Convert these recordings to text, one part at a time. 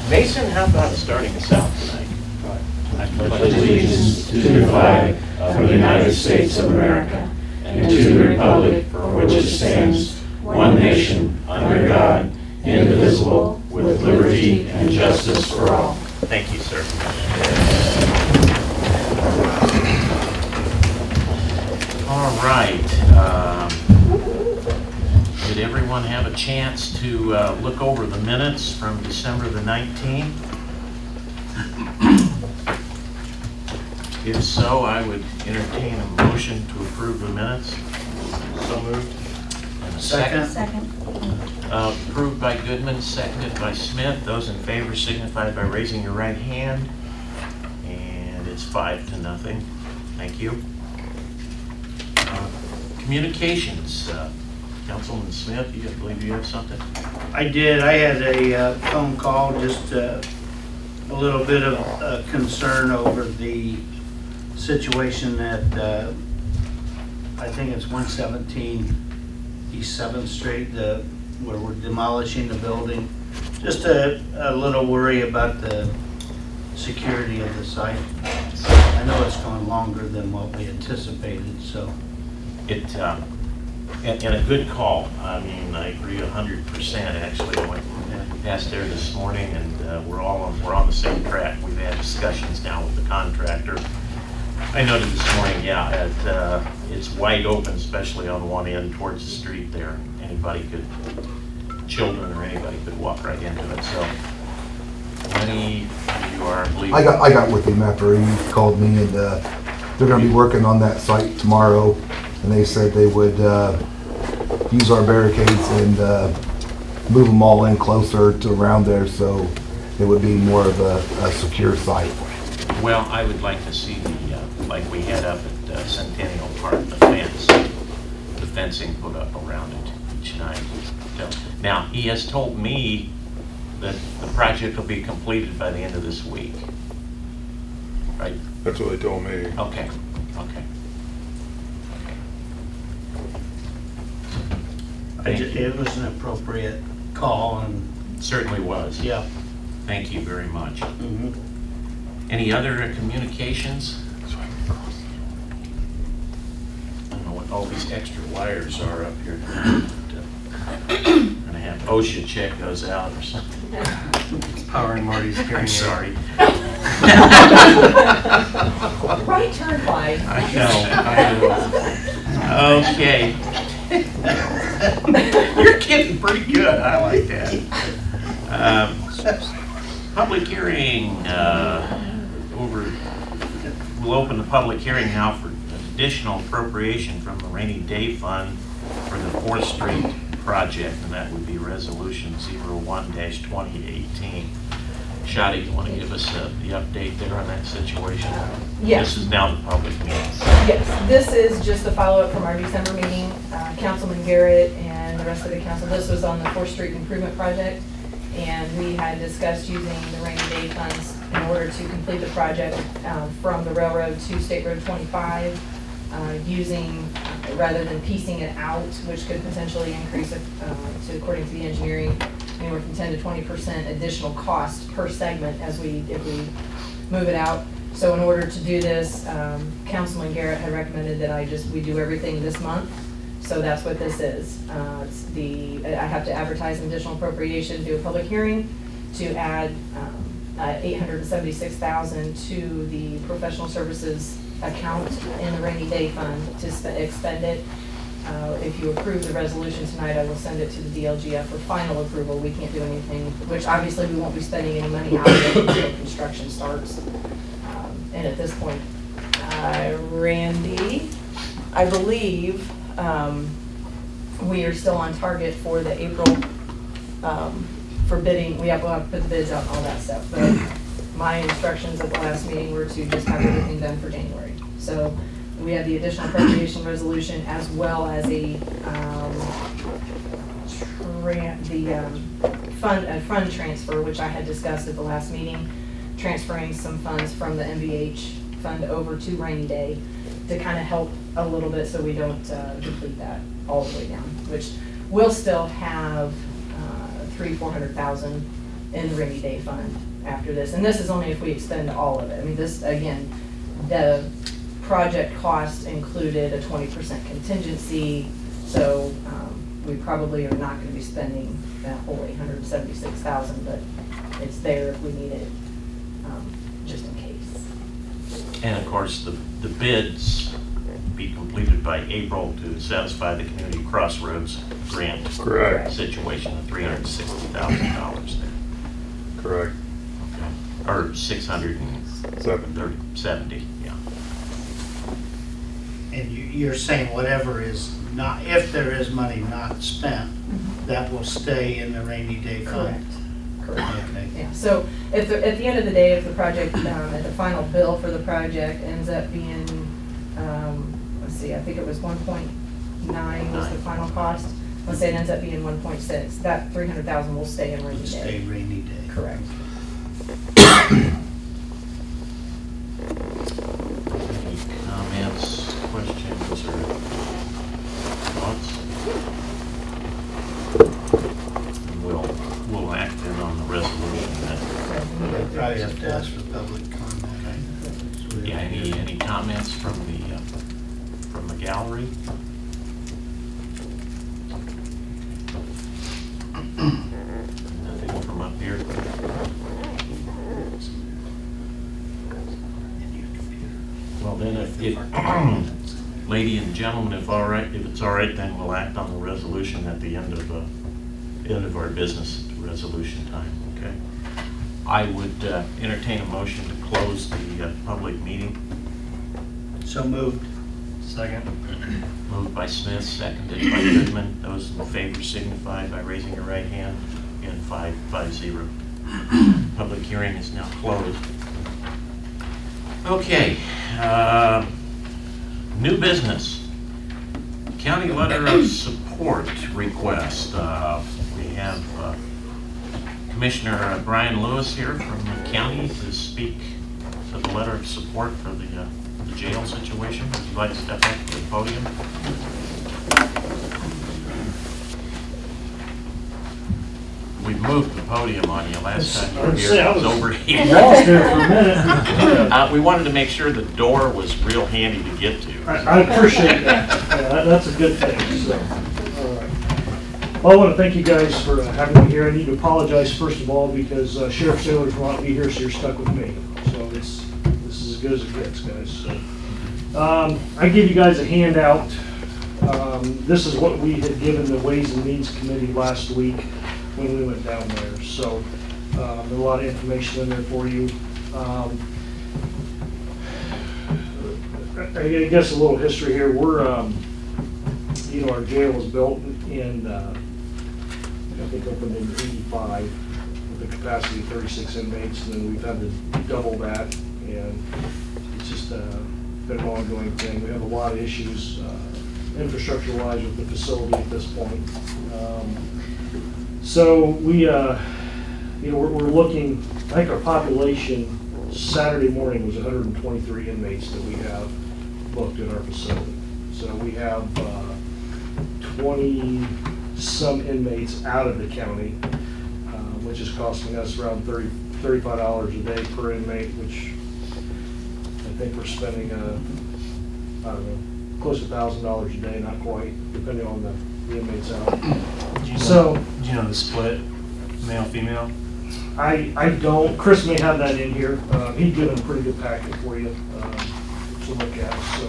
Mason, how about starting us out tonight? I pledge allegiance to the flag of the United States of America and to the republic for which it stands, one nation, under God, indivisible, with liberty and justice for all. Thank you, sir. All right. Did everyone have a chance to look over the minutes from December the 19th? If so, I would entertain a motion to approve the minutes. So moved. And a second? Second. Approved by Goodman, seconded by Smith. Those in favor signify by raising your right hand. And it's 5-0. Thank you. Communications. Councilman Smith, I believe you have something? I did. I had a phone call, just a little bit of concern over the situation at, I think it's 117 East 7th Street, where we're demolishing the building. Just a little worry about the security of the site. I know it's gone longer than what we anticipated, so. And a good call. I mean, I agree 100%. Actually, I went past there this morning, and we're on the same track. We've had discussions now with the contractor. I noted this morning, yeah, it's wide open, especially on one end towards the street there. Anybody could, children or anybody could walk right into it. So, Lenny, you are, I believe. I got with him after he called me, and they're going to be working on that site tomorrow. And they said they would use our barricades and move them all in closer to around there, so it would be more of a secure site. Well, I would like to see the, like we had up at Centennial Park, the fencing put up around it each night. So, now, he has told me that the project will be completed by the end of this week, right? That's what they told me. Okay, okay. It was an appropriate call, and Certainly was. yeah. Thank you very much. Mm-hmm. Any other communications? I don't know what all these extra wires are up here. Gonna have OSHA check those out or something. It's powering Marty's hearing. I'm sorry. Right turn by. I know. Okay. You're getting pretty good. I like that. Public hearing. We'll open the public hearing now for additional appropriation from the rainy day fund for the 4th Street project, and that would be resolution 01-2018. Shadi, you want to give us the update there on that situation? Yes. This is now the public meeting. Yes, this is just a follow-up from our December meeting. Councilman Garrett and the rest of the council, this was on the 4th Street improvement project, and we had discussed using the rainy day funds in order to complete the project from the railroad to State Road 25, using, rather than piecing it out, which could potentially increase it to, according to the engineering, anywhere from 10 to 20% additional cost per segment if we move it out. So in order to do this, Councilman Garrett had recommended that we do everything this month. So that's what this is. I have to advertise an additional appropriation, do a public hearing to add $876,000 to the professional services account in the rainy day fund to expend it. If you approve the resolution tonight, I will send it to the DLGF for final approval. We can't do anything, which obviously we won't be spending any money out of it until construction starts. And at this point, Randy, I believe we are still on target for the April for bidding. We'll have to put the bids out and all that stuff. But my instructions at the last meeting were to just have everything done for January. So we have the additional appropriation resolution as well as a fund transfer, which I had discussed at the last meeting, transferring some funds from the MVH fund over to rainy day to kind of help a little bit so we don't deplete that all the way down, which we'll still have $300,000-400,000 in the rainy day fund after this. And this is only if we expend all of it. I mean, this, again, the project cost included a 20% contingency, so we probably are not going to be spending that whole $876,000, but it's there if we need it, just in case. And of course, the bids be completed by April to satisfy the Community Crossroads grant Correct. situation of $360,000 there. Correct. Okay. Or 670, yeah. And you're saying whatever is not, if there is money not spent, that will stay in the rainy day fund? Correct. Okay. Yeah, so at the end of the day, if the project, at the final bill for the project ends up being, let's see, I think it was 1.9 was the final cost. Let's say it ends up being 1.6, that 300,000 will stay in rainy Stay day. rainy day. Correct. Any comments, questions, or thoughts? We'll act in on the resolution then. We'll probably have to ask for public comment. Yeah, any comments from the gallery? Nothing from up here? Well, then if lady and gentlemen, if it's all right, then we'll act on the resolution at the end of our business resolution time, okay? I would entertain a motion to close the public meeting. So moved. Second. Moved by Smith, seconded by Goodman. Those in favor signify by raising your right hand. Again, 5-0. Public hearing is now closed. Okay, new business. County letter of support request. We have Commissioner Brian Lewis here from the county to speak to the letter of support for the jail situation. Would you like to step up to the podium? We moved the podium on you last time you were here. It was over here. Lost there for a minute. We wanted to make sure the door was real handy to get to. I appreciate that. Yeah, that's a good thing. So, all right. Well, I want to thank you guys for having me here. I need to apologize first of all because Sheriff Sailors will not be here, so you're stuck with me. So this is as good as it gets, guys. So, I gave you guys a handout. This is what we had given the Ways and Means Committee last week when we went down there. So there's a lot of information in there for you. I guess a little history here. We're, our jail was built in, I think opened in '85 with a capacity of 36 inmates, and then we've had to double that, and it's just been an ongoing thing. We have a lot of issues infrastructure-wise with the facility at this point. So we, we're looking, I think our population Saturday morning was 123 inmates that we have booked in our facility. So we have 20-some inmates out of the county, which is costing us around $35 a day per inmate, which I think we're spending, I don't know, close to $1,000 a day, not quite, depending on the inmates out. Do you know the split, male, female? I don't. Chris may have that in here. He's given a pretty good packet for you to look at. So,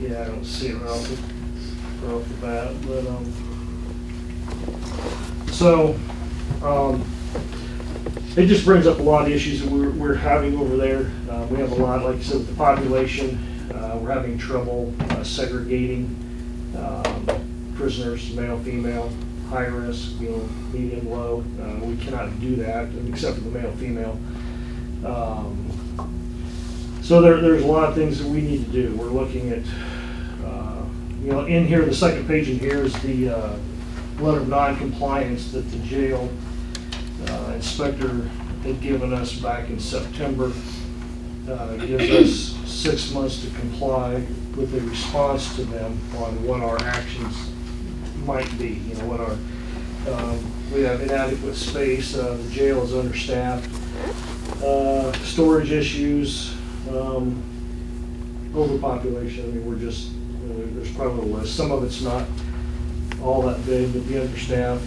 yeah, I don't see it right off the bat, but it just brings up a lot of issues that we're having over there. We have a lot, like I said, with the population. We're having trouble segregating prisoners, male, female, high risk, medium, low. We cannot do that except for the male, female. So there's a lot of things that we need to do. We're looking at, in here, the second page in here is the letter of non-compliance that the jail inspector had given us back in September. gives us 6 months to comply with a response to them on what our actions might be. You know, what our we have inadequate space. The jail is understaffed. Storage issues, overpopulation. I mean, we're just there's probably a list. Some of it's not all that big, but the understaffed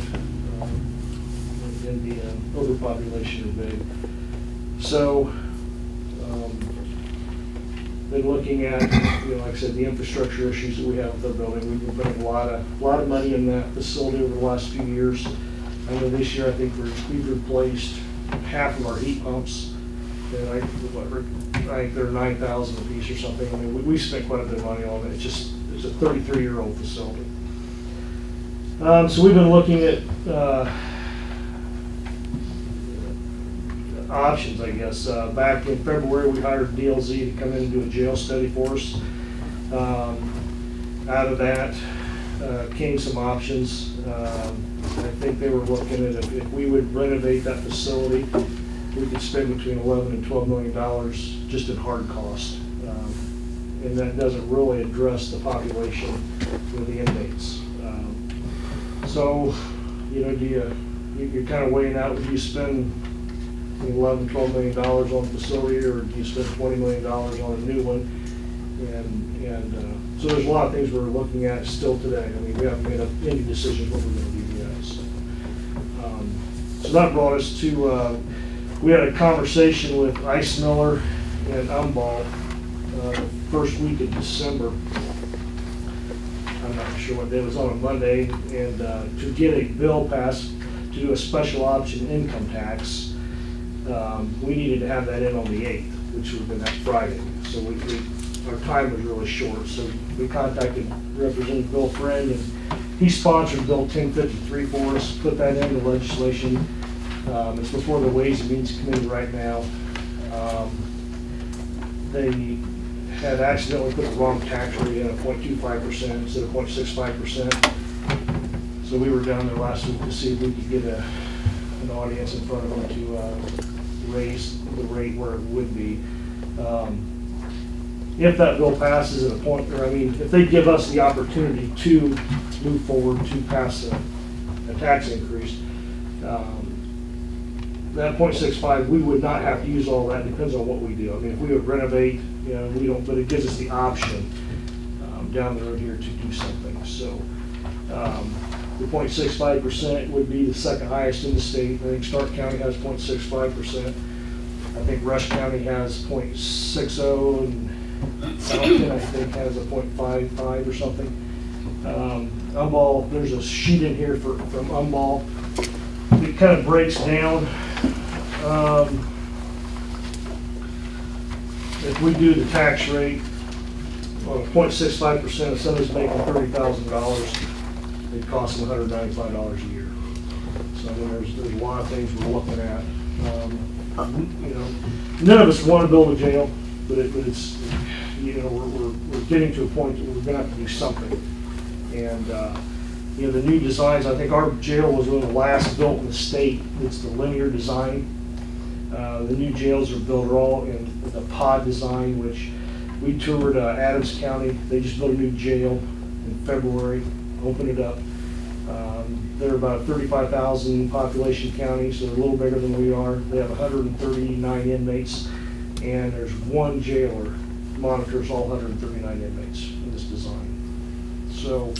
and the overpopulation are big. So, been looking at, you know, like I said, the infrastructure issues that we have with our building. We've been putting a lot of money in that facility over the last few years. I know this year I think we've replaced half of our heat pumps, and I think they're 9,000 a piece or something. I mean, we spent quite a bit of money on it. It's a 33-year-old facility. So we've been looking at options, I guess. Back in February, we hired DLZ to come in and do a jail study for us. Out of that came some options. I think they were looking at if we would renovate that facility, we could spend between $11 and $12 million just in hard cost. And that doesn't really address the population with the inmates. So, you know, you're kind of weighing out, would you spend $11, $12 million on the facility, or do you spend $20 million on a new one? And so there's a lot of things we're looking at still today. I mean, we haven't made up any decisions what we're going to do yet. So that brought us to, we had a conversation with Ice Miller and Umball the first week of December. I'm not sure what day it was, on a Monday, and to get a bill passed to do a special option income tax, we needed to have that in on the 8th, which would have been that Friday. So our time was really short. So we contacted Representative Bill Friend, and he sponsored Bill 1053 for us, put that into legislation. It's before the Ways and Means Committee right now. They had accidentally put the wrong tax rate in at 0.25% instead of 0.65%. So we were down there last week to see if we could get an audience in front of them to raise the rate where it would be. If that bill passes at a point, or I mean, if they give us the opportunity to move forward to pass a tax increase, that 0.65, we would not have to use all that. Depends on what we do. I mean, if we would renovate, you know, we don't, but it gives us the option down the road here to do something. So the 0.65% would be the second highest in the state. I think Stark County has 0.65%. I think Rush County has 0.60, and Elton, I think, has a 0.55 or something. Umball, there's a sheet in here from Umball. It kind of breaks down. If we do the tax rate on 0.65%, if somebody's making $30,000, it costs them $195 a year. So I mean, there's a lot of things we're looking at. You know, none of us want to build a jail, but it's you know, we're getting to a point that we're going to have to do something. And you know, the new designs, I think our jail was one of the last built in the state. It's the linear design. The new jails are built all in the pod design, which we toured Adams County. They just built a new jail in February, opened it up. They're about 35,000 population county, so they're a little bigger than we are. They have 139 inmates, and there's one jailer monitors all 139 inmates in this design. So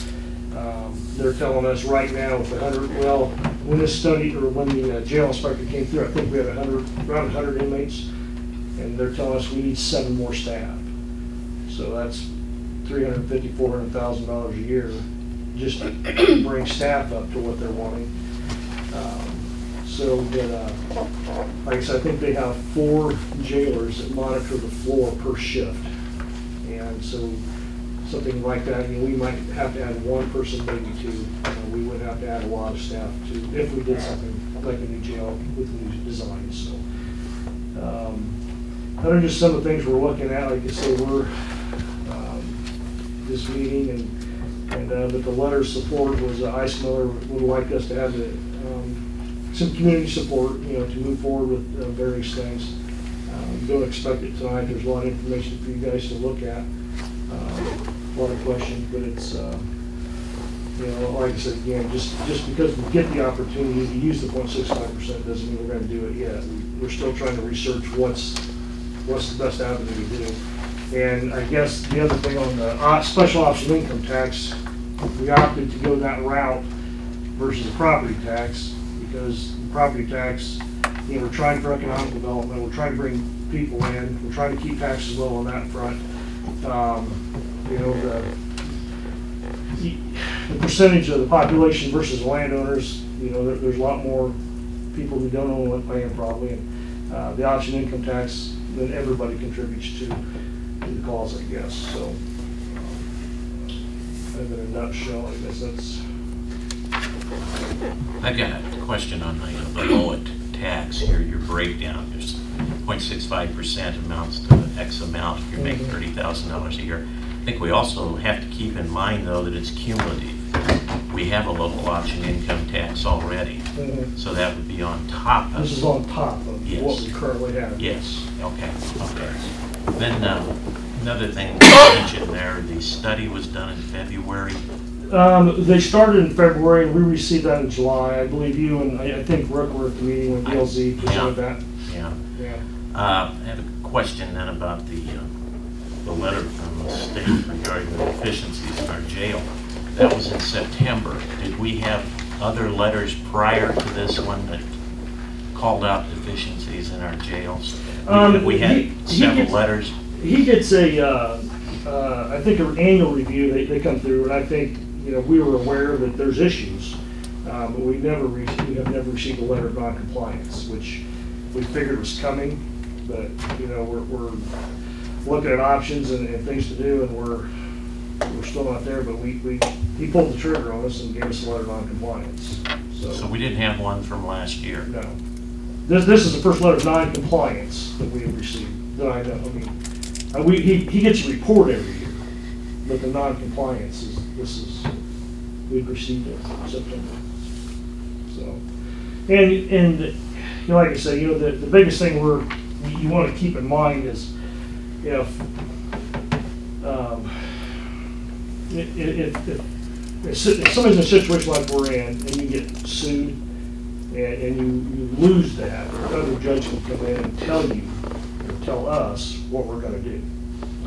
they're telling us right now with 100, well, when this study, or when the jail inspector came through, I think we had around 100 inmates, and they're telling us we need 7 more staff. So that's $350,000, $400,000 a year just to bring staff up to what they're wanting. So that, like I said, I think they have 4 jailers that monitor the floor per shift. And so something like that, I mean, we might have to add 1 person, maybe 2. We would have to add a lot of staff to, if we did something like a new jail with new designs. So, those are just some of the things we're looking at. Like I say, we're this meeting, but the letter of support was Ice Miller would like us to have some community support, you know, to move forward with various things. Don't expect it tonight. There's a lot of information for you guys to look at. A lot of questions, but it's, you know, like I said again, just because we get the opportunity to use the 0.65% doesn't mean we're going to do it yet. We're still trying to research what's the best avenue to do. And I guess the other thing on the special option income tax, we opted to go that route versus the property tax, because the property tax, you know, we're trying for economic development, we're trying to bring people in, we're trying to keep taxes low on that front. You know, the percentage of the population versus landowners, you know, there's a lot more people who don't own what land probably, and the option income tax, then everybody contributes to the cause, I guess. So, kind of in a nutshell, I guess that's. I've got a question on the Lowit tax here, your breakdown. There's 0.65% amounts to X amount if you're making $30,000 a year. I think we also have to keep in mind, though, that it's cumulative. We have a local option income tax already, so that would be on top of. This is on top of what we currently have. Yes, okay. Then another thing to mention there, the study was done in February. They started in February, and we received that in July. I believe you and I think Rick were at the meeting when DLZ presented that. Yeah. Yeah. I have a question then about the letter from the state regarding the deficiencies in our jail. That was in September. Did we have other letters prior to this one that called out deficiencies in our jails? We had several letters. He gets I think an annual review. They come through, and I think, you know, we were aware that there's issues, but we have never received a letter of non-compliance, which we figured was coming. But, you know, we're looking at options and things to do, and we're still not there. But he pulled the trigger on us and gave us a letter of non-compliance. So we didn't have one from last year. No, this is the first letter of non-compliance that we have received that I know. I mean, he gets a report every year, but the non-compliance we've received it in September. So, and you know, like I said, you know, the biggest thing you want to keep in mind is, you know, if somebody's in a situation like we're in and you get sued and you lose that, or other judge can come in and tell us what we're going to do.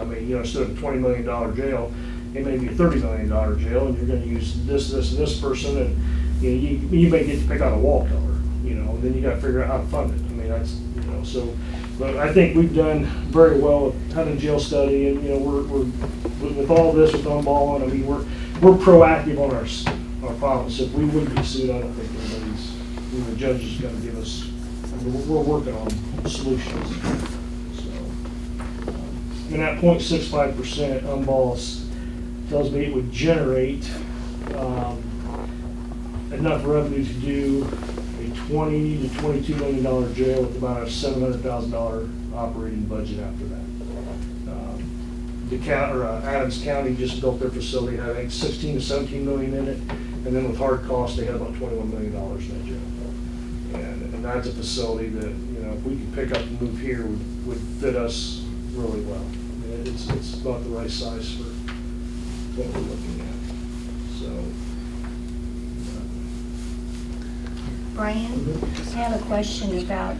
I mean, you know, instead of a $20 million jail, it may be a $30 million jail, and you're going to use this, and this person, and you know, you may get to pick out a wall color, you know, and then you got to figure out how to fund it. I mean, that's, you know, so. But I think we've done very well with having a jail study, and you know, we're with all this with on-ball, and I mean, we're proactive on our problems. So if we would be sued, I don't think the judge is going to give us. I mean, we're working on solutions. And that 0.65% on-ball tells me it would generate enough revenue to do a $20 to $22 million jail with about a $700,000 operating budget after that. Adams County just built their facility, had I think 16 to 17 million in it, and then with hard costs, they had about $21 million in that jail. And that's a facility that, you know, if we could pick up and move here, would fit us really well. It's about the right size for what we're looking at. So, Brian, I have a question about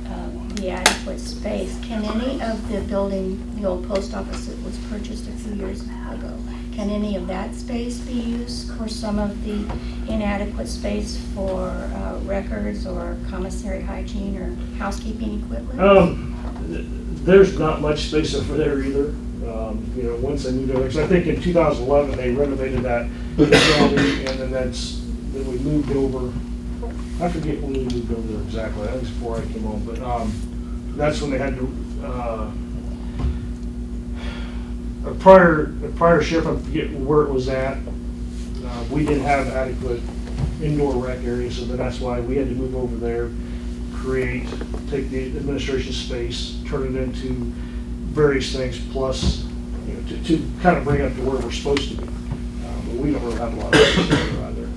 the adequate space. Can any of the building, the old post office that was purchased a few years ago, can any of that space be used for some of the inadequate space for records or commissary hygiene or housekeeping equipment? There's not much space over there either. You know, once they moved over, because I think in 2011 they renovated that facility, and then we moved over. I forget when we moved over there exactly. That was before I came on, but that's when they had to. A prior sheriff, I forget where it was at. We didn't have adequate indoor rec area, so that's why we had to move over there, take the administration space, turn it into various things, plus, you know, to kind of bring it up to where we're supposed to be. But we don't really have a lot of space there either.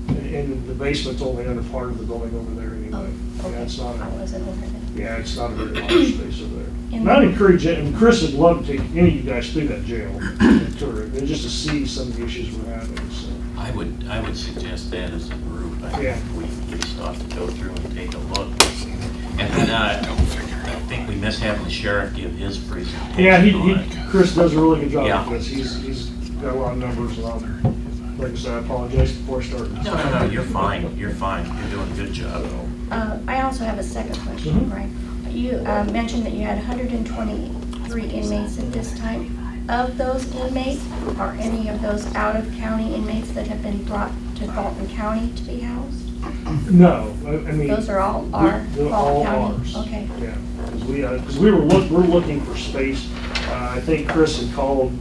I mean, and the basement's only under part of the building over there anyway. Oh, okay. Yeah, it's not. I wasn't over there. Yeah, it's not a very large space over there. And I'd encourage it, and Chris would love to take any of you guys through that jail and tour it, and just to see some of the issues we're having, so. I would suggest that as a group. I Yeah. think we just ought to go through and take a look. And then I think we miss having the sheriff give his presentation. Yeah, Chris does a really good job Yeah. with this. He's got a lot of numbers, and like I said, I apologize before I started. No, you're fine, you're fine, you're doing a good job. I also have a second question, Mhm. Brian. You mentioned that you had 123 inmates at this time. Of those inmates, are any of those out-of-county inmates that have been brought to Fulton County to be housed? No, I mean. Those are all our They're all Fulton County? ours. Okay. Yeah, because we're looking for space. I think Chris had called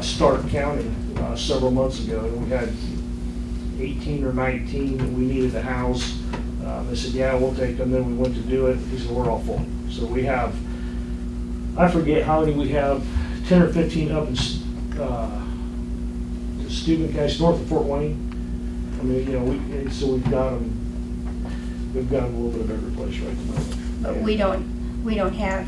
Stark County several months ago, and we had 18 or 19 that we needed to house. They said, yeah, we'll take them. Then we went to do it. He said, we're all full. So we have, I forget how many we have, 10 or 15 up in Steuben County, north of Fort Wayne. I mean, you know, so we've got them a little bit of every place right at the moment. But we don't have,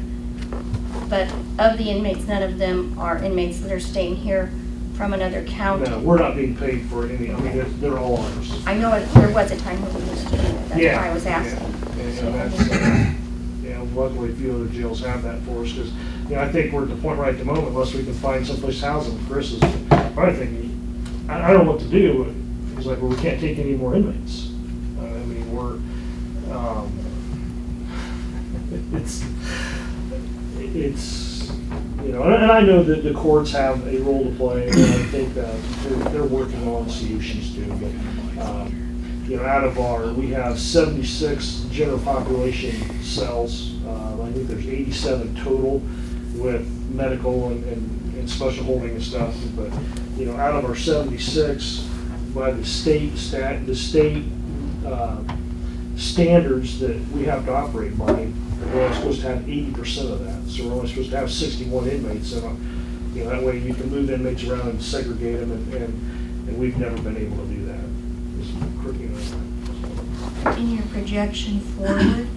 but of the inmates, none of them are inmates that are staying here from another county. No, we're not being paid for any, I mean, they're all ours. I know there was a time when we used to do that, that's Yeah, why I was asking. Yeah, and that's, yeah, luckily a few other jails have that for us, because, you know, I think we're at the point right at the moment, unless we can find someplace to house them. Chris is probably thinking, I don't know what to do. He's like, well, we can't take any more inmates. I mean, we're, it's, you know, and I know that the courts have a role to play, and I think that they're working on solutions too. But, you know, out of we have 76 general population cells. I think there's 87 total with medical and special holding and stuff. But, you know, out of our 76, by the state standards that we have to operate by, we're only supposed to have 80% of that. So we're only supposed to have 61 inmates. And, you know, that way you can move inmates around and segregate them, and we've never been able to do that. In your projection forward,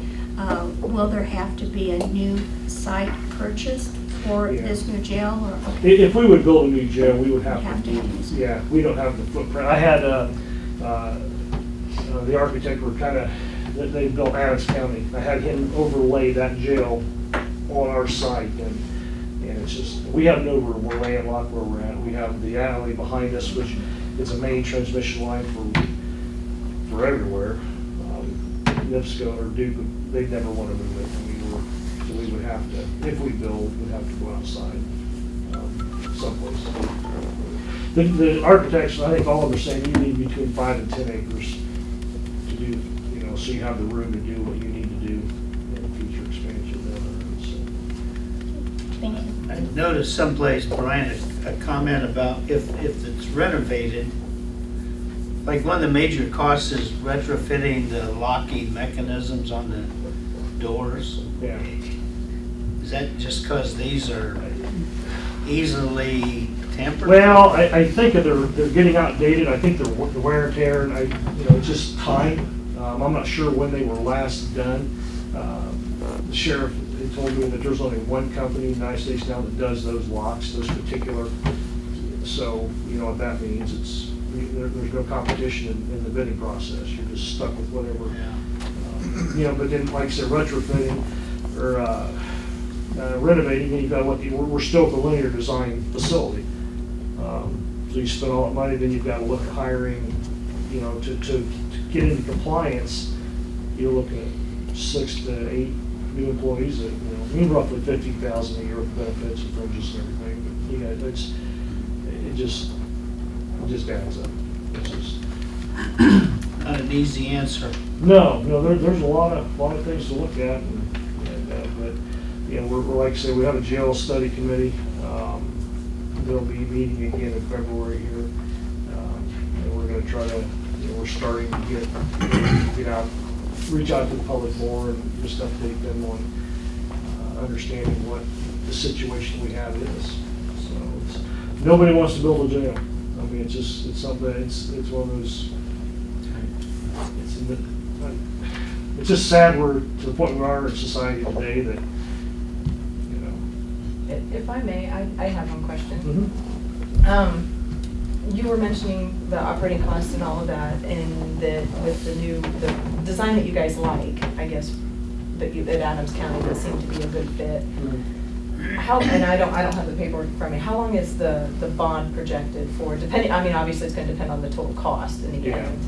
will there have to be a new site purchased for this new jail? Or if we would build a new jail, we would have to use it. Yeah, we don't have the footprint. I had the architect were kind of, they built Adams County. I had him overlay that jail on our site, and it's just, we have no room. We're landlocked where we're at. We have the alley behind us, which is a main transmission line for everywhere. NIPSCO or Duke, they'd never want to move it, and so we would have to, if we build, we'd have to go outside someplace. The architects, I think all of them are saying you need between 5 and 10 acres to do, you know, so you have the room to do what you need to do in a future expansion down there. So. Thank you. I noticed someplace, Brian, a comment about if it's renovated, like one of the major costs is retrofitting the locking mechanisms on the doors. Yeah. Is that just because these are easily tempered? Well, I think they're getting outdated. I think the wear and tear, and you know, it's just time. I'm not sure when they were last done. The sheriff told me that there's only one company in the United States now that does those locks, those particular. So you know what that means. There's no competition in the bidding process. You're just stuck with whatever. Yeah. You know, but then, like I said, retrofitting or renovating, then you've got to look. We're still at the linear design facility, so you spend all that money. Then you've got to look at hiring. You know, to get into compliance, you're looking at 6 to 8 new employees. That, you know, I mean, roughly $50,000 a year with benefits and fringes and everything. But you know, it just adds up. It's just Not an easy answer. no. There's a lot of things to look at, but you know, we're like I say, we have a jail study committee. They'll be meeting again in February here, and we're going to try to. You know, we're starting to get out, reach out to the public more, and just update them on understanding what the situation we have is. So nobody wants to build a jail. I mean, it's something. It's one of those. it's just sad we're to the point we are in society today that, you know. If I may, I have one question. Mhm. You were mentioning the operating costs and all of that, and that with the design that you guys like, I guess, that Adams County does seem to be a good fit. How, and I don't have the paperwork in front of me, how long is the bond projected for, depending, I mean, obviously it's gonna depend on the total cost in the end.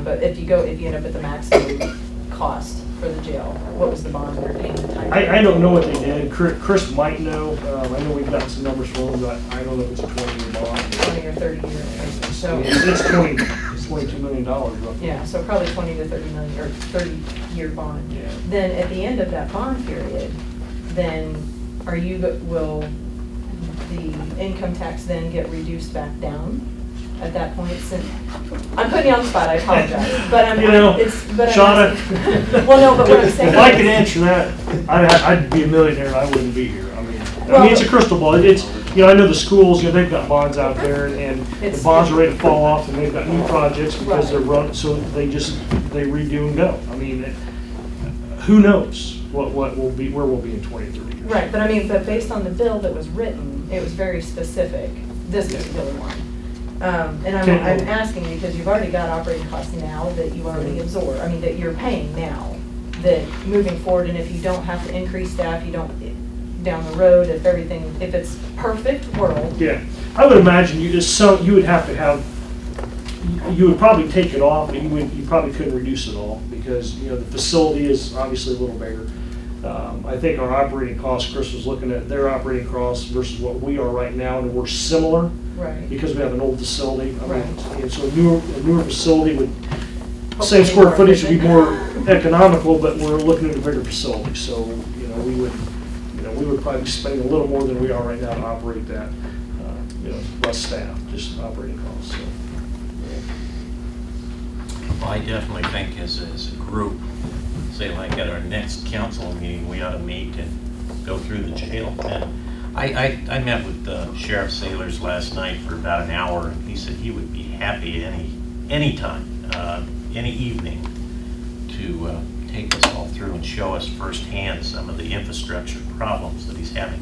But if you end up at the maximum cost for the jail, what was the bond we were paying the time? I don't know what they did. Chris might know. I know we've gotten some numbers from him, but I don't know if it's a 20-year bond. 20 or 30 years. So It's $22 million roughly. yeah, so probably 20 to 30 million, or 30-year bond. Yeah. Then at the end of that bond period, then will the income tax then get reduced back down at that point? Since I'm putting you on the spot, I apologize, but I'm, You know, Shauna. Well, no, but what I'm saying. If I could answer that, I'd be a millionaire and I wouldn't be here. I mean, it's a crystal ball. It's, you know, I know the schools, you know, they've got bonds out there and the bonds are ready to fall off and they've got new projects because they're run, so they redo and go. I mean, who knows what will be, where we'll be in 20, 30 years. Right, but I mean, but based on the bill that was written, it was very specific, this particular one. And I'm asking because you've already got operating costs now that you already absorb, I mean, that you're paying now, that moving forward, and if you don't have to increase staff, you don't, down the road, if it's perfect world. Yeah, I would imagine you would have to have, you would probably take it off, but you probably couldn't reduce it all because, you know, the facility is obviously a little bigger. I think our operating costs, Chris was looking at their operating costs versus what we are right now, and we're similar. Right. Because we have an old facility. I mean, Right. and so a newer facility would, same square footage would be more economical, but we're looking at a bigger facility. So, you know, we would probably be spending a little more than we are right now to operate that. You know, less staff, just operating costs. So, Well, I definitely think as a group, say like at our next council meeting, we ought to meet and go through the jail. And I met with Sheriff Sailors last night for about an hour, and he said he would be happy any time, any evening, to take us all through and show us firsthand some of the infrastructure problems that he's having.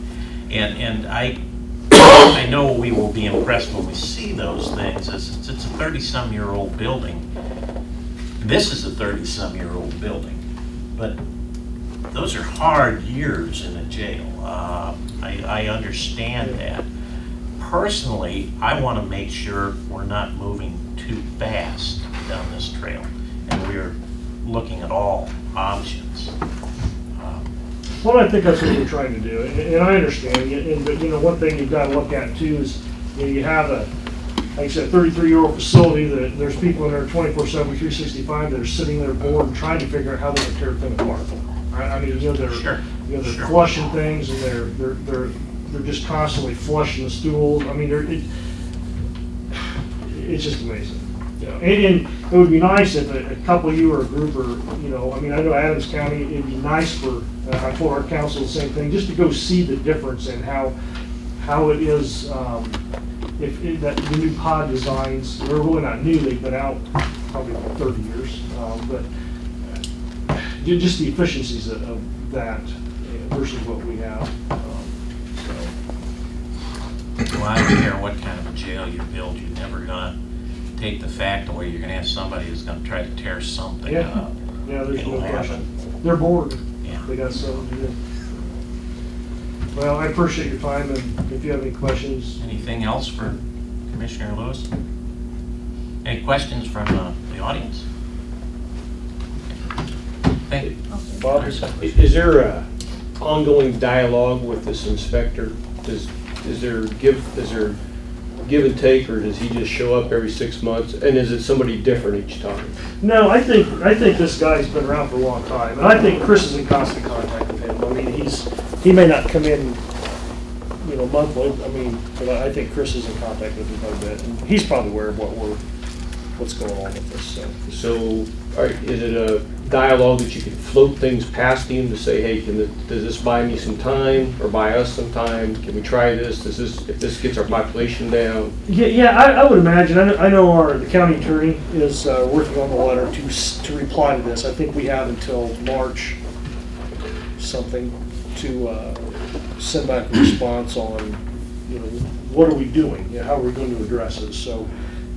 And I know we will be impressed when we see those things. It's a 30-some-year-old building. This is a 30-some-year-old building, but those are hard years in a jail. I understand that. Personally, I want to make sure we're not moving too fast down this trail, and we're looking at all options. well, I think that's what we're trying to do, and I understand. But you know, one thing you've got to look at too is, you know, you have a, like I said, 33-year-old facility that there's people in there 24/7, 365 that are sitting there bored and trying to figure out how they're going to tear things apart. I mean, you know, they're flushing things and they're just constantly flushing the stools. I mean, it's just amazing. You know, and it would be nice if a couple of you or a group or, you know, I mean, I know Adams County, it'd be nice for, I told our council the same thing, just to go see the difference in how it is, that the new pod designs, they're really not new, they've been out probably about 30 years, but just the efficiencies of that versus what we have. Well, I don't care what kind of a jail you build, you're never gonna take the fact away. You're gonna have somebody who's gonna try to tear something up. Yeah, there's It'll no question. happen. They're bored. Yeah. They got something to do. Well, I appreciate your time, and if you have any questions. Anything else for Commissioner Lewis? Any questions from the audience? Thank you. Bob, is there a ongoing dialogue with this inspector? Is there give and take, or does he just show up every 6 months? And is it somebody different each time? No, I think this guy's been around for a long time, and I think Chris is in constant contact with him. I mean, he may not come in, you know, monthly. I mean, but I think Chris is in contact with him quite a bit, and he's probably aware of what what's going on with this, so. So, all right, is it a dialogue that you can float things past him to say, hey, does this buy me some time, or buy us some time? Can we try this? If this gets our population down? Yeah, I would imagine, I know the county attorney is working on the letter to reply to this. I think we have until March something to send back a response on, what are we doing? How are we going to address this? So,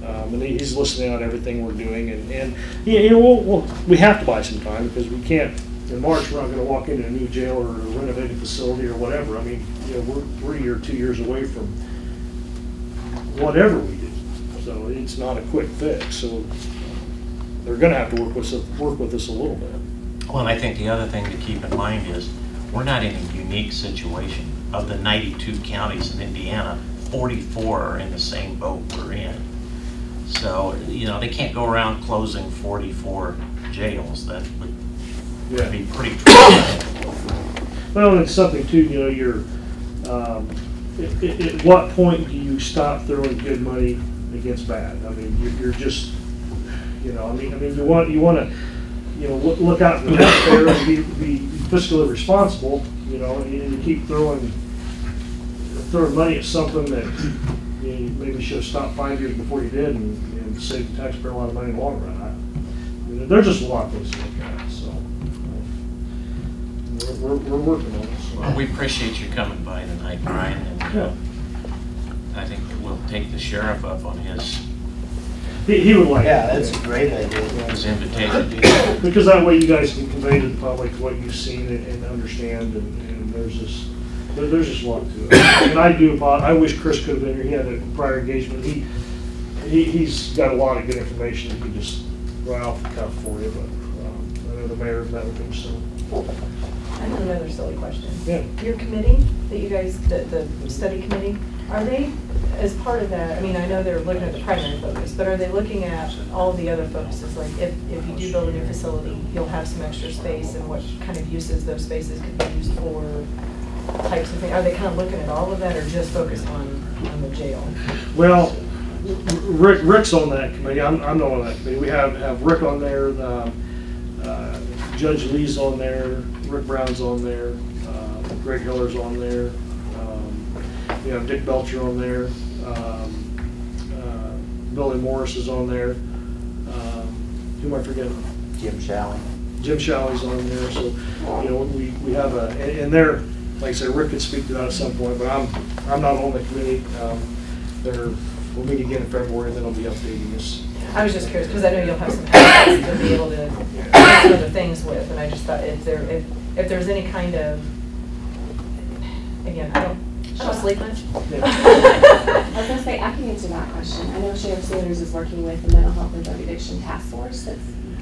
and he's listening on everything we're doing, and we have to buy some time because we can't. In March, we're not going to walk into a new jail or a renovated facility or whatever. I mean, we're a year, 2 years away from whatever we do. So it's not a quick fix. So they're going to have to work with us a little bit. Well, and I think the other thing to keep in mind is we're not in a unique situation. Of the 92 counties in Indiana, 44 are in the same boat we're in. So, they can't go around closing 44 jails. That would be pretty traumatic. Well, it's something too, at what point do you stop throwing good money against bad? I mean, you're just, you want to, look out for the taxpayer and be fiscally responsible, and you keep throwing money at something that you maybe should have stopped 5 years before you did and saved the taxpayer a lot of money in the long run. There's just a lot of things to look at, so we're working on it. So. Well, we appreciate you coming by tonight, Brian, and I think we'll take the sheriff up on his He would like. Yeah, that's a great idea. his invitation. Because that way you guys can convey to the public what you've seen and understand, and there's just a lot to it. And I wish Chris could have been here. He had a prior engagement. He's got a lot of good information he can just run off the cuff for you, but I know the mayor met with him, so. I have another silly question. Yeah. Your committee, that you guys, the study committee, are they, as part of that, I mean, I know they're looking at the primary focus, but are they looking at all the other focuses? Like if you do build a new facility, you'll have some extra space, and what kind of uses those spaces could be used for, types of things? Are they kind of looking at all of that, or just focused on the jail? Well, Rick's on that committee. I'm not on that committee. We have Rick on there, Judge Lee's on there, Rick Brown's on there, Greg Hiller's on there, we have Dick Belcher on there, Billy Morris is on there. Who am I forgetting? Jim Shalley. Jim Shalley's on there. So, we have and they're, like I said, Rick could speak to that at some point, but I'm not on the committee. We'll meet again in February, and then I'll be updating this. I was just curious, because I know you'll have some assets to be able to do some other things with, and I just thought if there's any kind of, again, I don't sleep much. Yeah. I was going to say, I can answer that question. I know Sheriff Sanders is working with the Mental Health and Drug Addiction Task Force.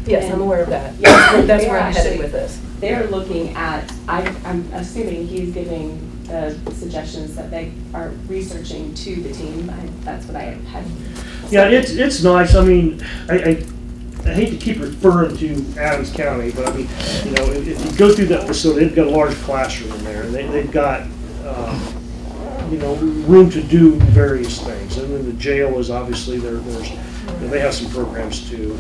Yes, I'm aware of that. Yes, That's where I'm headed with this. They're looking at, I'm assuming he's giving suggestions that they are researching to the team. That's what I had. Yeah, it's nice. I mean, I hate to keep referring to Adams County, but I mean, if you go through that facility, they've got a large classroom in there, and they've got room to do various things. And then the jail is obviously they have some programs too.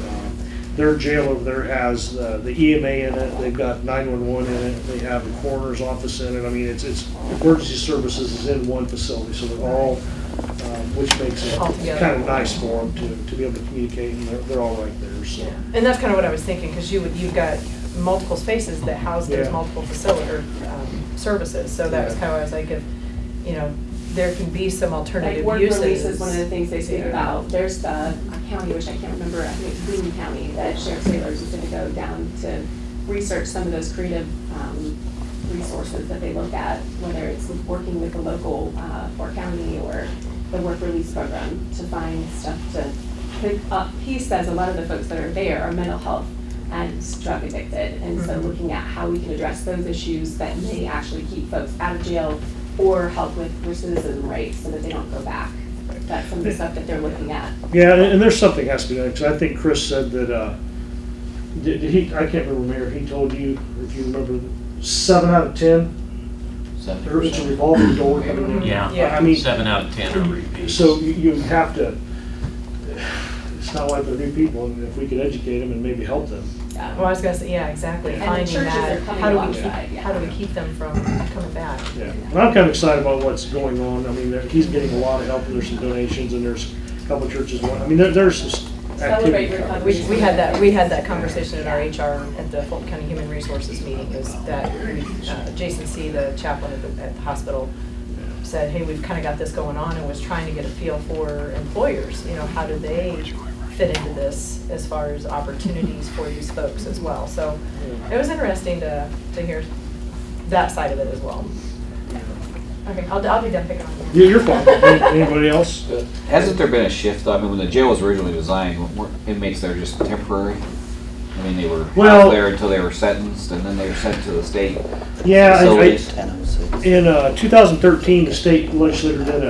Their jail over there has the EMA in it. They've got 911 in it. They have the coroner's office in it. I mean, it's emergency services is in one facility, so they're all, which makes it kind of nice for them to be able to communicate, and they're all right there. So. Yeah. And that's kind of what I was thinking, because you've got multiple spaces that house those multiple facility or services. So that was kind of what I was like, if there can be some alternative work uses. release is one of the things they speak about. There's a county, which I can't remember, I think it's Boone County, that Sheriff Sailors is going to go down to research some of those creative resources that they look at, whether it's working with the local Fort County or the work release program to find stuff to, he says a lot of the folks that are there are mental health and drug addicted, and so looking at how we can address those issues that may actually keep folks out of jail or help with recidivism rates so that they don't go back. That's some of the stuff that they're looking at. Yeah, and there's something has to be done, because I think Chris said that, did he, I can't remember, Mayor, he told you, if you remember, 7 out of 10? It's a revolving door coming in. Yeah, I mean, 7 out of 10 are repeats. So you have to, it's not like they're new people, and if we could educate them and maybe help them. Yeah. Well, I was gonna say, yeah, exactly. And the Finding churches that, are coming how do we alongside, keep, yeah. how do we keep them from coming back? Yeah, and I'm kind of excited about what's going on. I mean, he's getting a lot of help, and there's some donations, and there's a couple of churches. I mean, there's some Celebrate activity. recovery. We had that conversation at our HR at the Fulton County Human Resources meeting, is that Jason C., the chaplain at the hospital, said, hey, we've kind of got this going on, and was trying to get a feel for employers, you know, how do they fit into this as far as opportunities for these folks as well. So it was interesting to hear that side of it as well. Okay, I'll be done picking on you. Yeah, you're fine. Anybody else? Hasn't there been a shift? I mean, when the jail was originally designed, weren't inmates there just temporary? I mean, they were out there until they were sentenced, and then they were sent to the state facilities. In 2013, the state legislature did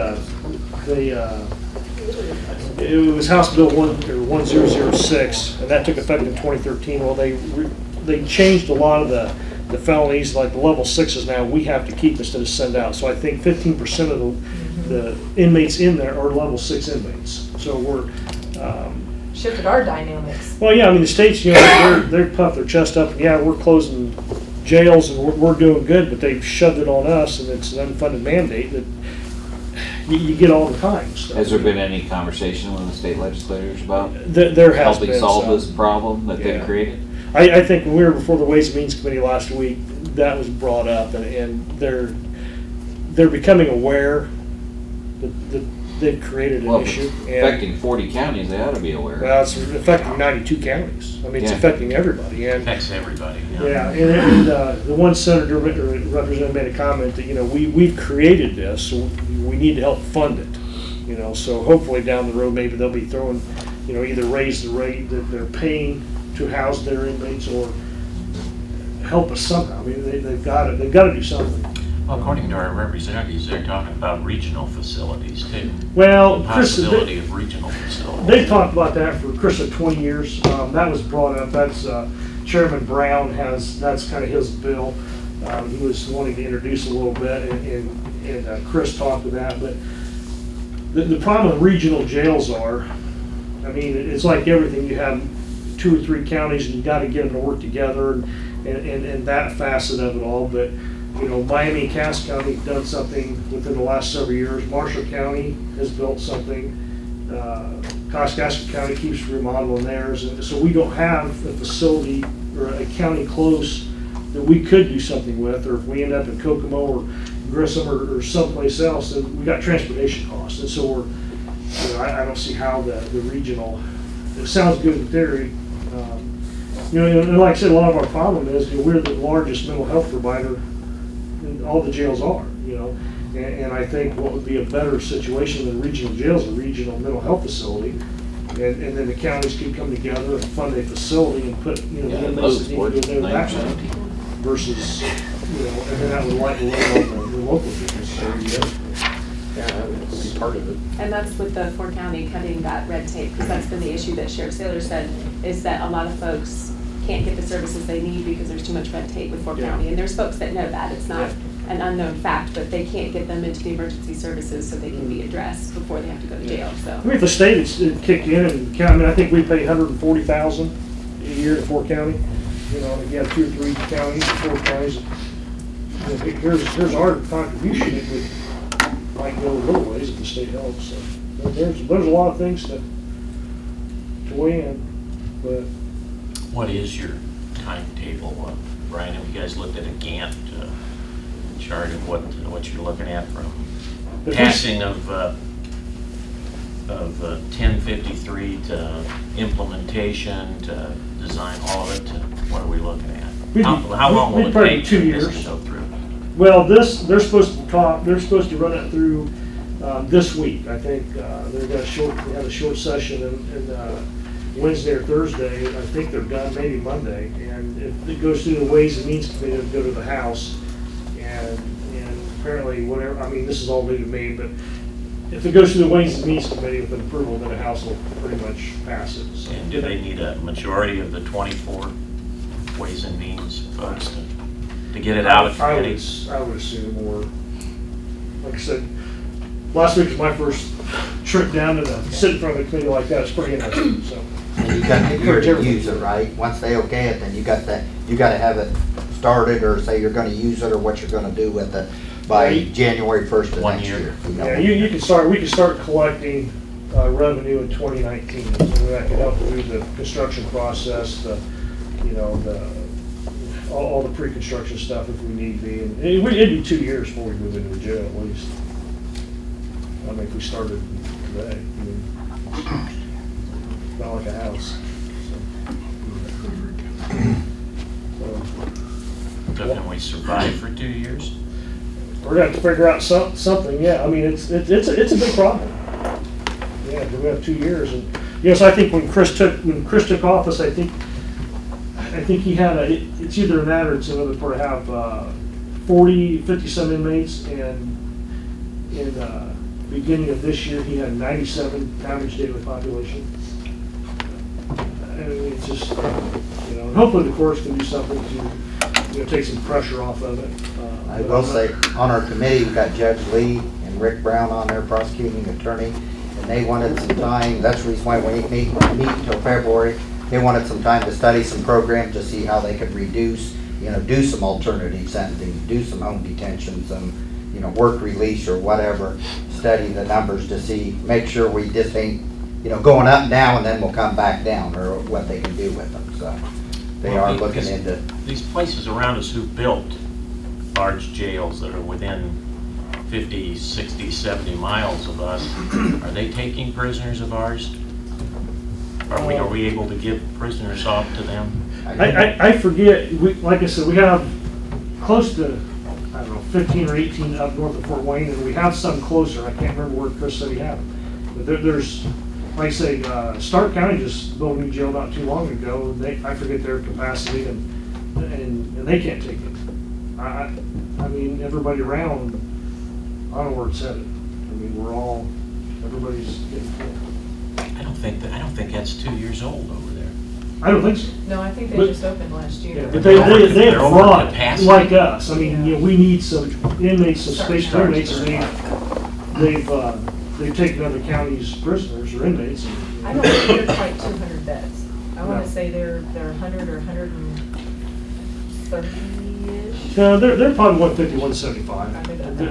it was House Bill 1006, and that took effect in 2013. Well, they changed a lot of the felonies, like the level 6s now we have to keep instead of send out. So I think 15% of the inmates in there are level 6 inmates. So we're Shifted our dynamics. well, yeah. I mean, the states, you know, they're puffed their chest up, and yeah, we're closing jails and we're doing good, but they've shoved it on us, and it's an unfunded mandate that you get all the time. So. Has there been any conversation with the state legislators about There has helping been solve some. this problem that Yeah. they created? I think when we were before the Ways and Means Committee last week, that was brought up, and they're becoming aware that they've created an Well, if issue. it's affecting 40 counties, they ought to be aware. Well, it's affecting 92 counties. I mean, it's Yeah. affecting everybody. And Affects everybody. yeah, and the one senator or representative made a comment that, you know, we've created this, so we need to help fund it. You know, so hopefully down the road, maybe they'll be throwing, you know, either raise the rate that they're paying to house their inmates or help us somehow. I mean, they've got to do something. Well, according to our representatives, they're talking about regional facilities too. Well, The Chris, possibility of regional facilities. they've talked about that for Chris for 20 years. That was brought up. That's Chairman Brown that's kind of his bill. He was wanting to introduce a little bit, and Chris talked to that. But the problem with regional jails are, I mean, it's like everything. You have 2 or 3 counties, and you got to get them to work together, and that facet of it all. But you know, Miami and Cass County have done something within the last several years. Marshall County has built something. Kosciuszko County keeps remodeling theirs, and so we don't have a facility or a county close that we could do something with. Or if we end up in Kokomo or Grissom or someplace else, then we got transportation costs. And so we're, you know, I don't see how the regional. It sounds good in theory. You know, and like I said, a lot of our problem is, you know, we're the largest mental health provider. All the jails are, you know, and I think what would be a better situation than regional jails, a regional mental health facility, and then the counties could come together and fund a facility and put, you know, the inmates that need to go there that way, versus, you know, and then that would lighten the load on the local business. Yeah, that would be part of it. And that's with the Ford County cutting that red tape, because that's been the issue that Sheriff Saylor said, is that a lot of folks can't get the services they need because there's too much red tape with Ford Yeah. County. And there's folks that know that. It's not Yeah. an unknown fact, but they can't get them into the emergency services so they can be addressed before they have to go to jail, so. I mean, if the state had kicked in and county, I mean, I think we pay $140,000 a year to Ford County. You know, if you have 2 or 3 counties, 4 counties, you know, here's our contribution. It would might go a little ways if the state helps. So there's a lot of things to weigh in, but. What is your timetable, Brian? Have you guys looked at a Gantt chart of what you're looking at from passing of 1053 to implementation to design, all of it? To what are we looking at? How long will it probably take 2 for years. this to go through? Well, they're supposed to run it through this week. I think they had a short session and Wednesday or Thursday. I think they're done, maybe Monday. And if it goes through the Ways and Means Committee, it'll go to the House. And apparently, whatever, I mean, this is all new to me, but if it goes through the Ways and Means Committee with an approval, then the House will pretty much pass it. So. And do they need a majority of the 24 Ways and Means folks to get it out of committee? I would assume, or like I said, last week was my first trip down to sit in front of a committee like that is pretty interesting, so. And you got to Encourage everybody. use it, right? Once they okay it, then you got to have it started, or say you're gonna use it, or what you're gonna do with it by Yeah, January 1st of 1 next year. year. Yeah, we can start collecting revenue in 2019, so that can help through the construction process, all the pre-construction stuff if we need be. And it'd be 2 years before we move into the jail at least. I mean, if we started today, I mean, it's not like a house. So can we survive for 2 years? We're gonna have to figure out something, yeah. I mean, it's a big problem. Yeah, we have 2 years, and yes, I think when Chris took office, I think he had it's either that or it's another part to have 50 some inmates, and in beginning of this year he had 97 average daily population. And it's just hopefully the courts can do something to take some pressure off of it. I will say, on our committee, we've got Judge Lee and Rick Brown on there, prosecuting attorney, and they wanted some time, that's the reason why we meet until February. They wanted some time to study some programs to see how they could reduce, do some alternative sentencing, do some home detention, some, work release or whatever, study the numbers to see, make sure we just ain't, going up now and then we'll come back down, or what they can do with them, so. They are looking into. These places around us who built large jails that are within 50, 60, 70 miles of us, are they taking prisoners of ours? Are we able to give prisoners off to them? I forget, like I said, we have close to, 15 or 18 up north of Fort Wayne, and we have some closer. I can't remember where Chris said he had them. But there's, like I say, Stark County just built a new jail not too long ago. I forget their capacity, and they can't take it. I mean, everybody around, I don't know where it's headed. I mean, everybody's getting full. I don't think that's 2 years old over there. I don't think so. No, I think they just opened last year. Yeah, but they have brought, capacity. like us. I mean, we need some inmates, some space for inmates, and they've taken other counties' prisoners or inmates. I don't think they're quite 200 beds. I want to say they're 100 or 130-ish. They're probably 150, 175. Do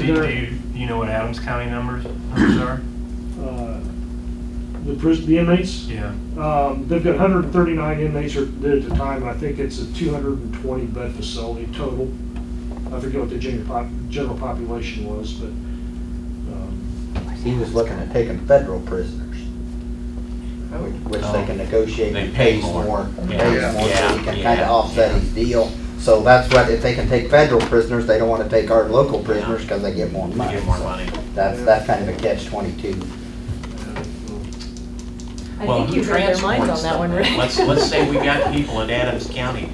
you know what Adams County numbers are? The inmates? Yeah. They've got 139 inmates at the time, and I think it's a 220 bed facility total. I forget what the general population was, but. He was looking at taking federal prisoners, which they can negotiate and pays more, so he can kind of offset his deal. So that's what, if they can take federal prisoners, they don't want to take our local prisoners because they get more money. That's kind of a catch-22. I think you've read their minds on that one, Rick. Let's say we got people in Adams County.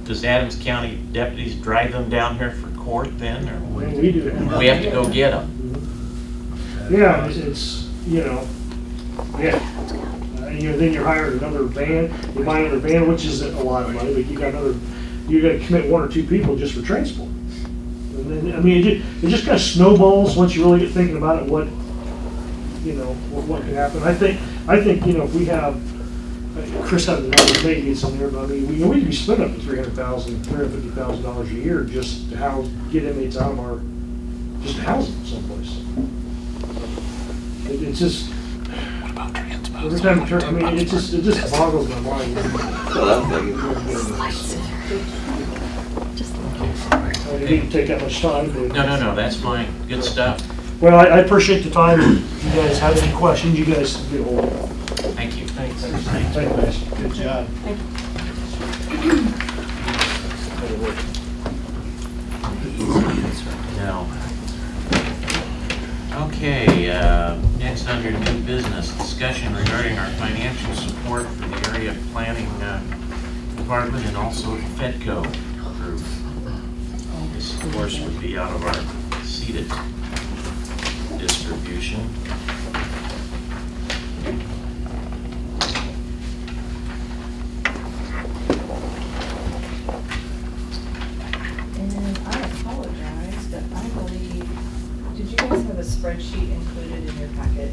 Does Adams County deputies drive them down here for court then, or We do. we have to go get them? Yeah, it's then you're hiring another van, you buy another van, which isn't a lot of money, but you got to commit 1 or 2 people just for transport. And then, I mean, it just kind of snowballs once you really get thinking about it, what can happen. I think, if we have, Chris had the number, maybe it's in there, but I mean, we could be spending up to $350,000 a year just to get inmates out of just to house them someplace. It's just, every time you turn, I mean, it just boggles my mind. I didn't take that much time. No, that's fine. Good stuff. Well, I appreciate the time. If you guys have any questions, you guys get a hold of me. Thank you. Thanks, guys. Good job. Now, okay, next under new business, discussion regarding our financial support for the area planning department and also the FedCo group. This, of course, would be out of our seated distribution. And I apologize, but I believe, did you guys have a spreadsheet included in your packet?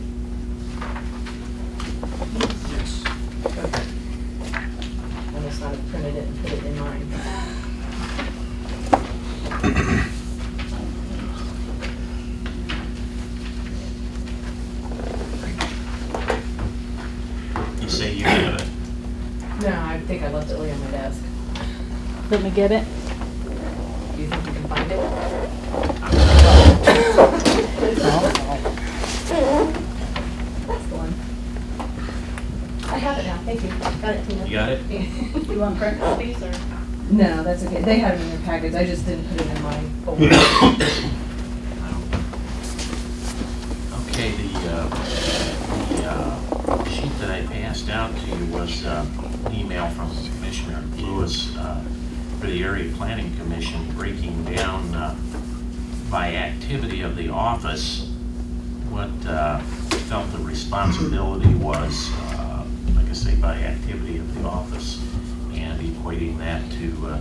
printed it and put it in mine. You say you have it. No, I think I left it laying on my desk. Let me get it. Do you think you can find it? That's the one. I have it now, thank you. Got it, Tina. You got it? You want print copies or? No, that's okay. They had it in their package. I just didn't put it in my folder. Okay, the sheet that I passed out to you was an email from Commissioner Lewis for the Area Planning Commission, breaking down by activity of the office what felt the responsibility was, like I say, by activity of the office, and equating that to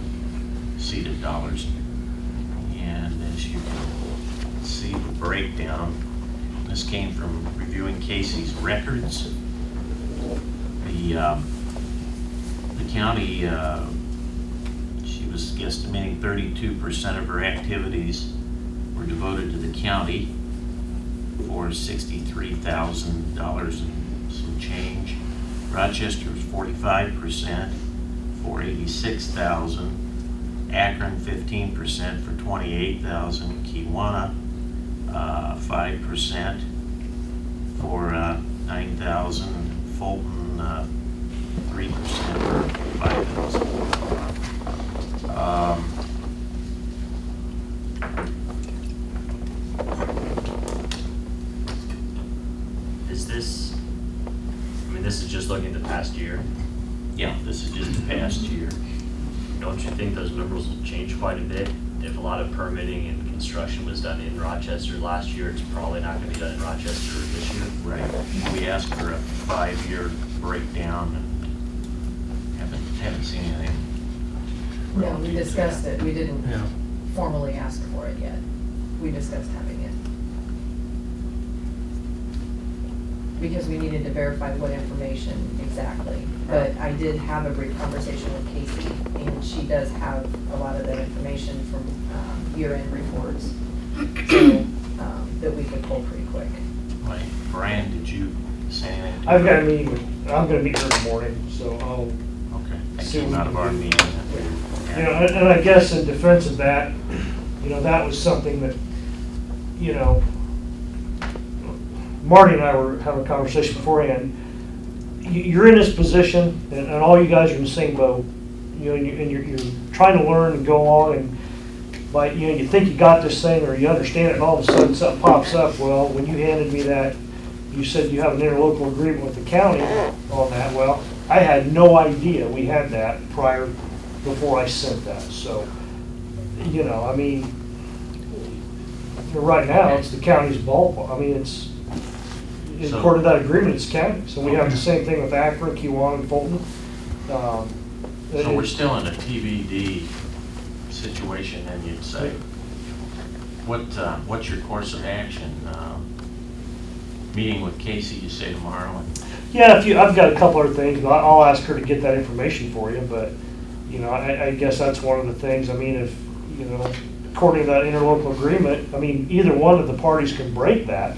seated dollars. And as you can see the breakdown, this came from reviewing Casey's records. The county, she was guesstimating 32% of her activities were devoted to the county for $63,000 and some change. Rochester was 45% for $86,000. Akron 15% for $28,000. Kewanna 5% for $9,000. Fulton 3% for $5,000. Is this? I mean, this is just looking at the past year. Yeah, this is just the past year. Don't you think those numbers will change quite a bit? If a lot of permitting and construction was done in Rochester last year, it's probably not going to be done in Rochester this year. Right. We asked for a 5-year breakdown and haven't seen anything. No, we discussed it. We didn't Yeah. formally ask for it yet. We discussed having it. Because we needed to verify what information exactly. But I did have a brief conversation with Casey, and she does have a lot of that information from year-end reports, so that we could pull pretty quick. Right. Brian, did you say anything? I've got a meeting I'm gonna meet her in the morning, so I'll, Okay. That See came what out we of our can do. meeting. you know, and I guess in defense of that, you know, that was something that, you know, Marty and I were having a conversation beforehand. You're in this position, and all you guys are in the same boat. You know, and you're trying to learn and go along, and like, you know, you think you got this thing or you understand it, and all of a sudden something pops up. Well, when you handed me that, you said you have an interlocal agreement with the county on that. Well, I had no idea we had that before I sent that. So, you know, I mean, right now it's the county's ballpark. I mean, it's according to that agreement, it's county. So we have the same thing with Akron, Kewanna, and Fulton. So we're still in a TBD situation, then you'd say. What's your course of action? Meeting with Casey, you say tomorrow? Yeah, I've got a couple other things, but I'll ask her to get that information for you. But, you know, I guess that's one of the things. I mean, if, you know, according to that interlocal agreement, I mean, either one of the parties can break that,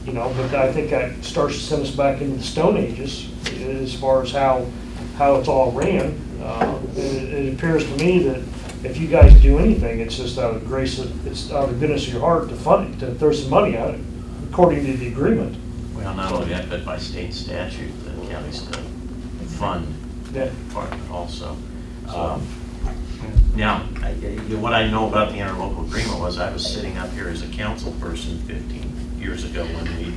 you know, but I think that starts to send us back into the Stone Ages as far as how it's all ran. It appears to me that if you guys do anything, it's just out of grace, it's out of the goodness of your heart to fund it, to throw some money at it, according to the agreement. Well, not only that, but by state statute, the county's to fund Yeah. that department also. Now, what I know about the interlocal agreement was I was sitting up here as a council person 15 years ago when we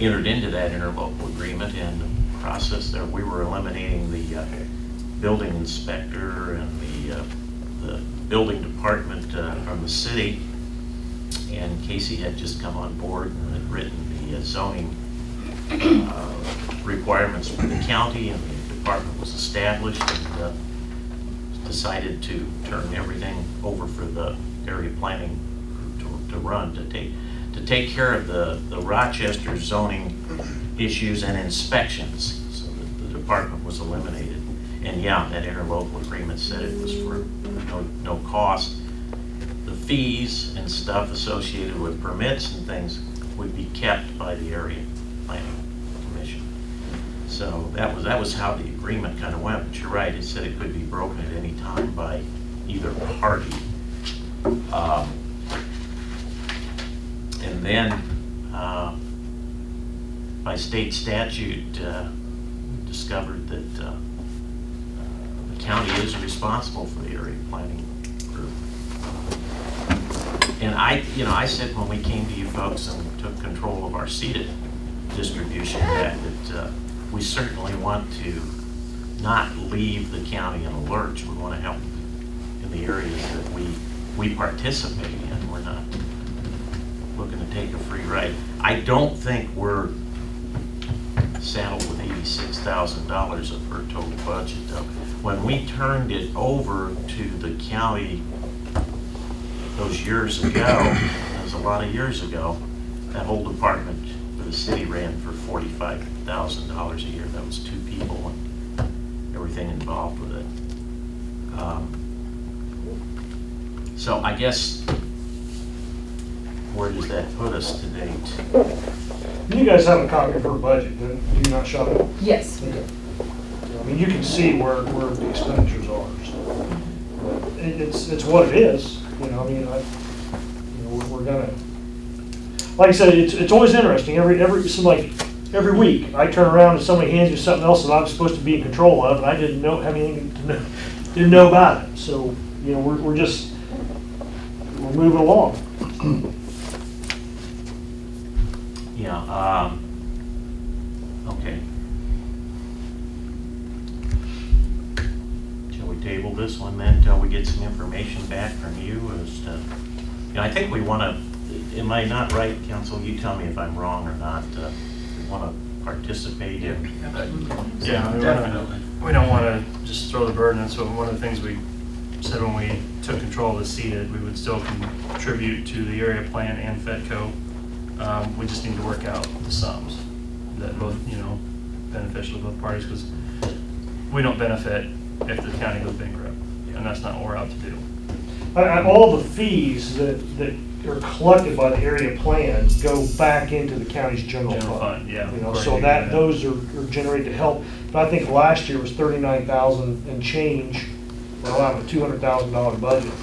entered into that interlocal agreement, and the process there, we were eliminating the building inspector and the building department from the city, and Casey had just come on board and had written the zoning requirements for the county, and the department was established, and decided to turn everything over for the area planning to run, to take care of the Rochester zoning issues and inspections, so that the department was eliminated. And yeah, that interlocal agreement said it was for no cost. The fees and stuff associated with permits and things would be kept by the area planning commission. So that was how the agreement kind of went. But you're right, it said it could be broken at any time by either party. And then by state statute, discovered that the county is responsible for the area planning group. And I said when we came to you folks and took control of our seated distribution that we certainly want to not leave the county in a lurch. We want to help in the areas that we participate in. We're not looking to take a free ride. I don't think we're saddled with $86,000 of her total budget though. When we turned it over to the county those years ago, that was a lot of years ago, that whole department for the city ran for $45,000 a year. That was 2 people and everything involved with it. So I guess, where does that put us to date? You guys have a copy of her budget, do you not, Shawna? Yes. Okay. I mean, you can see where the expenditures are, so. It's what it is, you know, I mean, we're gonna, like I said, it's always interesting, every week, I turn around and somebody hands me something else that I'm supposed to be in control of, and I didn't have anything didn't know about it, so, you know, we're moving along. Yeah, okay. Shall we table this one then until we get some information back from you as to, I think we want to, am I not right, Council? You tell me if I'm wrong or not. We want to participate in. Yeah, definitely. We don't want to just throw the burden. So one of the things we said when we took control of the seated, we would still contribute to the area plan and FedCo. We just need to work out the sums that both, beneficial to both parties, because we don't benefit if the county goes bankrupt, and that's not what we're out to do. All the fees that are collected by the area plan go back into the county's general fund. Yeah. So those are generated to help. But I think last year was $39,000 and change. Well, out of a $200,000 budget,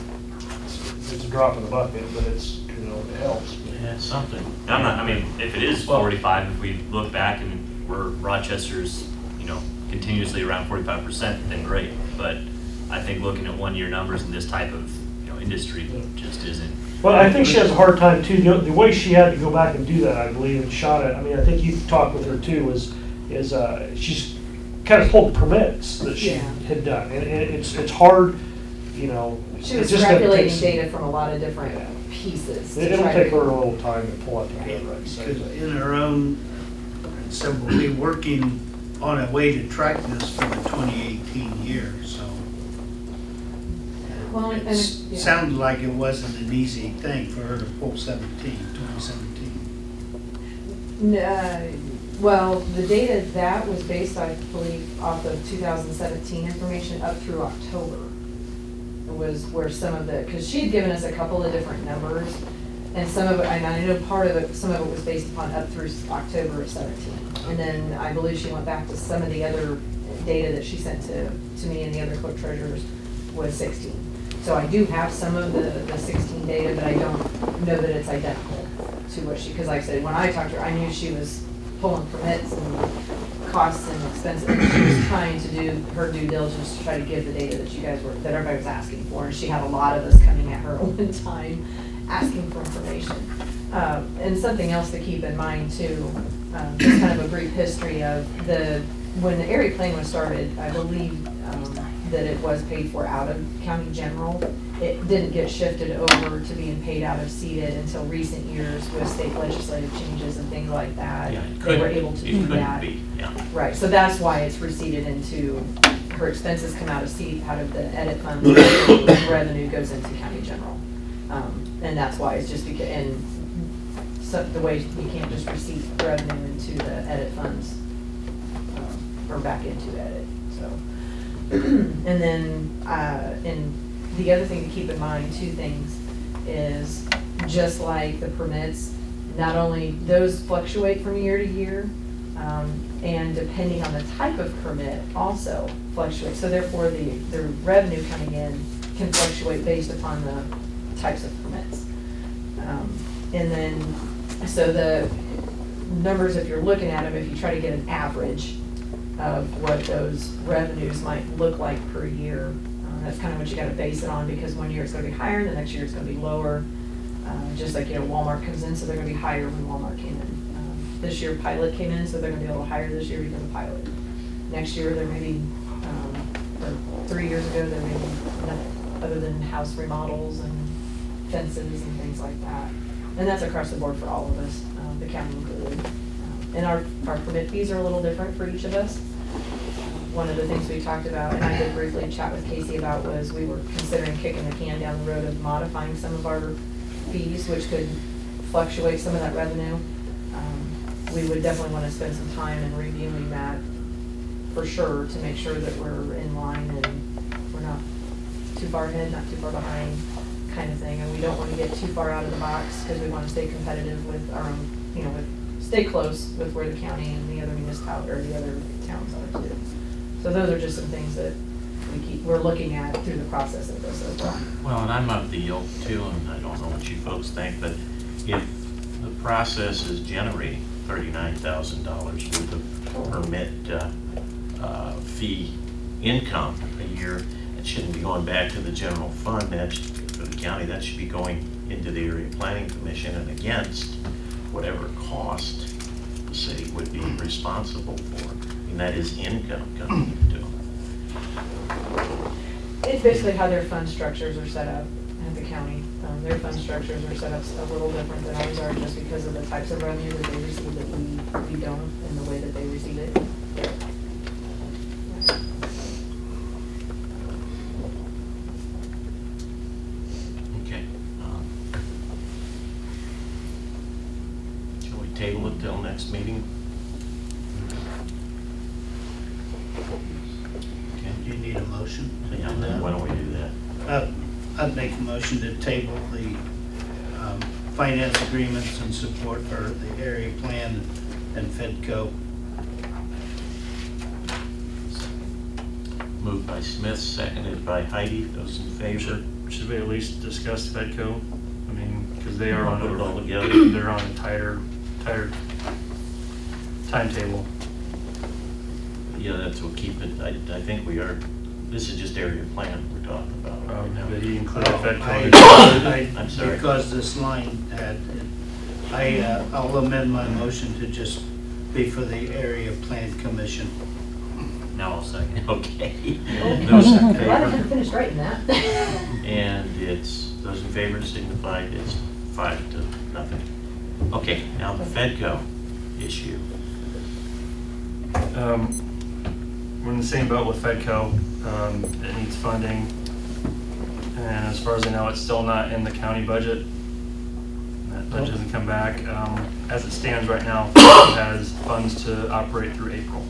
it's a drop in the bucket, but it's it helps. Yeah, it's something. If it is 45, if we look back and Rochester's, continuously around 45%, then great. But I think looking at 1-year numbers in this type of, industry just isn't. Well, I think she has a hard time too. The way she had to go back and do that, I believe, and shot it. I think you talked with her too. Is she's kind of pulled permits that she had done, and it's hard. She was extrapolating data from a lot of different pieces. It'll take her a little time to pull it together. In her own, so we'll be working on a way to track this for the 2018 year. So well, it sounded like it wasn't an easy thing for her to pull 2017. Well, the data that was based, I believe, off of 2017 information up through October. Was where some of the, because she had given us a couple of different numbers, and some of it, and I know part of it, some of it was based upon up through October of 17. And then I believe she went back to some of the other data that she sent to me and the other clerk treasurers was 16. So I do have some of the 16 data, but I don't know that it's identical to what she, because like I said, when I talked to her, I knew she was pulling permits and costs and expenses. She was trying to do her due diligence to try to give the data that everybody was asking for, and she had a lot of us coming at her at one time asking for information. And something else to keep in mind too, just kind of a brief history of when the area plan was started, I believe that it was paid for out of county general. It didn't get shifted over to being paid out of seated until recent years with state legislative changes and things like that. Yeah, they were able to do that. Right, so that's why it's receipted into, her expenses come out of the edit fund, revenue goes into county general. And that's why it's just because, and so the way you can't just receipt revenue into the edit funds or back into edit, so. And then, and the other thing to keep in mind, two things, is just like the permits, not only those fluctuate from year to year, and depending on the type of permit also fluctuates. So therefore, the revenue coming in can fluctuate based upon the types of permits. And then, so the numbers, if you're looking at them, if you try to get an average of what those revenues might look like per year, that's kind of what you got to base it on, because one year it's going to be higher, the next year it's going to be lower. Just like, Walmart comes in, so they're going to be higher when Walmart came in. This year Pilot came in, so they're going to be a little higher this year because of Pilot. Next year there may be, or 3 years ago, there may be nothing other than house remodels and fences and things like that. And that's across the board for all of us, the county included. And our permit fees are a little different for each of us. One of the things we talked about, and I did briefly chat with Casey about, was we were considering kicking the can down the road of modifying some of our fees, which could fluctuate some of that revenue. We would definitely want to spend some time in reviewing that for sure, to make sure that we're in line and we're not too far ahead, not too far behind, kind of thing. And we don't want to get too far out of the box, because we want to stay competitive with our own, stay close with where the county and the other municipality or the other towns are too. So those are just some things that we're looking at through the process of this as well. Well, and I'm of the ilk too, and I don't know what you folks think, but if the process is generating $39,000 worth of permit fee income a year, it shouldn't be going back to the general fund. That for the county, that should be going into the area planning commission and against whatever cost the city would be responsible for. And that is income coming to them. It's basically how their fund structures are set up at the county. Their fund structures are set up a little different than ours are, just because of the types of revenue that they receive that we don't, and the way that they receive it. Okay. Shall we table it till next meeting? Do you need a motion? Yeah, then why don't we do that? I'd make a motion to table the finance agreements and support for the area plan and FedCo. Moved by Smith, seconded by Heidi. Those in favor? Should we at least discuss FedCo? I mean, because they are on Put it all together. they're on a tighter timetable. Yeah, that's what keep it. I think we are. This is just area plan we're talking about right now. Did he include FedCo? I'm sorry. Because this line had, I'll amend my motion to just be for the area plan commission. Now I'll second. Okay. Oh, Those in glad I favor? finished writing that. And it's, those in favor signified it's 5-0. Okay, now the FedCo issue. We're in the same boat with FedCo. It needs funding. And as far as I know, it's still not in the county budget. That budget doesn't come back. As it stands right now, FedCo has funds to operate through April.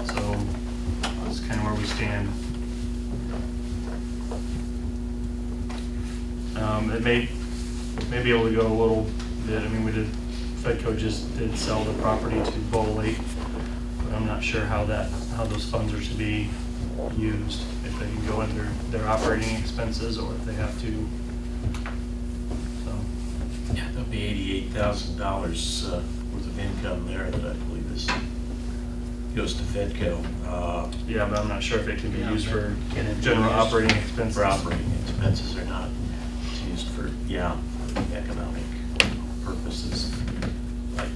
So that's kind of where we stand. It may be able to go a little bit. I mean, FedCo just did sell the property to Bow Lake. But I'm not sure how those funds are to be used, if they can go into their operating expenses or if they have to. So. Yeah, there'll be $88,000 worth of income there that I believe this goes to FedCo. Yeah, but I'm not sure if it can be Yeah, used for can it be general used operating expenses. For operating expenses or not. It's used for, economic purposes, like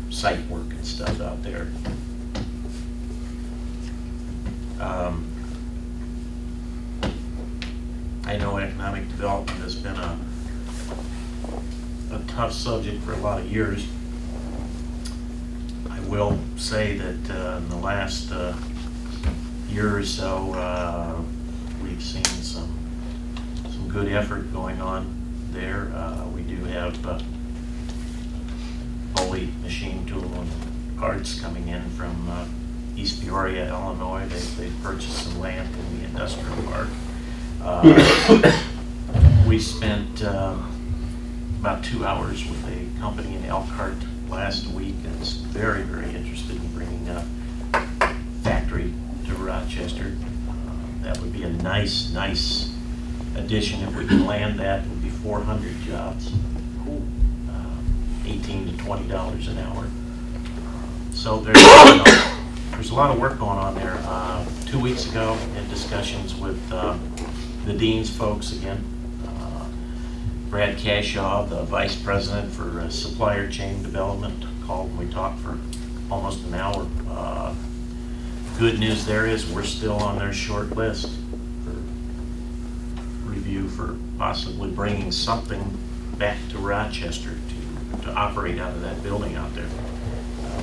site work and stuff out there. I know economic development has been a tough subject for a lot of years. I will say that in the last year or so, we've seen some good effort going on there. We do have Foley machine tool and parts coming in from East Peoria, Illinois. They purchased some land in the industrial park. We spent about 2 hours with a company in Elkhart last week that's very, very interested in bringing a factory to Rochester. That would be a nice addition if we can land that. It would be 400 jobs, $18 to $20 an hour. So there's a lot of work going on there. 2 weeks ago, in discussions with the Dean's folks again. Brad Cashaw, the Vice President for Supplier Chain Development, called and we talked for almost an hour. Good news there is we're still on their short list for review for possibly bringing something back to Rochester to operate out of that building out there.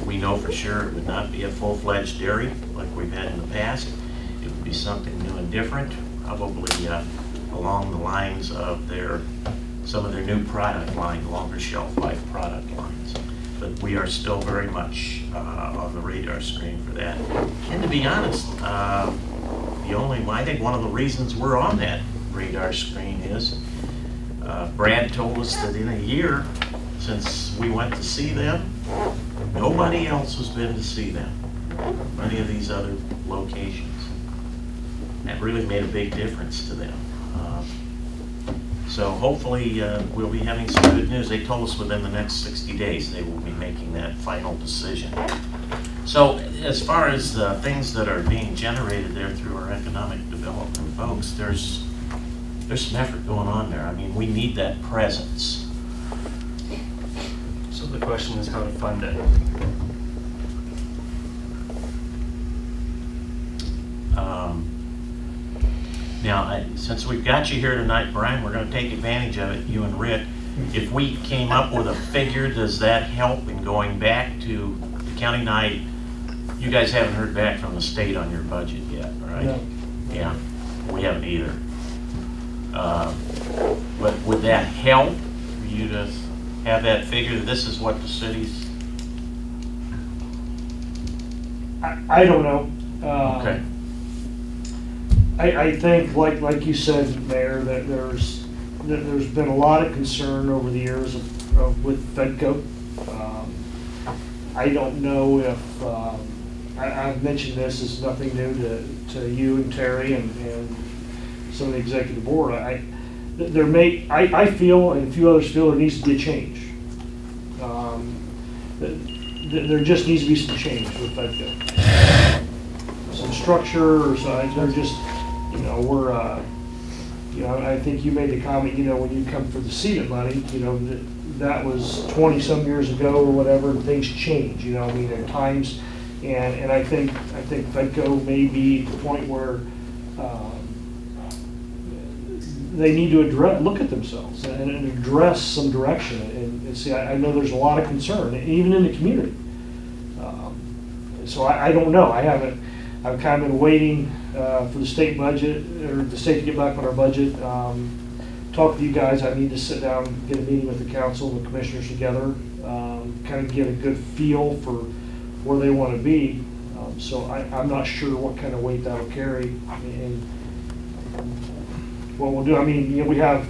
We know for sure it would not be a full-fledged dairy like we've had in the past. It would be something new and different, probably along the lines of some of their new product line, longer shelf life product lines. But we are still very much on the radar screen for that. And to be honest, I think one of the reasons we're on that radar screen is Brad told us that in a year since we went to see them, nobody else has been to see them, any of these other locations. That really made a big difference to them. So hopefully we'll be having some good news. They told us within the next 60 days they will be making that final decision. So as far as things that are being generated there through our economic development folks, there's some effort going on there. I mean, we need that presence. So the question is how to fund it. Now, since we've got you here tonight, Brian, we're going to take advantage of it, you and Rick. If we came up with a figure, does that help in going back to the county night? You guys haven't heard back from the state on your budget yet, right? No. Yeah, we haven't either. But would that help for you to have that figure? This is what the city's... I don't know. Okay. I think, like you said, Mayor, that there's been a lot of concern over the years with Fedco. I don't know if I've mentioned this is nothing new to you and Terry and some of the executive board. I feel, and a few others feel, there needs to be a change. There just needs to be some change with Fedco. Some structure, or so. They're just. I think you made the comment, when you come for the seeded money, that was 20-some years ago or whatever, and things change, at times, and I think Fedco may be at the point where they need to look at themselves and address some direction, and see, I know there's a lot of concern, even in the community. So I don't know, I've kind of been waiting for the state budget, or the state to get back on our budget. Talk to you guys. I need to sit down, get a meeting with the council and the commissioners together, kind of get a good feel for where they want to be. So I'm not sure what kind of weight that'll carry. And what we'll do, we have,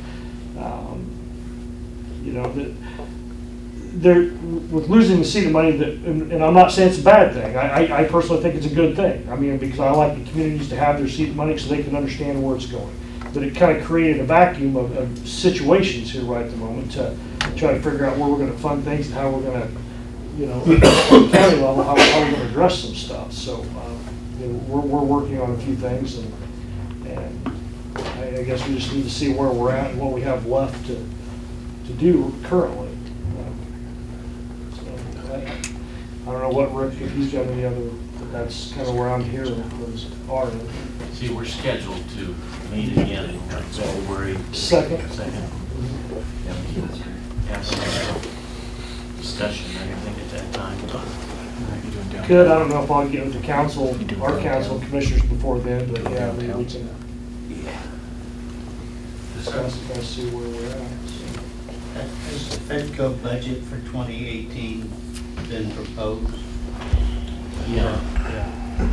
with losing the seed of money, and I'm not saying it's a bad thing. I personally think it's a good thing. Because I like the communities to have their seed of money so they can understand where it's going. But it kind of created a vacuum of situations here right at the moment to try to figure out where we're going to fund things and how we're going to, on the county level, how we're going to address some stuff. So we're working on a few things, and I guess we just need to see where we're at and what we have left to do currently. I don't know what Rick, if he's got any other, that's kind of where I'm here was our end. See, we're scheduled to meet again in February 2nd. Have some discussion or anything at that time. Could, I don't know if I'll get with the council, our council commissioners before then, but yeah, we can discuss and kind of see where we're at. Has the Fedco budget for 2018 been proposed? Yeah. Do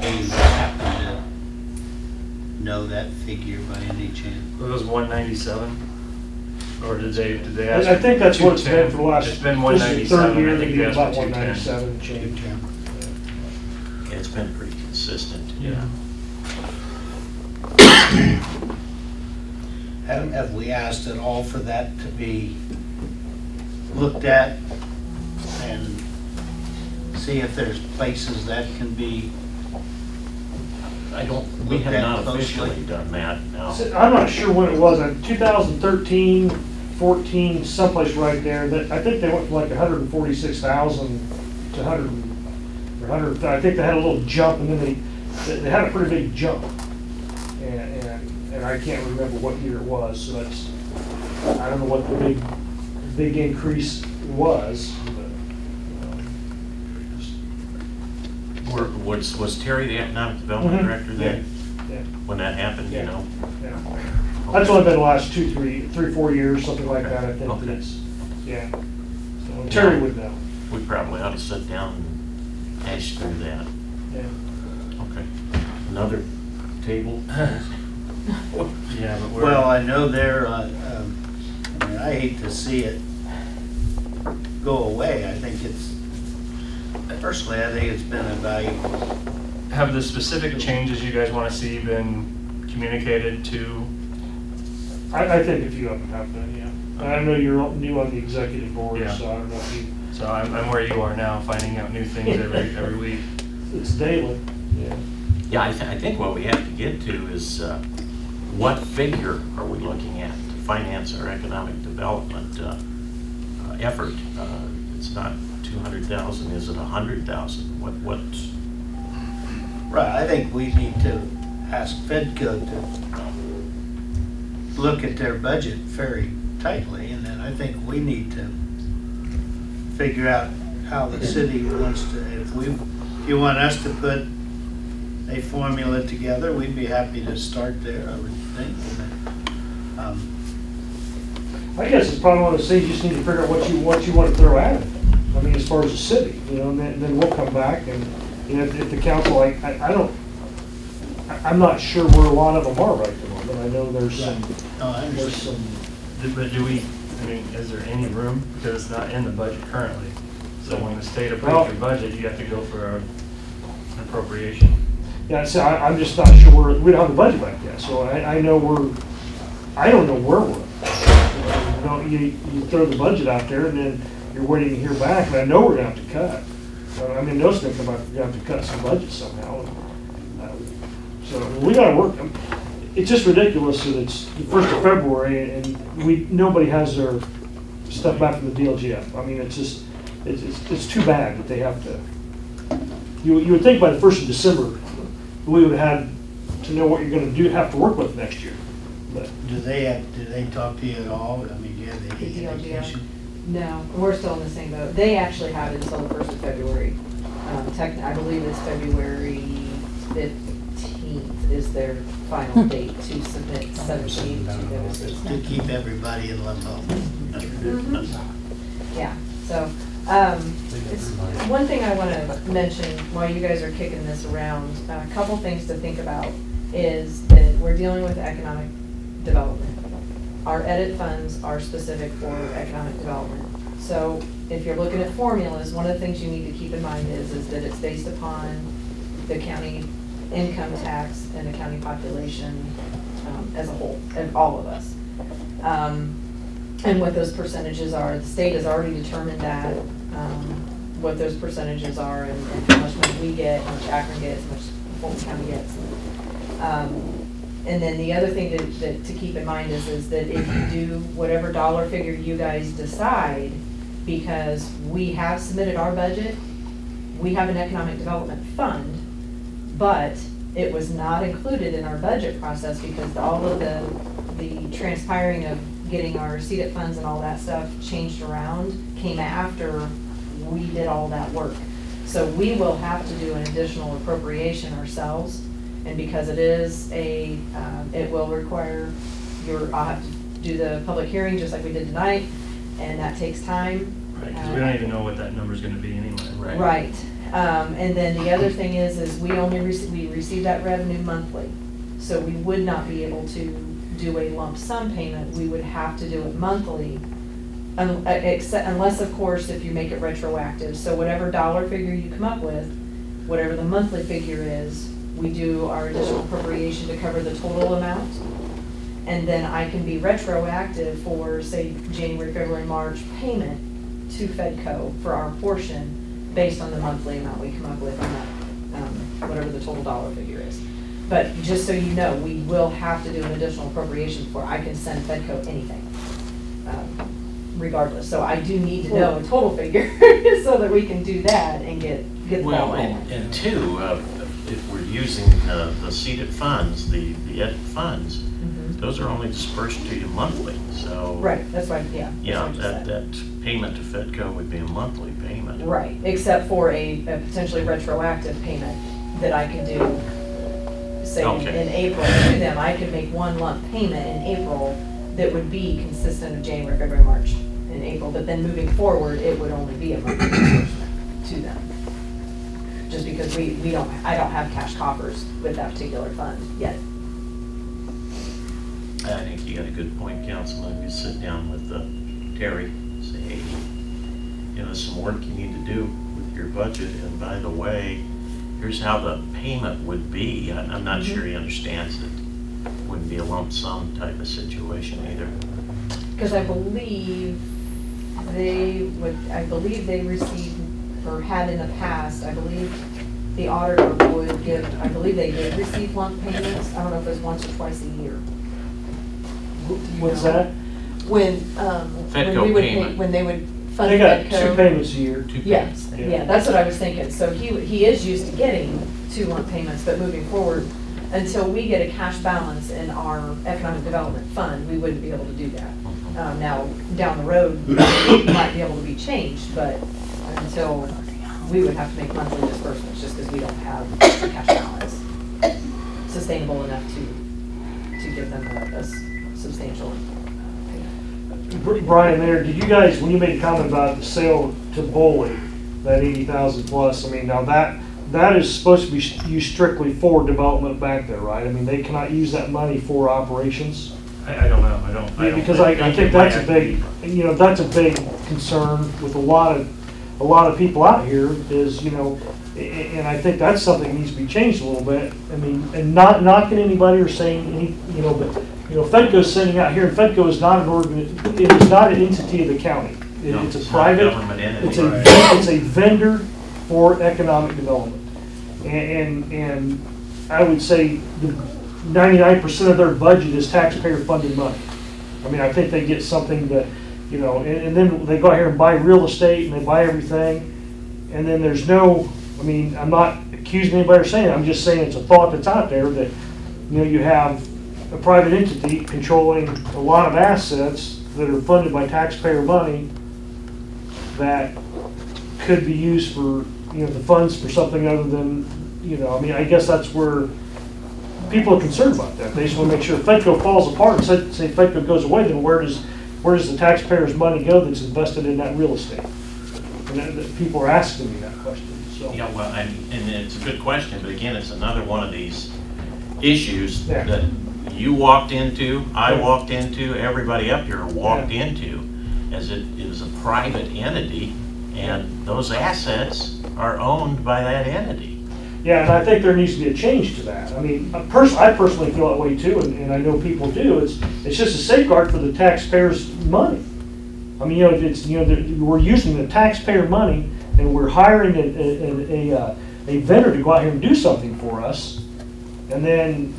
you happen to know that figure by any chance? It was 197? Or did they ask? I think that's what it's been 210? for the last. It's been this is the 197, third year I they think do they asked about for 210. 197 change. Yeah, it's been pretty consistent. Yeah. Have we asked at all for that to be looked at and see if there's places that can be? We have Looked at not closely. officially done that, no. So, I'm not sure when it was, 2013, 14, someplace right there, that, I think they went from like 146,000 to 100, or 100, I think they had a little jump, and then they had a pretty big jump. And I can't remember what year it was, so that's, I don't know what the big increase was, but, Was Terry the economic development Mhm. director then? yeah. When that happened, you Yeah. know? Yeah. That's only been the last 3, 4 years, something like that, I think. Okay. That's, yeah. So Terry would know. We probably ought to sit down and hash through that. Yeah. Okay. Another table? Yeah, but we're. Well, I know they're, I mean, I hate to see it go away. I think personally, I think it's been a valuable. Have the specific changes you guys want to see been communicated to? I think a few of them have been, yeah. I know you're new on the executive board, Yeah. so I don't know if you, So I'm where you are now, finding out new things every week. it's daily, yeah. Yeah, I think what we have to get to is what figure are we looking at to finance our economic development effort? It's not 200,000, is it 100,000? What's? Right, I think we need to ask Fedco to look at their budget very tightly, and then I think we need to figure out how the city wants to, if you want us to put a formula together, we'd be happy to start there, I would think. I guess it's probably one of those things, you just need to figure out what you want to throw at it. I mean, as far as the city, you know, and then we'll come back and, you know, if the council, I'm not sure where a lot of them are right at the moment. I know there's some, there's some. But do we, I mean, is there any room? Because it's not in the budget currently. So when the state approves your budget, you have to go for an appropriation. Yeah, so I'm just not sure, we don't have the budget back yet, so I know I don't know where we're at. You know, you throw the budget out there and then you're waiting to hear back, and I know we're gonna have to cut. I mean, those things come out, we're gonna have to cut some budget somehow. So we gotta work, it's just ridiculous that it's the 1st of February and nobody has their stuff back from the DLGF. I mean, it's just, it's too bad that they have to, you would think by the 1st of December, we would have to know what you're gonna have to work with next year. But Do they talk to you at all? I mean, do you have any The DLGF? indication? No, we're still in the same boat. They actually have it until the 1st of February. I believe it's February 15th is their final date to submit 17 to notices. To keep everybody in limbo. Yeah, so, it's, one thing I want to mention while you guys are kicking this around, a couple things to think about is that we're dealing with economic development. Our edit funds are specific for economic development. So if you're looking at formulas, one of the things you need to keep in mind is that it's based upon the county income tax and the county population as a whole, and all of us. And what those percentages are. The state has already determined that, what those percentages are and how much money we get, how much Akron gets, how much Fulton County gets. And then the other thing to keep in mind is that if you do whatever dollar figure you guys decide, because we have submitted our budget, we have an economic development fund, but it was not included in our budget process because all of the transpiring of getting our seeded funds and all that stuff changed around came after we did all that work. So we will have to do an additional appropriation ourselves. And because it is it will require I'll have to do the public hearing just like we did tonight, and that takes time. Right, because we don't even know what that number's gonna be anyway. Right. And then the other thing is we only receive that revenue monthly. So we would not be able to do a lump sum payment. We would have to do it monthly, unless, of course, if you make it retroactive. So whatever dollar figure you come up with, whatever the monthly figure is, we do our additional appropriation to cover the total amount. And then I can be retroactive for, say, January, February, March payment to Fedco for our portion based on the monthly amount we come up with on that, whatever the total dollar figure is. But just so you know, we will have to do an additional appropriation for, I can send Fedco anything, regardless. So I do need to know a total figure so that we can do that and get the ball Well, rolling. and two, if we're using the seeded funds, the ED funds, those are only dispersed to you monthly, so. Right, that's why, yeah. that's Yeah, what I just said. that payment to Fedco would be a monthly payment. Right, except for a potentially retroactive payment that I could do, say, Okay. in April to them. I could make one lump payment in April that would be consistent of January, February, March, and April, but then moving forward, it would only be a monthly disbursement to them. Just because I don't have cash coffers with that particular fund yet. I think you got a good point, Councilman. You sit down with Terry, say, hey, there's some work you need to do with your budget, and by the way, here's how the payment would be. I'm not sure he understands that it wouldn't be a lump sum type of situation either. Because I believe they received, or had in the past, I believe the auditor would give, I believe they did receive lump payments. I don't know if it was once or twice a year. What's that? When Fedco we would payment. when they would fund They got Fedco. 2 payments a year. Yes, yeah, that's what I was thinking. So he is used to getting 2 lump payments, but moving forward, until we get a cash balance in our economic development fund, we wouldn't be able to do that. Now, down the road, it might be able to be changed, but until, we would have to make monthly disbursements just because we don't have a cash balance sustainable enough to give them a substantial payment. Brian, there, did you guys, when you made a comment about the sale to Boley, that 80,000 plus, I mean, now that is supposed to be used strictly for development back there, right? I mean, they cannot use that money for operations? I don't know, I don't Because I think that's a big, that's a big concern with a lot of people out here is, and I think that's something that needs to be changed a little bit. I mean, and not knocking anybody or saying any, but Fedco's sending out here, and Fedco is not it is not an entity of the county. It's a private, government entity. it's a vendor for economic development. And I would say 99% of their budget is taxpayer funded money. I mean, I think they get something that, and then they go out here and buy real estate and they buy everything. And then there's no, I mean, I'm not accusing anybody or saying it, I'm just saying it's a thought that's out there that, you have a private entity controlling a lot of assets that are funded by taxpayer money that could be used for, the funds for something other than, I mean, I guess that's where people are concerned about that. They just want to make sure if Fedco falls apart and say Fedco goes away, then where does the taxpayers' money go that's invested in that real estate? And that people are asking me that question. So. Yeah, well, and it's a good question, but again, it's another one of these issues that you walked into, I walked into, everybody up here walked into, as it is a private entity, and those assets are owned by that entity. Yeah, and I think there needs to be a change to that. I mean, I personally feel that way too, and I know people do. It's just a safeguard for the taxpayers' money. I mean, we're using the taxpayer money, and we're hiring a vendor to go out here and do something for us. And then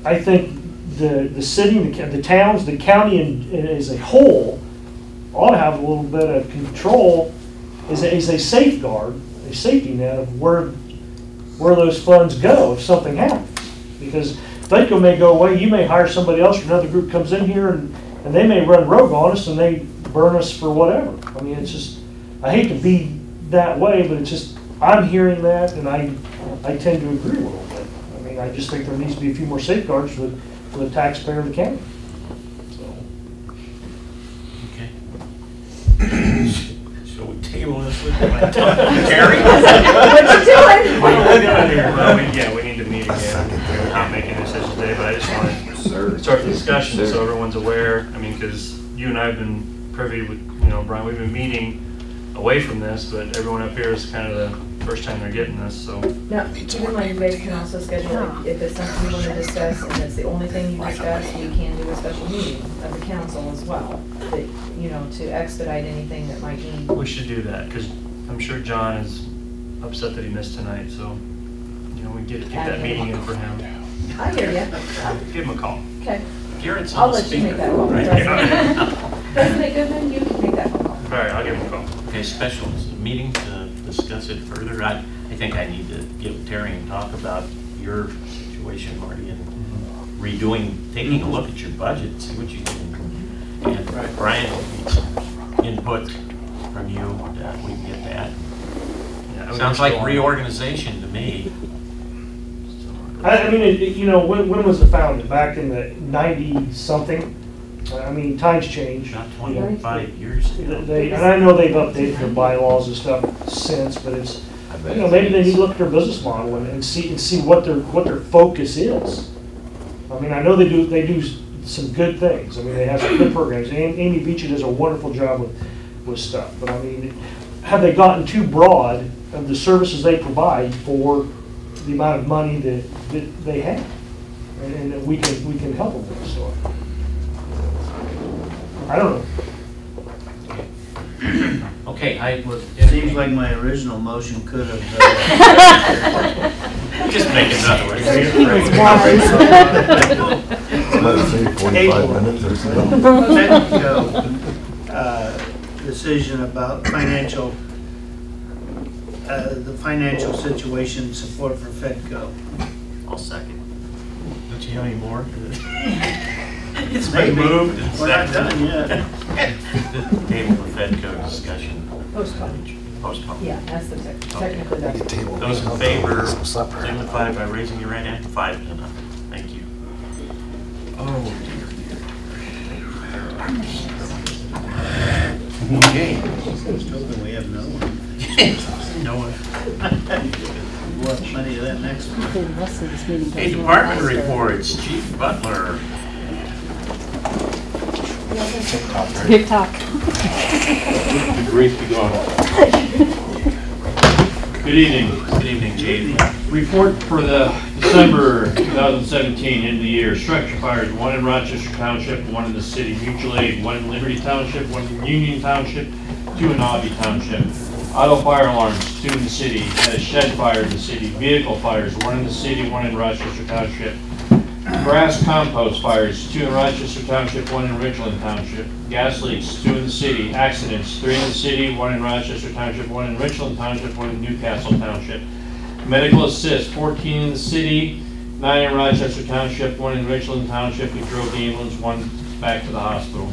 I think the city, the towns, the county, and as a whole ought to have a little bit of control as a safeguard, a safety net of where those funds go if something happens. Because Fedco may go away, you may hire somebody else, or another group comes in here and they may run rogue on us and they burn us for whatever. I mean, it's just, I hate to be that way, but it's just, I'm hearing that and I tend to agree a little bit. I mean, I just think there needs to be a few more safeguards for the taxpayer of the county. So. Okay. So we table this with Terry? What you doing? Yeah, we need to meet again. We're not making a decision today, but I just want to start the discussion so everyone's aware. I mean, because you and I have been privy with, Brian, we've been meeting away from this, but everyone up here is kind of the first time they're getting this, so. Now, even like you guys can also schedule, like, if it's something you want to discuss and it's the only thing you discuss, we can do a special meeting of the council as well. That, to expedite anything that might need. We should do that, because I'm sure John is upset that he missed tonight, so, we get that meeting in for him. I hear ya. Give him a call. Okay. Garrett's I'll on the let you make speaker. that call. Right? President Goodman, you can make that phone call. All right, I'll give him a call. Okay, special meeting to discuss it further. I think I need to give Terry and talk about your situation, Marty, and taking a look at your budget, see what you can. And Brian needs some input from you, we can get that. Yeah, Sounds like reorganization to me. I mean, when was it founded? Back in the 90-something? I mean, times change. Not 25 years ago. And I know they've updated their bylaws and stuff since, but it's, maybe they need to look at their business model and see what their focus is. I mean, I know they do some good things. I mean, they have some good programs. Amy Beachy does a wonderful job with stuff. But I mean, have they gotten too broad of the services they provide for the amount of money that they have? And that we can help them with. So I don't know. Okay, Seems like my original motion could have. just make another one. Let's say 45 minutes or so. Decision about the financial situation support for FedCo. I'll second. Don't you have any more? It's been moved and We're not done yet. Table the FedCo discussion. Postpone. Postpone. Yeah, that's the technically that's. Those in favor signify by raising your right hand. 5-0. Thank you. Oh, dear. Okay. Still hoping we have no one. No one. We'll have plenty of that next one. Okay, the rest of this meeting Hey, goes on department faster. reports. Chief Butler. TikTok. Great to go. Good evening. Good evening, Chief. Report for the December 2017 end of the year. Structure fires, 1 in Rochester Township, 1 in the city. Mutual aid, 1 in Liberty Township, 1 in Union Township, 2 in Aubie Township. Auto fire alarms, 2 in the city. Had a shed fire in the city. Vehicle fires, 1 in the city, 1 in Rochester Township. Grass compost fires, 2 in Rochester Township, 1 in Richland Township. Gas leaks, 2 in the city. Accidents, 3 in the city, 1 in Rochester Township, 1 in Richland Township, 1 in Newcastle Township. Medical assist, 14 in the city, 9 in Rochester Township, 1 in Richland Township. We drove the ambulance, 1 back to the hospital.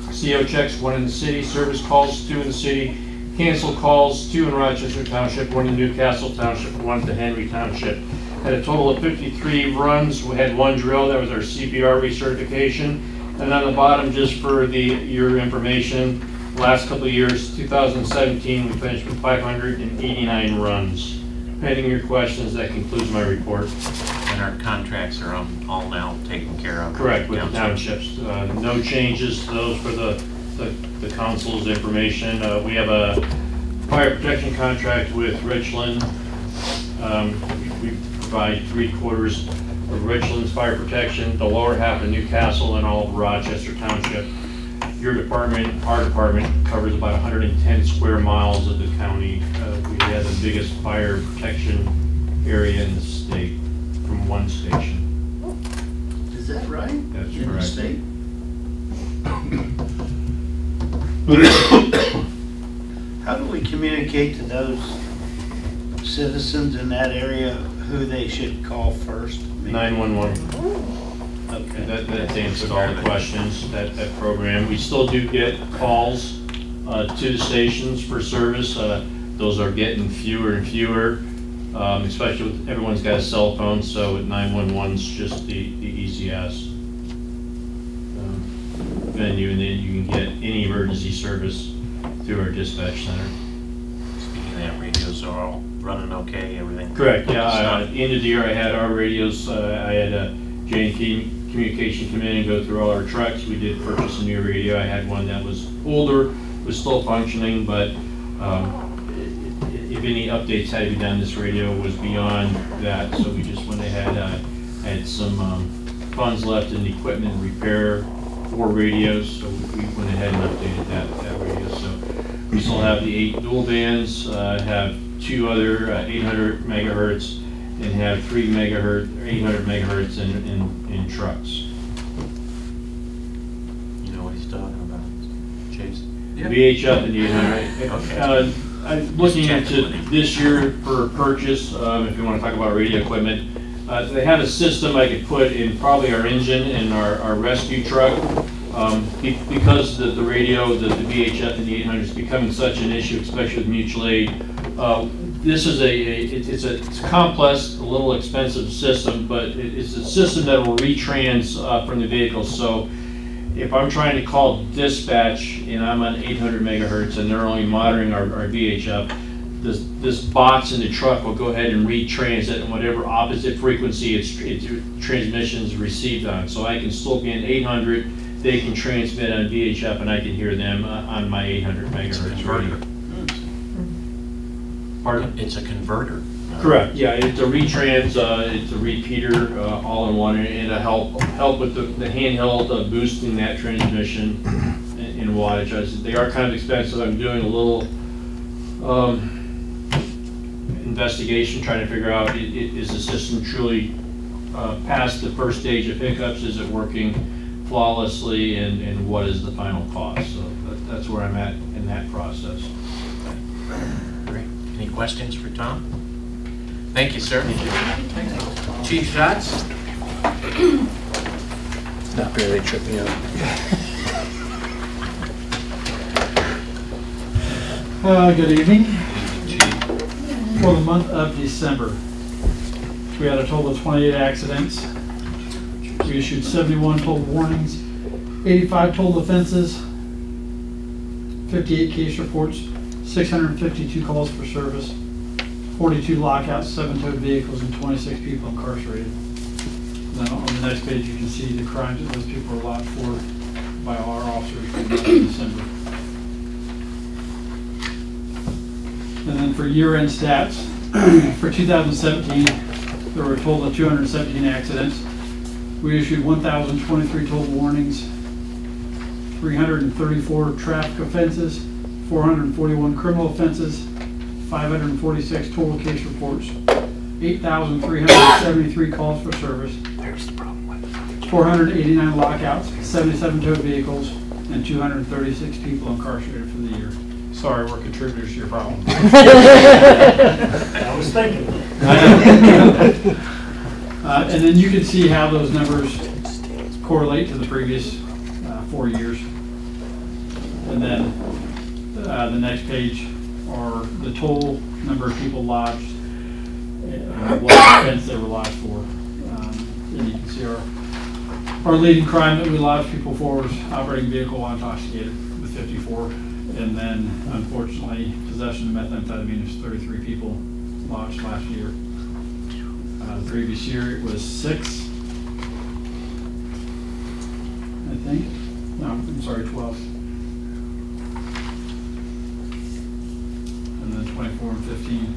CO checks, 1 in the city. Service calls, 2 in the city. Cancel calls, 2 in Rochester Township, 1 in Newcastle Township, 1 to Henry Township. Had a total of 53 runs. We had 1 drill. That was our CPR recertification. And on the bottom, just for your information, last couple of years, 2017, we finished with 589 runs. Pending your questions, that concludes my report. And our contracts are all now taken care of. Correct, with the townships. No changes to those for the council's information. We have a fire protection contract with Richland. We provide 3/4 of Richland's fire protection, the lower half of Newcastle, and all of Rochester Township. Your department, our department, covers about 110 square miles of the county. We have the biggest fire protection area in the state from 1 station. Is that right? That's In the correct. state? How do we communicate to those citizens in that area who they should call first? 911. Okay. That answered all the questions, that program. We still do get calls to the stations for service. Those are getting fewer and fewer, especially with everyone's got a cell phone, so 911's just the easiest venue, and then you can get any emergency service through our dispatch center. radios are all running okay, everything? Correct, yeah, Stuff? at the end of the year, I had our radios, I had J&T Communication come in and go through all our trucks. We did purchase a new radio. I had one that was older, was still functioning, but if any updates had to be done, this radio was beyond that, so we just went ahead, had some funds left in equipment repair for radios, so we went ahead and updated that radio. So we still have the 8 dual bands, have 2 other 800 megahertz, and have 3 megahertz, 800 megahertz in trucks. You know what he's talking about, Chase? VHF and the 800. Okay. I'm looking into this year for purchase, if you want to talk about radio equipment. They have a system I could put in probably our engine and our rescue truck. Because the radio, the VHF and the 800 is becoming such an issue, especially with mutual aid. This is it's a complex, a little expensive system, but it's a system that will retrans from the vehicle. So if I'm trying to call dispatch and I'm on 800 megahertz and they're only monitoring our VHF, this box in the truck will go ahead and retrans it in whatever opposite frequency its transmission is received on. So I can still be in 800, they can transmit on VHF, and I can hear them on my 800 megahertz radio. Pardon? It's a converter. Correct, yeah, it's a retrans, it's a repeater, all in one, and it'll help with the handheld boosting that transmission in wattage. They are kind of expensive. I'm doing a little investigation, trying to figure out, is the system truly past the first stage of hiccups? Is it working flawlessly, and what is the final cost? So that's where I'm at in that process. Great. Any questions for Tom? Thank you, sir. Chief Schatz? Not really tripped me up. Good evening. For the month of December, we had a total of 28 accidents. We issued 71 total warnings, 85 total offenses, 58 case reports, 652 calls for service, 42 lockouts, 7 towed vehicles, and 26 people incarcerated. Then on the next page, you can see the crimes that those people were lodged for by our officers in December. And then for year-end stats, for 2017, there were a total of 217 accidents. We issued 1,023 total warnings, 334 traffic offenses, 441 criminal offenses, 546 total case reports, 8,373 calls for service, 489 lockouts, 77 towed vehicles, and 236 people incarcerated for the year. Sorry, we're contributors to your problem. I was thinking. And then you can see how those numbers correlate to the previous 4 years. And then the next page are the total number of people lodged, what offense they were lodged for. And you can see our leading crime that we lodged people for was operating vehicle while intoxicated with 54. And then, unfortunately, possession of methamphetamine was 33 people lodged last year. The previous year it was 6, I think. No, I'm sorry, 12. And then 24 and 15.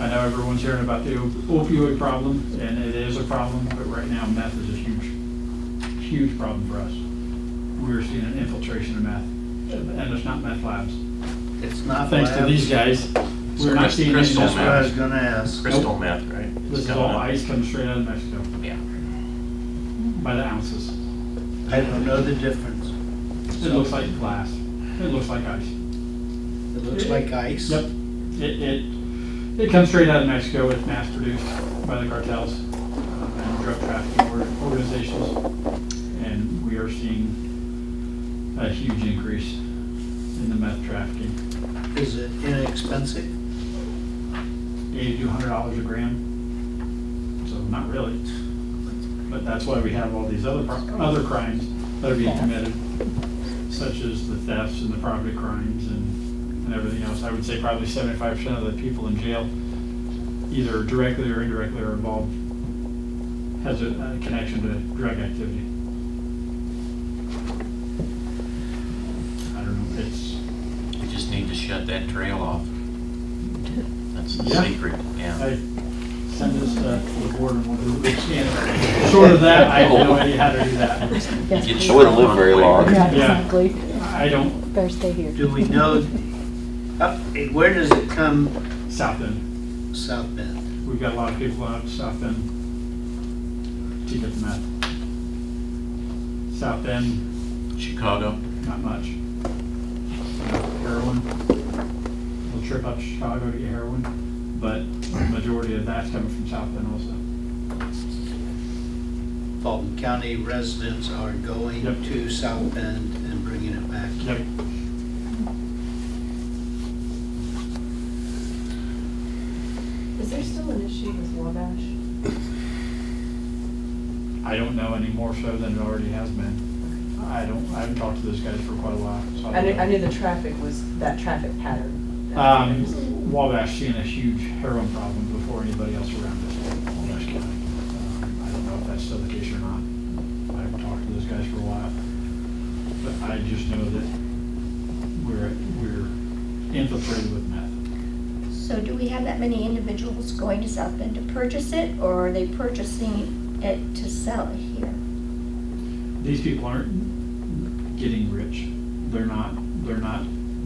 I know everyone's hearing about the opioid problem, and it is a problem, but right now meth is a huge problem for us. We're seeing an infiltration of meth. And it's not meth labs. It's not Thanks labs. to these guys, we're not seeing any crystal meth That's what I was labs. gonna ask. Crystal meth, right? This is all ice coming straight out of Mexico Yeah. by the ounces. I don't know the difference. It looks like glass. It looks like ice. It looks like ice. Yep. It comes straight out of Mexico. It's mass produced by the cartels and drug trafficking organizations, and we are seeing a huge increase in the meth trafficking. Is it inexpensive? $80 to $100 a gram. So not really, but that's why we have all these other crimes that are being committed, such as the thefts and the property crimes and and everything else. I would say probably 75% of the people in jail, either directly or indirectly are involved, has a connection to drug activity. I don't know, We just need to shut that trail off. That's the Yeah. secret, yeah. Send this to the board and we'll do what we can. Short of that, I have no idea how to do that. You get I wouldn't live very long. Yeah, Yeah. exactly. I don't, Better stay here. Do we know, where does it come, South End. South Bend? We've got a lot of people out South End to get the meth. South End, Chicago? not much. Heroin. We'll trip up to Chicago to get heroin, but the majority of that's coming from South End also. Fulton County residents are going Yep. to South Bend and bringing it back. Yep. Is there still an issue with Wabash? I don't know any more so than it already has been. I haven't talked to those guys for quite a while. So I knew the traffic was, that traffic pattern. Wabash seeing a huge heroin problem before anybody else around us. Wabash County. I don't know if that's still the case or not. I haven't talked to those guys for a while. But I just know that we're infiltrated with meth. So do we have that many individuals going to South Bend to purchase it, or are they purchasing it to sell it here? These people aren't getting rich. They're not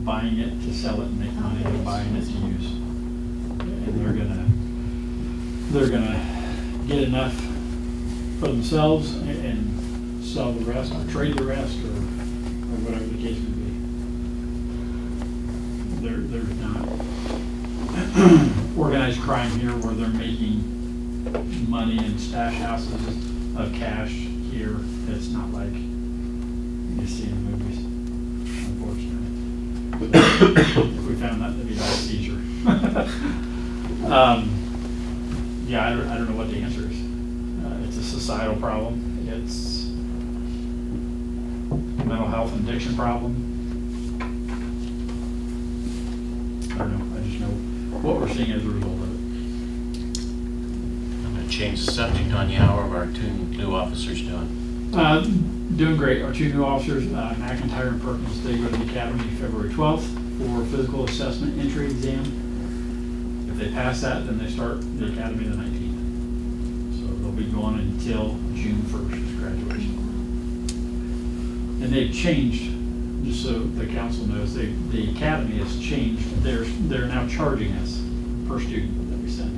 buying it to sell it and make money. They're buying it to use. And they're gonna get enough for themselves and sell the rest, or trade the rest, or whatever the case may be. There's not organized crime here where they're making money in stash houses of cash here. It's not like you see in movies, unfortunately. If we found that, that'd be like a seizure. Yeah, I don't know what the answer is. It's a societal problem. It's a mental health and addiction problem. I don't know. I just know what we're seeing as a result of it. I'm gonna change the subject on you. How are our two new officers doing? Doing great. Our two new officers, McIntyre and Perkins, they go to the academy February 12th for physical assessment entry exam. If they pass that, then they start the academy the 19th. So they'll be going until June 1st is graduation. And they've changed, just so the council knows, the academy has changed. They're now charging us per student that we send.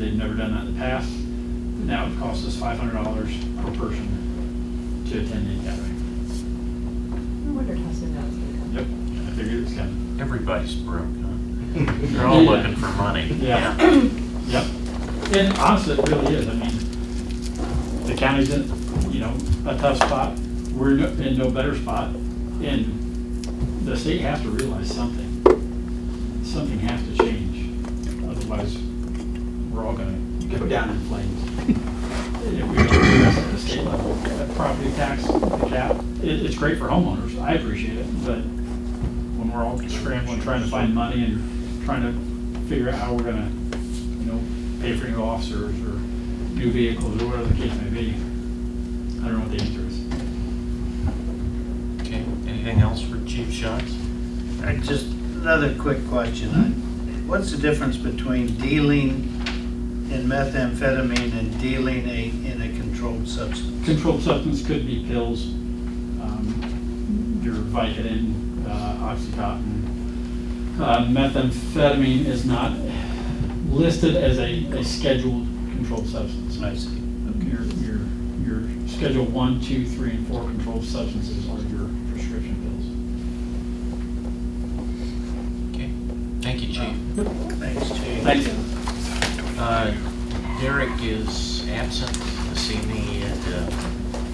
They've never done that in the past. Now it costs us $500 per person to attend the academy. I wondered how soon that was gonna come. Yep, I figured it was coming. Everybody's broke, huh? They're all looking for money. Yeah. Yep. And honestly, it really is. I mean, the county's in, a tough spot. We're in no better spot. And the state has to realize something. Something has to change. Otherwise, we're all gonna go down in flames. If we don't address it at the state level, that property tax, the cap, it's great for homeowners. I appreciate it. But when we're all scrambling, trying to find money and trying to figure out how we're gonna, pay for new officers or new vehicles or whatever the case may be, I don't know what the answer is. Okay, anything else for Chief Shots? Just another quick question. What's the difference between dealing in methamphetamine and dealing in a controlled substance? Controlled substance could be pills, your Vicodin, Oxycontin. Methamphetamine is not listed as a scheduled controlled substance. I see. Your Schedule 1, 2, 3, and 4 controlled substances are your prescription pills. Okay, thank you, Chief. Thanks, Chief. Thanks. Derek is absent this evening. He had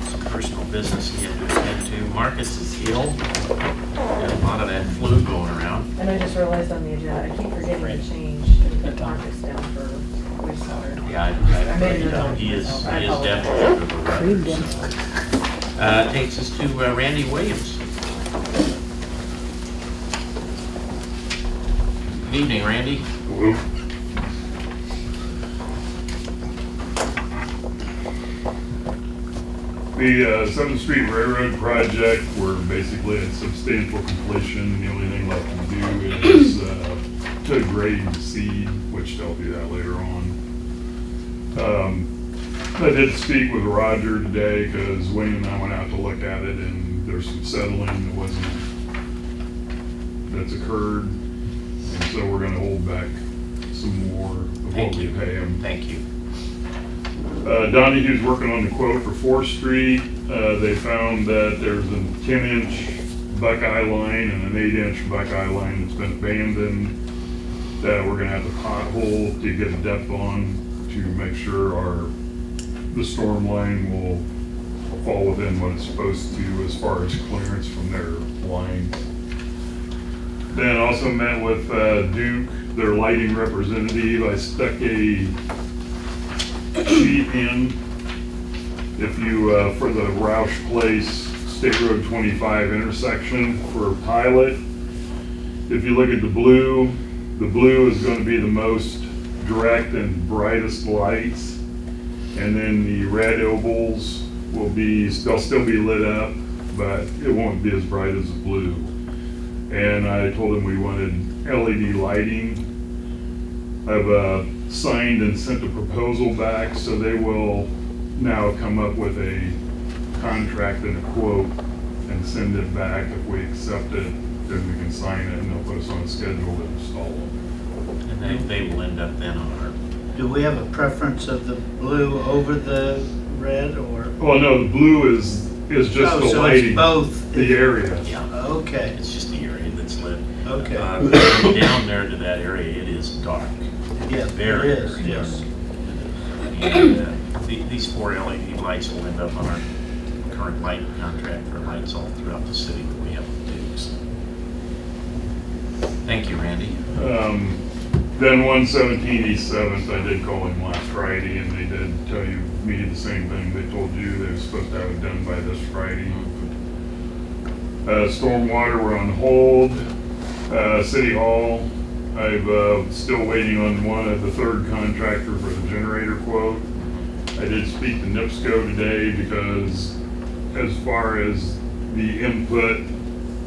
some personal business he had to attend to. Marcus is ill. Got a lot of that flu going around. And I just realized on the agenda, I keep forgetting to change and put Marcus down for wastewater. Yeah, I made it know. up. He is I apologize. definitely under the weather. So. Takes us to Randy Williams. Good evening, Randy. Hello. The 7th Street Railroad project, we're basically at substantial completion. The only thing left to do is to grade and seed, which they'll do that later on. I did speak with Roger today because Wayne and I went out to look at it, and there's some settling that's occurred, and so we're going to hold back some more of what we pay them. Thank you. Donahue's working on the quote for 4th Street. They found that there's a 10-inch Buckeye line and an 8-inch Buckeye line that's been abandoned that we're going to have to pothole to get a depth on to make sure the storm line will fall within what it's supposed to as far as clearance from their line. Then also met with Duke, their lighting representative. I stuck a sheet in, if you, for the Roush Place State Road 25 intersection for pilot. If you look at the blue is going to be the most direct and brightest lights, and then the red ovals they'll still be lit up, but it won't be as bright as the blue. And I told him we wanted LED lighting. I've signed and sent a proposal back, so they will now come up with a contract and a quote and send it back. If we accept it, then we can sign it, and they'll put us on a schedule to install them. And they will end up then on our... Do we have a preference of the blue over the red, or? Well, no, the blue is just the so lighting. It's both. The area. Yeah. Okay. It's just the area that's lit. Okay. Down there to that area, it is dark. Yeah, Very, it is, very yes. dark. And these 4 LED lights will end up on our current light contract for lights all throughout the city that we have to do. So. Thank you, Randy. Then 117 East 7th, I did call him last Friday, and they did tell me the same thing they told you. They were supposed to have it done by this Friday. Stormwater, we're on hold. City Hall, I'm still waiting on the third contractor for the generator quote. I did speak to NIPSCO today because as far as the input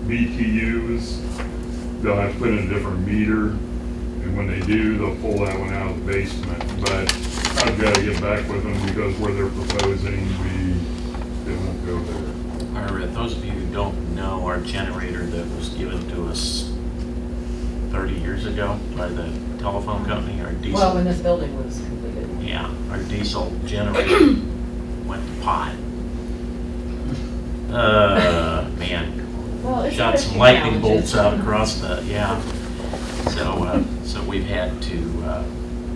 BTUs, they'll have to put in a different meter. And when they do, they'll pull that one out of the basement. But I've got to get back with them because where they're proposing, it won't go there. Those of you who don't know, our generator that was given to us 30 years ago by the telephone company, our diesel. Well, when this building was completed. Yeah, our diesel generator went to pot. Man. Well, it's shot some lightning bolts out across the, yeah. So we've had to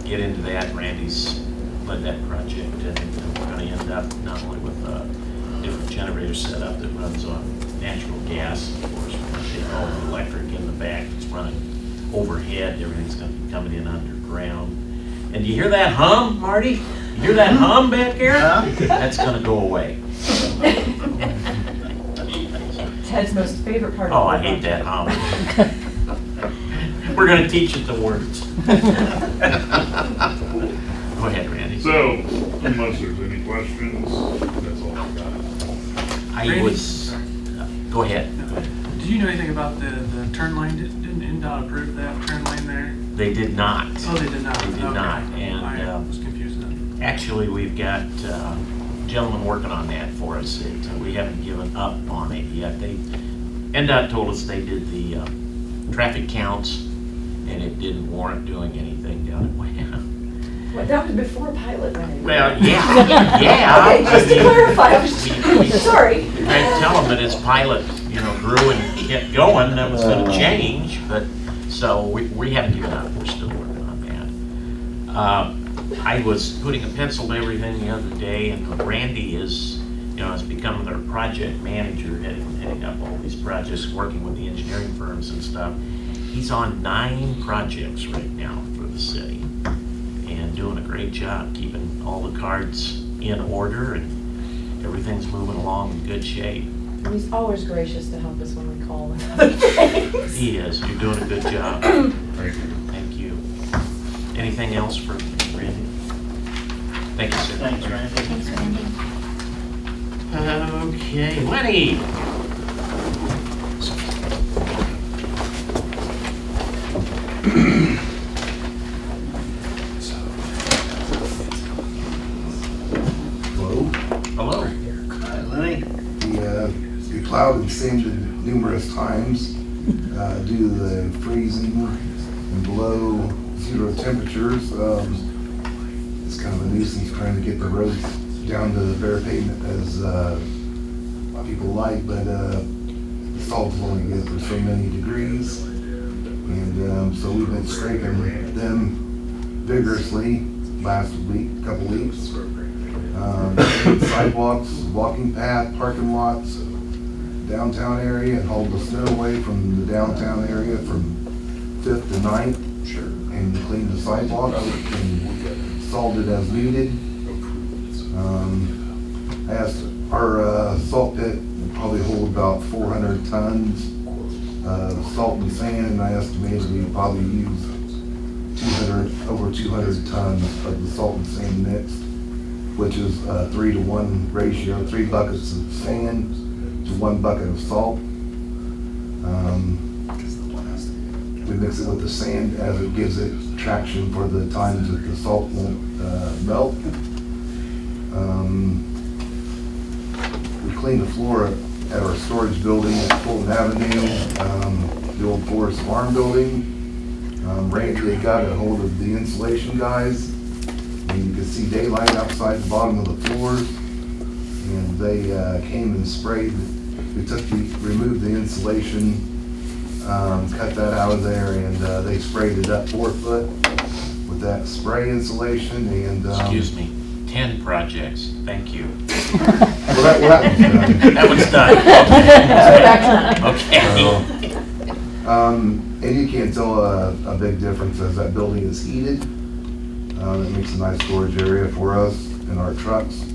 get into that. Randy's led that project, and we're going to end up not only with a different generator setup that runs on natural gas, of course, we're going to take all the electric in the back. It's running overhead. Everything's going to be coming in underground. And you hear that hum, Marty? You hear that hum back here? That's going to go away. Ted's most favorite part of Oh, I hate that hum. We're going to teach it the words. Go ahead, Randy. So, unless there's any questions, that's all I've got. Go ahead. Do you know anything about the turn lane? Didn't NDOT approve that turn lane there? They did not. Oh, they did not? They did not. And I was confused then. Actually, we've got gentlemen working on that for us. We haven't given up on it yet. NDOT told us they did the traffic counts, and it didn't warrant doing anything down at Wham. Well, that was before pilot went in. Well, yeah, yeah. Okay, just to clarify, I was sorry. I tell them that as pilot, grew and kept going, that was going to change. But so we haven't given up. We're still working on that. I was putting a pencil to everything the other day, and Randy has become their project manager, heading up all these projects, working with the engineering firms and stuff. He's on 9 projects right now for the city, and doing a great job keeping all the cards in order, and everything's moving along in good shape. And he's always gracious to help us when we call him. He is. You're doing a good job. Thank you. Thank you. Anything else for Randy? Thank you, sir. Thanks, Randy. Thanks, Randy. Okay, Lenny. Hello? Hello. Hi, Lenny. The cloud had sanded numerous times due to the freezing and below zero temperatures. It's kind of a nuisance trying to get the roads down to the bare pavement as people like, but the salt's only good for so many degrees. And so we've been scraping them vigorously last week, couple weeks. Sidewalks, walking path, parking lots, downtown area, and hauled the snow away from the downtown area from 5th to 9th. Sure. And cleaned the sidewalks and salted as needed. I asked our salt pit would probably hold about 400 tons of salt and sand, and I estimated we'd probably use over 200 tons of the salt and sand mix, which is a 3-to-1 ratio, 3 buckets of sand to 1 bucket of salt. We mix it with the sand as it gives it traction for the times that the salt won't melt. We cleaned the floor at our storage building at Fulton Avenue, the old Forest Farm building. Randy got a hold of the insulation guys, and you could see daylight outside the bottom of the floors. And they came and sprayed. We removed the insulation, cut that out of there, and they sprayed it up 4 foot with that spray insulation. And Excuse me, 10 projects. Thank you. Well, that one's done. That one's done. Okay. And you can't tell a big difference as that building is heated. It makes a nice storage area for us and our trucks.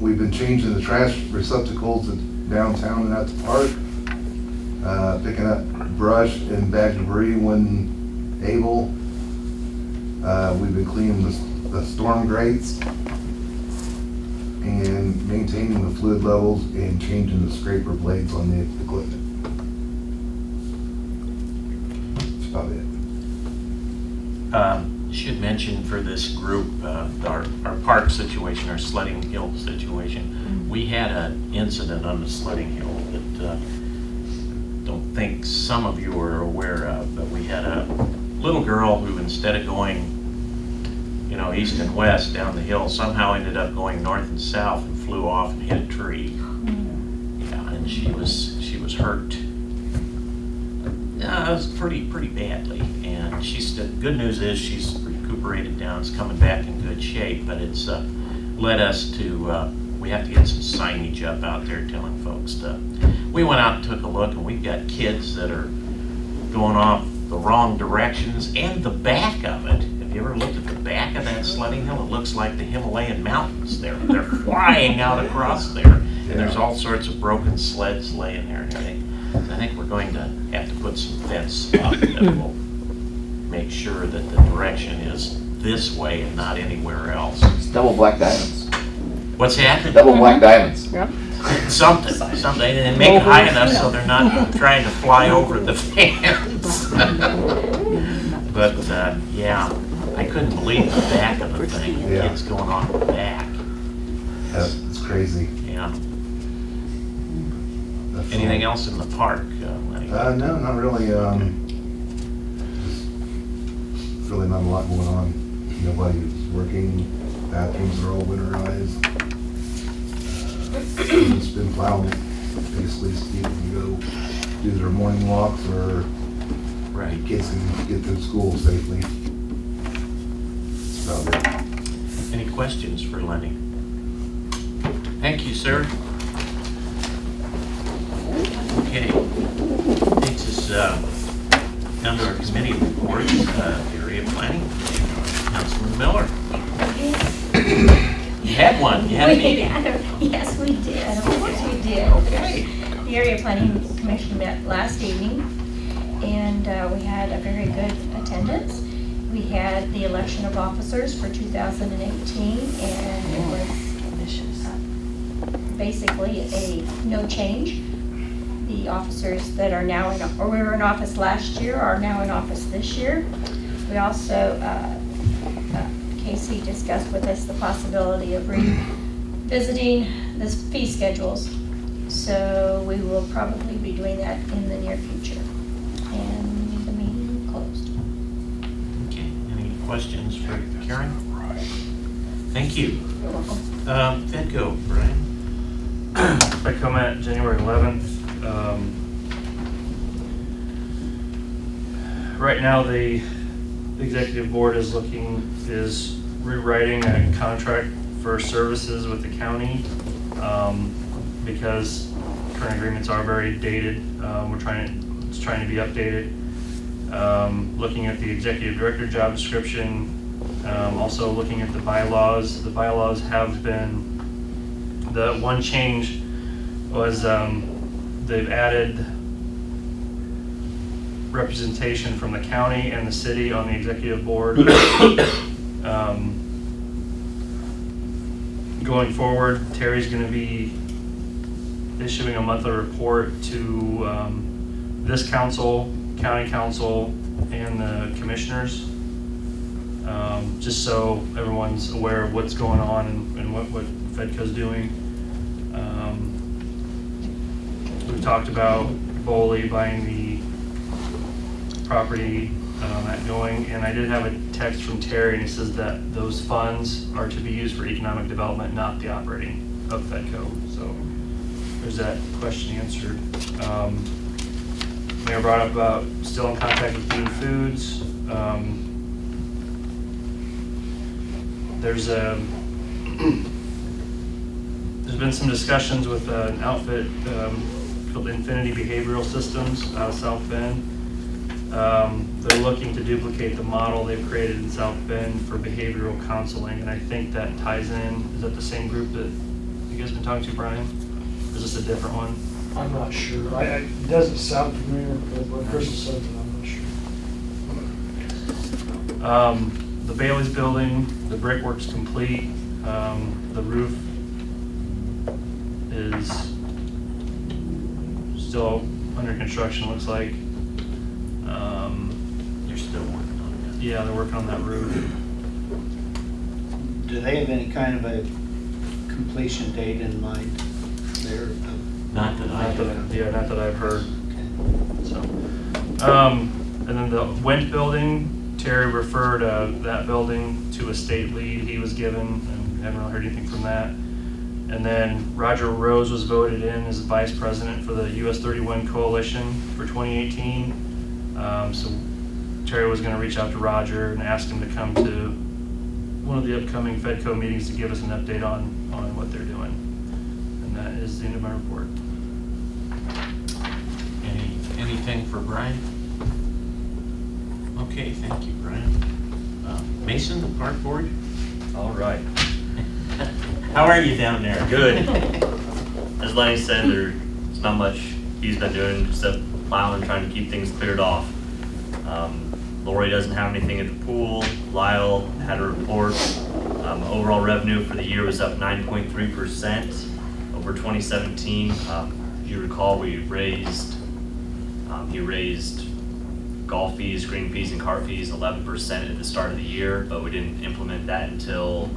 We've been changing the trash receptacles at downtown and at the park, picking up brush and bag debris when able. We've been cleaning the storm grates and maintaining the fluid levels and changing the scraper blades on the equipment. That's about it. Should mention for this group, our park situation, our sledding hill situation. We had an incident on the sledding hill that don't think some of you are aware of, but we had a little girl who, instead of going east and west down the hill, somehow ended up going north and south and flew off and hit a tree. Yeah, and she was hurt. Yeah, it was pretty badly. And good news is she's recuperated down, it's coming back in good shape, but it's led us to, we have to get some signage up out there telling folks to. We went out and took a look, and we've got kids that are going off the wrong directions, and the back of it. Have you ever looked at the back of that sledding hill? It looks like the Himalayan mountains. They're flying out across there, and there's all sorts of broken sleds laying there and everything. I think we're going to have to put some fence up that will make sure that the direction is this way and not anywhere else. It's double black diamonds. What's that? Double black diamonds. Yep. Something, and make it high enough so they're not trying to fly over the fence. But yeah, I couldn't believe the back of the thing. Yeah. Kids going on the back. It's crazy. Yeah. Anything else in the park, Lenny? No, not really. Just really not a lot going on. Nobody's working. Bathrooms are all winterized. It's been plowed. Basically, so people can go do their morning walks, or kids can get to school safely. That's about it. Any questions for Lenny? Thank you, sir. Okay, takes us down to our committee reports, area planning. Councilman Miller. You had one, you had a meeting. Yes, we did. Of course we did. Okay. The Area Planning Commission met last evening, and we had a very good attendance. We had the election of officers for 2018, and it was basically a no change. The officers that are now in, or we were in office last year, are now in office this year. We also, Casey discussed with us the possibility of revisiting the fee schedules. So we will probably be doing that in the near future. And the meeting closed. Okay, any questions for Karen? Thank you. You're welcome. Fedco, Brian? Fedco met January 11th. Right now, the executive board is rewriting a contract for services with the county because current agreements are very dated. It's trying to be updated. Looking at the executive director job description, also looking at the bylaws. The bylaws have been, the one change was they've added representation from the county and the city on the executive board. Going forward, Terry's going to be issuing a monthly report to this council, county council, and the commissioners, just so everyone's aware of what's going on and what Fedco's doing. We've talked about Boley buying the property at Going, and I did have a text from Terry, and he says that those funds are to be used for economic development, not the operating of Fedco. So there's that question answered. Mayor brought up about still in contact with Bean Foods. There's been some discussions with an outfit called Infinity Behavioral Systems out of South Bend. They're looking to duplicate the model they've created in South Bend for behavioral counseling, and I think that ties in. Is that the same group that you guys been talking to, Brian? Or is this a different one? I'm not sure. It doesn't sound familiar, but when Crystal says it, I'm not sure. The Bailey's building, the brickwork's complete. The roof is still under construction, looks like. You're still working on it? Yeah, they're working on that roof. Do they have any kind of a completion date in mind there? Not that Not that I've heard. So, and then the Wendt building, Terry referred that building to a state lead he was given, and haven't really heard anything from that. And then Roger Rose was voted in as vice president for the US 31 Coalition for 2018. So Terry was going to reach out to Roger and ask him to come to one of the upcoming Fedco meetings to give us an update on what they're doing. And that is the end of my report. Anything for Brian? Okay, thank you, Brian. Mason, the park board? All right. How are you down there? Good. As Lenny said, there's not much he's been doing except plowing, trying to keep things cleared off. Lori doesn't have anything at the pool. Lyle had a report. Overall revenue for the year was up 9.3% over 2017. If you recall, he raised golf fees, green fees, and cart fees 11% at the start of the year, but we didn't implement that until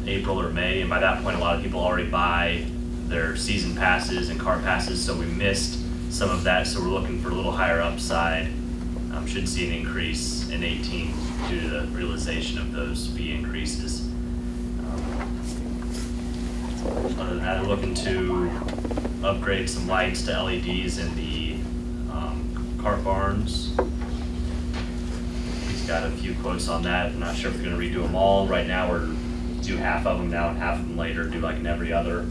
April or May, and by that point a lot of people already buy their season passes and cart passes, so we missed some of that, so we're looking for a little higher upside. Should see an increase in 18 due to the realization of those fee increases. Other than that, I'm looking to upgrade some lights to LEDs in the cart barns. He's got a few quotes on that. I'm not sure if we're going to redo them all. Right now we're do half of them now and half of them later, do like an every other,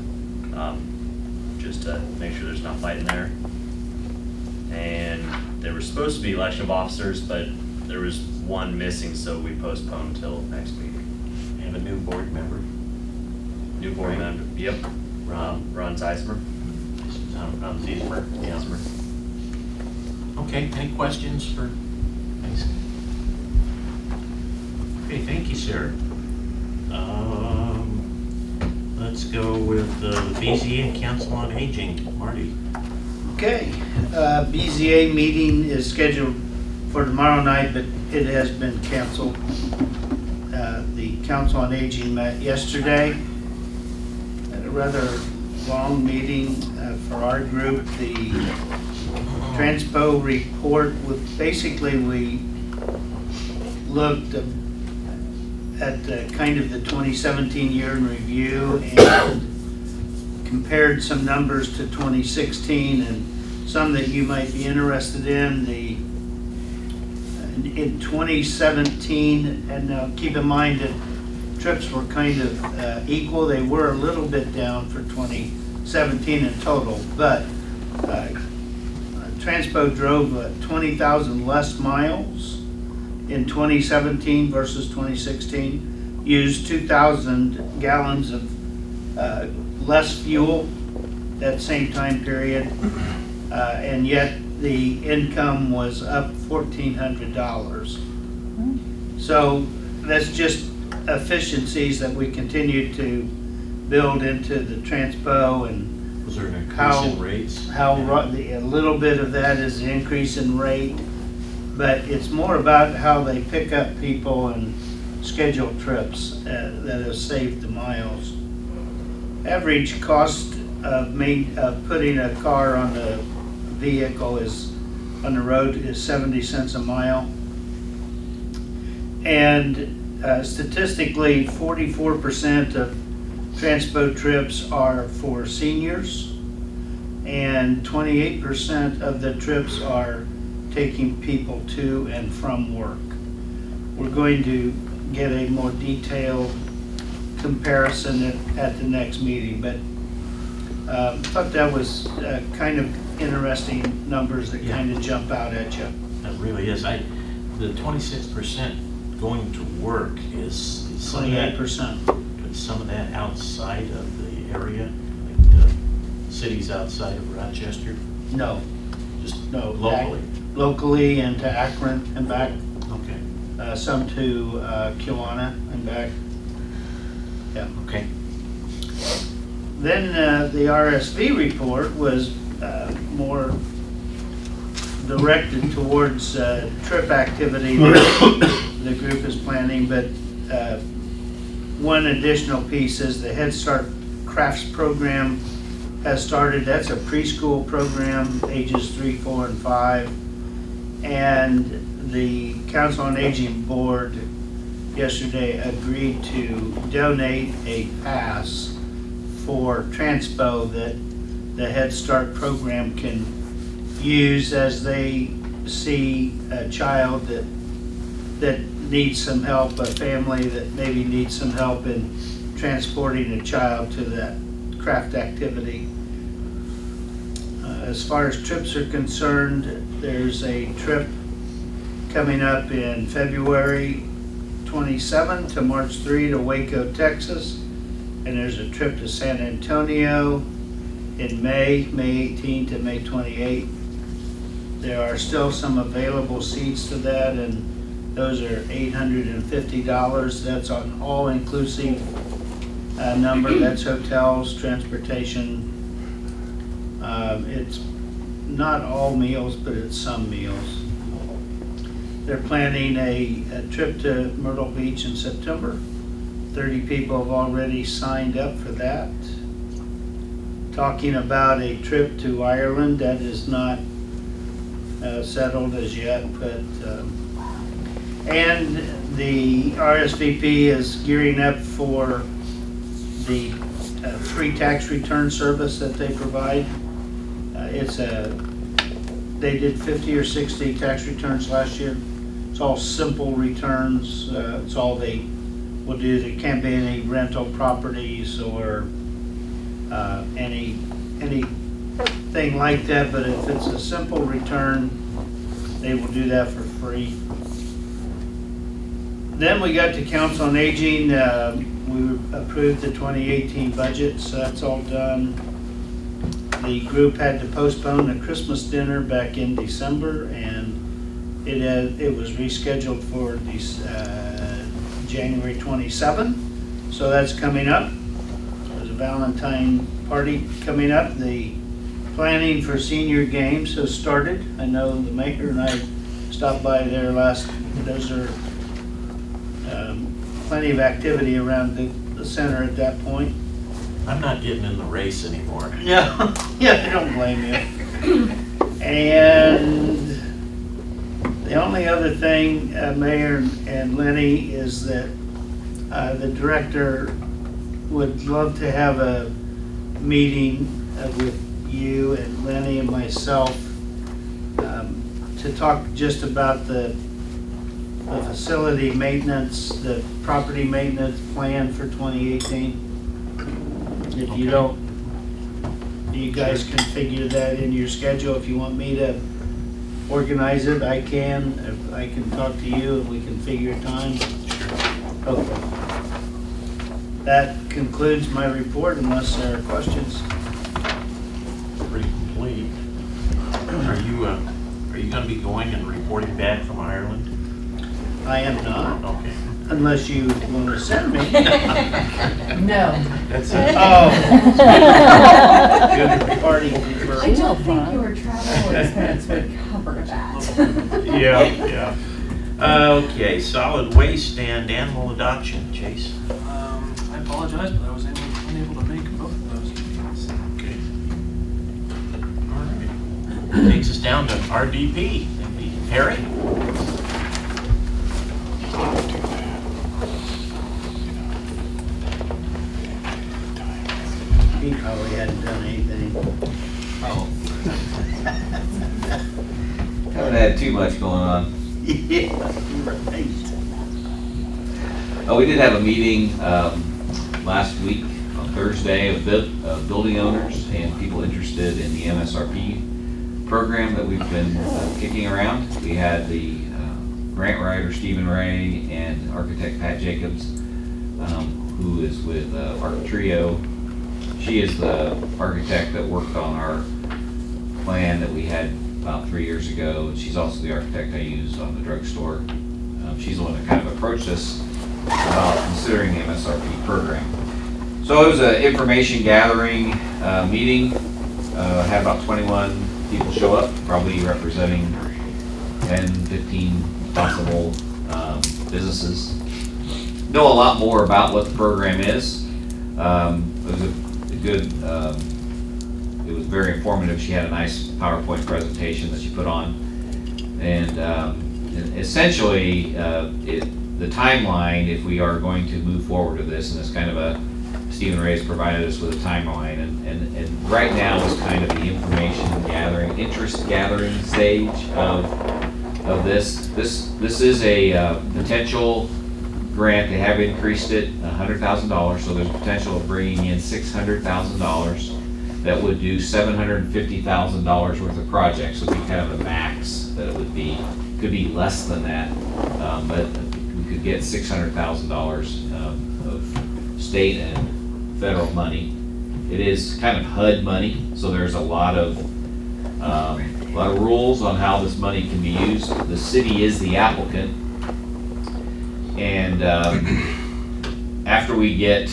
just to make sure there's enough light in there. And there were supposed to be election of officers, but there was one missing, so we postponed until next meeting. And a new board member. New board member, yep, Ron Zeismer. Ron Zeismer. Zeismer. Okay, any questions for? Okay, thank you, sir. Let's go with the BZA and Council on Aging. Marty. Okay, BZA meeting is scheduled for tomorrow night, but it has been canceled. The Council on Aging met yesterday. Had a rather long meeting for our group. The Transpo report, basically we looked at kind of the 2017 year in review and compared some numbers to 2016 and some that you might be interested in. In 2017, and now keep in mind that trips were kind of equal. They were a little bit down for 2017 in total, but Transpo drove 20,000 less miles in 2017 versus 2016, used 2,000 gallons of less fuel that same time period, and yet the income was up $1,400. So that's just efficiencies that we continue to build into the Transpo. And was there an increase in rates? A little bit of that is the increase in rate, but it's more about how they pick up people and schedule trips that have saved the miles. Average cost of putting a car on the vehicle on the road is 70 cents a mile. And statistically, 44% of Transpo trips are for seniors, and 28% of the trips are taking people to and from work. We're going to get a more detailed comparison at the next meeting, but I thought that was kind of interesting numbers that kind of jump out at you. That really is. The 26% going to work is 28%. But some of that outside of the area, like the cities outside of Rochester? No. Just locally? Locally and to Akron and back. Okay. Some to Kiwana and back. Yeah. Okay. Then the RSV report was more directed towards trip activity that the group is planning, but one additional piece is the Head Start Crafts program has started. That's a preschool program, ages 3, 4, and 5. And the Council on Aging Board yesterday agreed to donate a pass for Transpo that the Head Start program can use as they see a child that needs some help, a family that maybe needs some help in transporting a child to that craft activity. As far as trips are concerned, there's a trip coming up in February 27 to March 3 to Waco, Texas. And there's a trip to San Antonio in May 18 to May 28. There are still some available seats to that, and those are $850. That's an all-inclusive number. That's hotels, transportation. It's not all meals, but it's some meals. They're planning a trip to Myrtle Beach in September. 30 people have already signed up for that. Talking about a trip to Ireland that is not settled as yet, but and the RSVP is gearing up for the free tax return service that they provide. They did 50 or 60 tax returns last year. It's all simple returns. It's all they will do. There can't be any rental properties or anything like that, but if it's a simple return, they will do that for free. Then we got to Council on Aging. We approved the 2018 budget, so that's all done. The group had to postpone a Christmas dinner back in December, and it was rescheduled for January 27. So that's coming up. There's a Valentine party coming up. The planning for senior games has started. I know the mayor and I stopped by there last. Those are plenty of activity around the center at that point. I'm not getting in the race anymore. No, yeah, I don't blame you. And the only other thing, Mayor and Lenny, is that the director would love to have a meeting with you and Lenny and myself to talk just about the facility maintenance, the property maintenance plan for 2018. If you don't, you guys can figure that in your schedule. If you want me to organize it, I can. If I can talk to you and we can figure a time. Sure. Okay. That concludes my report unless there are questions. Pretty complete. Are you going to be going and reporting back from Ireland? I am not. Okay. Unless you want to send me. No. That's it. Oh. Good party. I don't think your travel expense would cover that. Yeah. Okay, solid waste and animal adoption, Chase. I apologize, but I was unable to make both of those meetings. Okay. All right. Takes us down to RDP. Harry? He probably hadn't done anything. Oh. Haven't had too much going on. Yeah, right. Oh, we did have a meeting last week on Thursday of building owners and people interested in the MSRP program that we've been kicking around. We had the grant writer Stephen Ray and architect Pat Jacobs, who is with Arctrio. She is the architect that worked on our plan that we had about 3 years ago. She's also the architect I used on the drugstore. She's the one that kind of approached us about considering the MSRP program. So it was an information gathering meeting. Had about 21 people show up, probably representing 10, 15 possible businesses. Know a lot more about what the program is. It was a good, it was very informative. She had a nice PowerPoint presentation that she put on. And essentially, the timeline, if we are going to move forward with this, and it's kind of a, Stephen Ray's provided us with a timeline, and right now is kind of the information gathering, interest gathering stage of this. This is a potential grant. They have increased it $100,000, so there's potential of bringing in $600,000 that would do $750,000 worth of projects. So it'd be kind of the max that it would be. Could be less than that, but we could get $600,000 of state and federal money. It is kind of HUD money, so there's a lot of rules on how this money can be used. The city is the applicant, and after we get,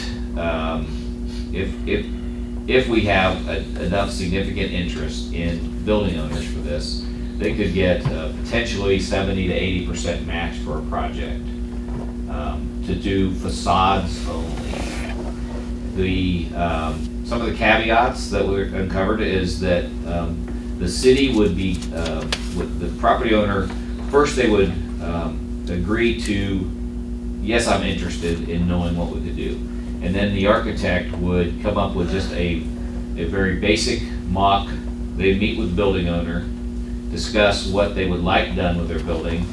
if we have enough significant interest in building owners for this, they could get potentially 70 to 80% match for a project to do facades only. Some of the caveats that we uncovered is that the city would be, with the property owner, first they would agree to, yes, I'm interested in knowing what we could do. And then the architect would come up with just a very basic mock. They'd meet with the building owner, discuss what they would like done with their building,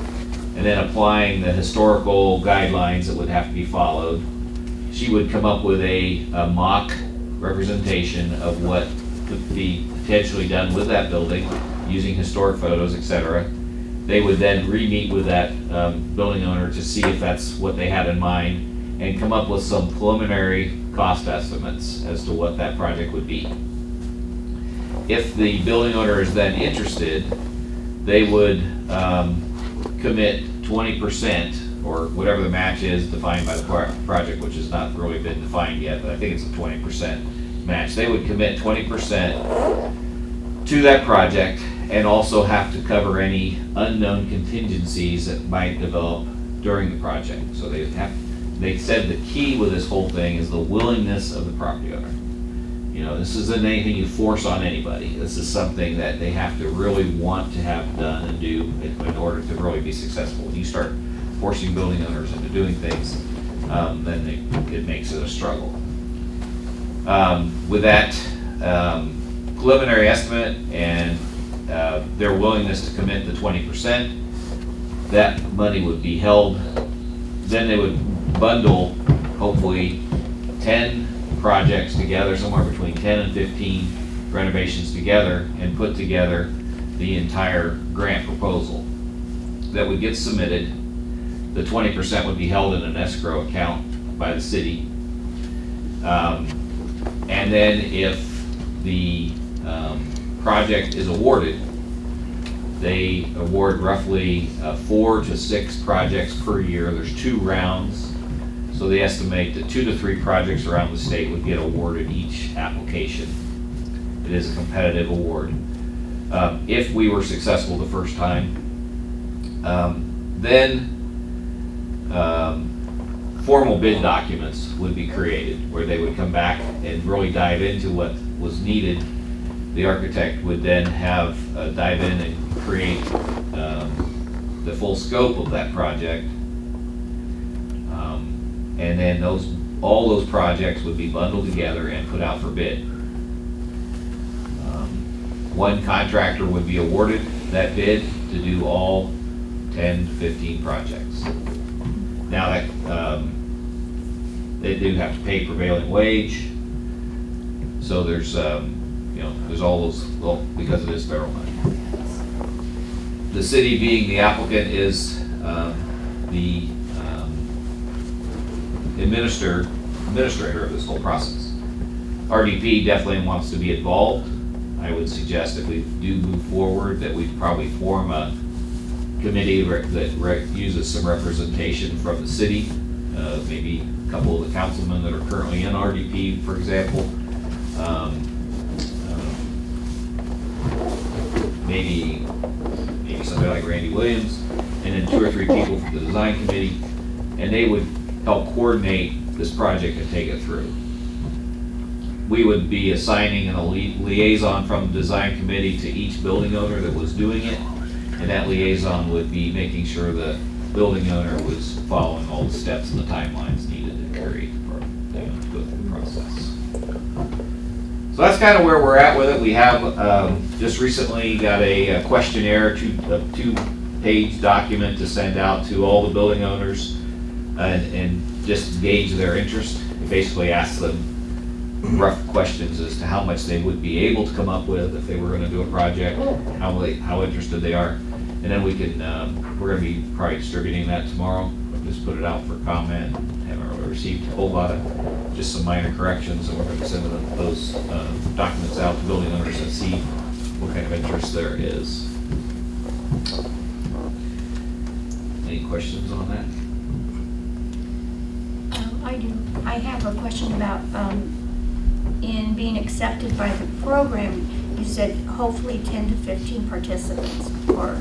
and then applying the historical guidelines that would have to be followed. She would come up with a mock representation of what could be potentially done with that building using historic photos, etc. They would then re-meet with that building owner to see if that's what they had in mind and come up with some preliminary cost estimates as to what that project would be. If the building owner is then interested, they would commit 20%, or whatever the match is defined by the project, which has not really been defined yet, but I think it's a 20% match. They would commit 20% to that project and also have to cover any unknown contingencies that might develop during the project. So they said the key with this whole thing is the willingness of the property owner. You know, this isn't anything you force on anybody. This is something that they have to really want to have done and do in order to really be successful. When you start forcing building owners into doing things, then it makes it a struggle. With that preliminary estimate and their willingness to commit the 20%, that money would be held. Then they would bundle, hopefully, 10 projects together, somewhere between 10 and 15 renovations together, and put together the entire grant proposal that would get submitted. The 20% would be held in an escrow account by the city. And then if the project is awarded, they award roughly 4 to 6 projects per year. There's 2 rounds. So they estimate that 2 to 3 projects around the state would get awarded each application. It is a competitive award. If we were successful the first time, then formal bid documents would be created where they would come back and really dive into what was needed. The architect would then have dive in and create the full scope of that project. And then all those projects would be bundled together and put out for bid. One contractor would be awarded that bid to do all 10 to 15 projects. Now that they do have to pay prevailing wage, so there's there's all those, well, because it is federal money. The city, being the applicant, is the administrator of this whole process. RDP definitely wants to be involved. I would suggest if we do move forward that we probably form a committee that uses some representation from the city, maybe a couple of the councilmen that are currently in RDP, for example. Maybe somebody like Randy Williams, and then 2 or 3 people from the design committee, and they would help coordinate this project and take it through. We would be assigning a liaison from the design committee to each building owner that was doing it, and that liaison would be making sure the building owner was following all the steps and the timelines needed to carry for go through the process. So that's kind of where we're at with it. We have just recently got a questionnaire, a 2-page document to send out to all the building owners and just gauge their interest. It basically asks them rough questions as to how much they would be able to come up with if they were going to do a project, how interested they are, and then we can we're going to be probably distributing that tomorrow. Just put it out for comment. Haven't really received a whole lot of, just some minor corrections, and we're going to send those documents out to building owners and see what kind of interest there is. Any questions on that? I do. I have a question about in being accepted by the program. You said hopefully 10 to 15 participants or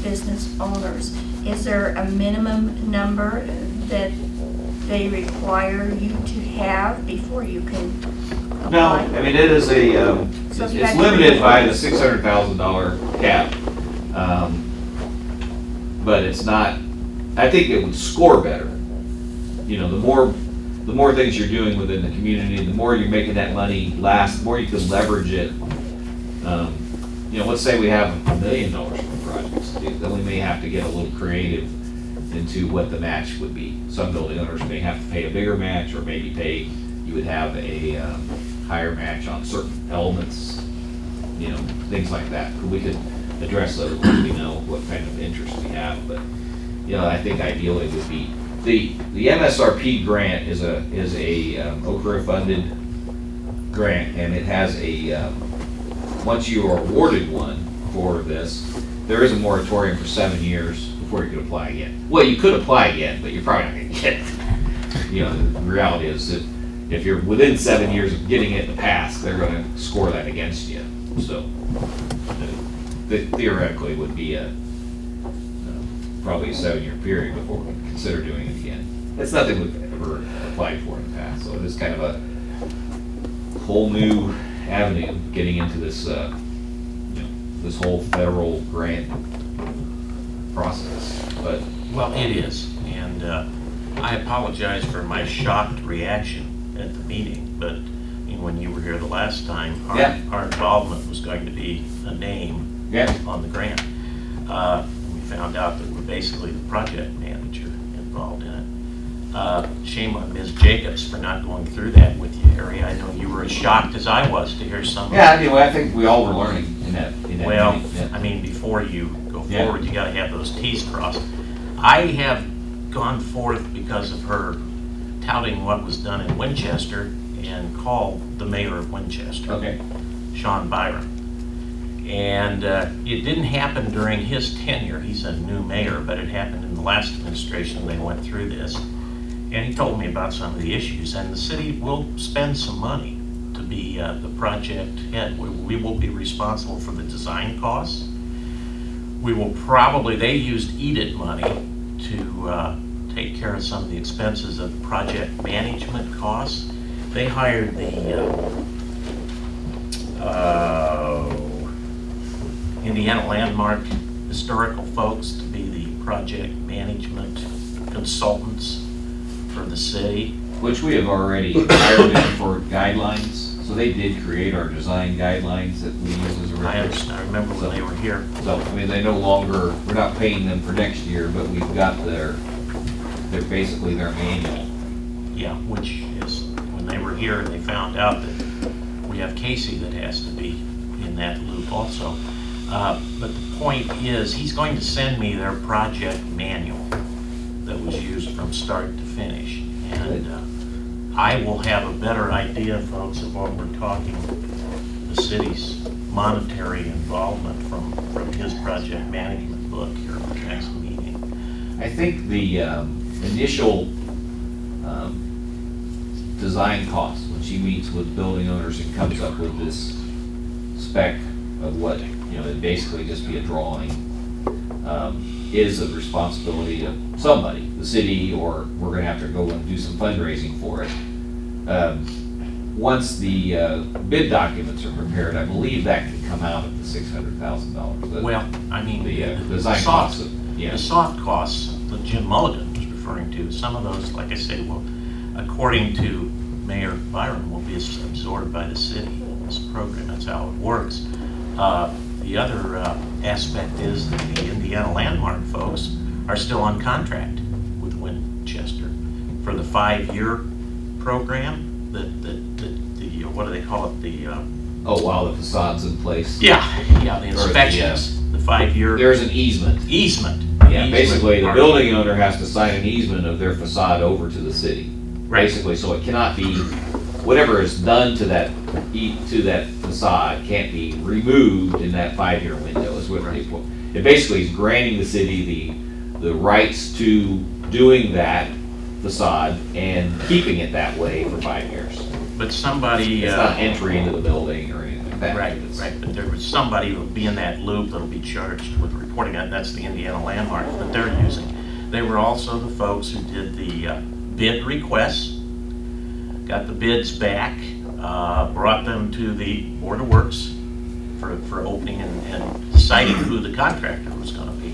business owners. Is there a minimum number that they require you to have before you can apply? No, I mean, it is it's limited by the $600,000 cap, but it's not. I think it would score better. You know, the more things you're doing within the community, the more you're making that money last, the more you can leverage it. You know, let's say we have $1 million for projects to do, then we may have to get a little creative into what the match would be. Some building owners may have to pay a bigger match, or maybe you would have a higher match on certain elements, you know, things like that. We could address those once we know what kind of interest we have, but, you know, I think ideally it would be, the MSRP grant is a OCRA funded grant, and it has a once you are awarded one for this, there is a moratorium for 7 years before you could apply again. Well, you could apply again, but you're probably not gonna get it. You know, the reality is that if you're within 7 years of getting it to pass, they're gonna score that against you. So, theoretically would be probably a 7-year period before we consider doing it again. It's nothing we've ever applied for in the past, so it is kind of a whole new avenue getting into this, this whole federal grant process. But well, it is, and I apologize for my shocked reaction at the meeting, but when you were here the last time, our involvement was going to be a name on the grant. We found out that we're basically the project manager involved in it. Shame on Ms. Jacobs for not going through that with you, Harry. I know you were as shocked as I was to hear some. Yeah, anyway, I think we all were learning in that well, meeting. Yeah. I mean, before you go forward, you got to have those T's crossed. I have gone forth because of her touting what was done in Winchester and called the mayor of Winchester, Sean Byron. And it didn't happen during his tenure. He's a new mayor, but it happened in the last administration. They went through this. And he told me about some of the issues. And the city will spend some money to be the project head. We will be responsible for the design costs. We will probably, they used EDIT money to take care of some of the expenses of project management costs. They hired the Indiana Landmark historical folks to be the project management consultants for the city. Which we have already hired them for guidelines. So they did create our design guidelines that we use as a reference. I understand. I remember when they were here. So, I mean, they no longer, we're not paying them for next year, but we've got they're basically their manual. Yeah, which is, when they were here, they found out that we have Casey that has to be in that loop also. But the point is, he's going to send me their project manual that was used from start to finish. And I will have a better idea, folks, of what we're talking, the city's monetary involvement from his project management book here at the next meeting. I think the initial design costs, when she meets with building owners and comes up with this spec of what, it'd basically just be a drawing, is a responsibility of somebody, the city, or we're going to have to go and do some fundraising for it. Once the bid documents are prepared, I believe that can come out of the $600,000. Well, I mean, the design costs. The soft costs that Jim Mulligan was referring to, some of those, like I say, will, according to Mayor Byron, will be absorbed by the city in this program. That's how it works. The other aspect is that the Indiana Landmark folks are still on contract with Winchester for the 5-year program. What do they call it? While the facade's in place. Yeah, the inspections. The 5-year. There's an easement. Yeah, basically the building owner has to sign an easement of their facade over to the city. Basically, so it cannot be, whatever is done to that facade can't be removed in that 5-year window. Is what it basically is granting the city the rights to doing that facade and keeping it that way for 5 years. But somebody... It's not entry into the building or anything like that. Right, but there was somebody who will be in that loop that'll be charged with reporting that. That's the Indiana Landmark that they're using. They were also the folks who did the bid requests, got the bids back, brought them to the Board of Works for opening and deciding who the contractor was going to be.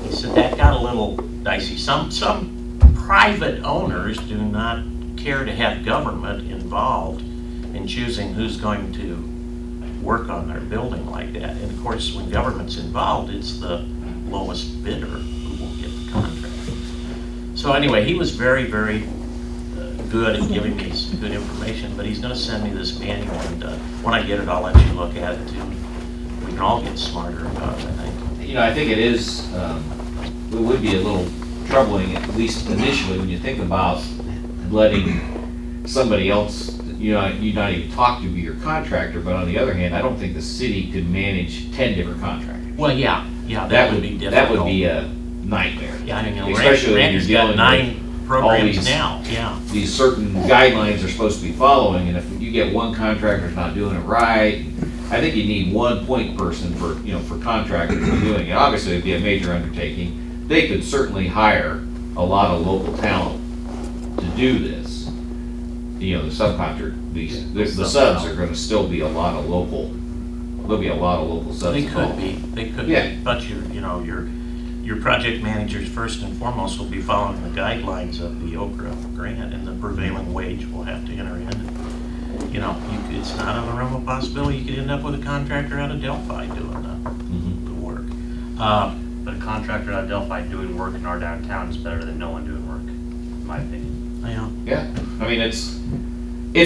He said that got a little dicey. Some private owners do not care to have government involved in choosing who's going to work on their building like that. And of course, when government's involved, it's the lowest bidder who will get the contract. So anyway, he was very, very good at giving me some good information, but he's going to send me this manual, and when I get it, I'll let you look at it too. We can all get smarter about it, I think. I think it is, it would be a little troubling, at least initially, when you think about letting somebody else, you not even talk to your contractor, but on the other hand, I don't think the city could manage 10 different contractors. Well, yeah, that would be difficult. That would be a nightmare. Yeah, I mean, especially when you're Randy's got dealing 9 with programs all now, yeah. These certain guidelines they're supposed to be following, and if you get one contractor's not doing it right, I think you need one point person for, for contractors to be doing it. Obviously, it'd be a major undertaking. They could certainly hire a lot of local talent to do this. The subcontractor, the subs are gonna still be a lot of local, there'll be a lot of local subs. They could be, Yeah. but your project managers first and foremost will be following the guidelines of the Okra grant, and the prevailing wage will have to enter in. It's not out of the realm of possibility you could end up with a contractor out of Delphi doing the work. But a contractor out of Delphi doing work in our downtown is better than no one doing work, in my opinion. Yeah, I mean, it's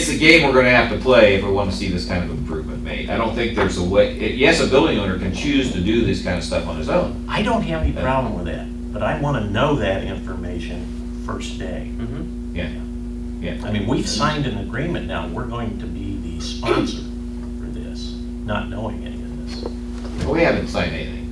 the game we're gonna have to play if we want to see this kind of improvement made. I don't think there's a way, yes, a building owner can choose to do this kind of stuff on his own. I don't have any problem with that, but I want to know that information first day. Yeah. I mean, we've signed an agreement now. We're going to be the sponsor for this, not knowing any of this. Well, we haven't signed anything.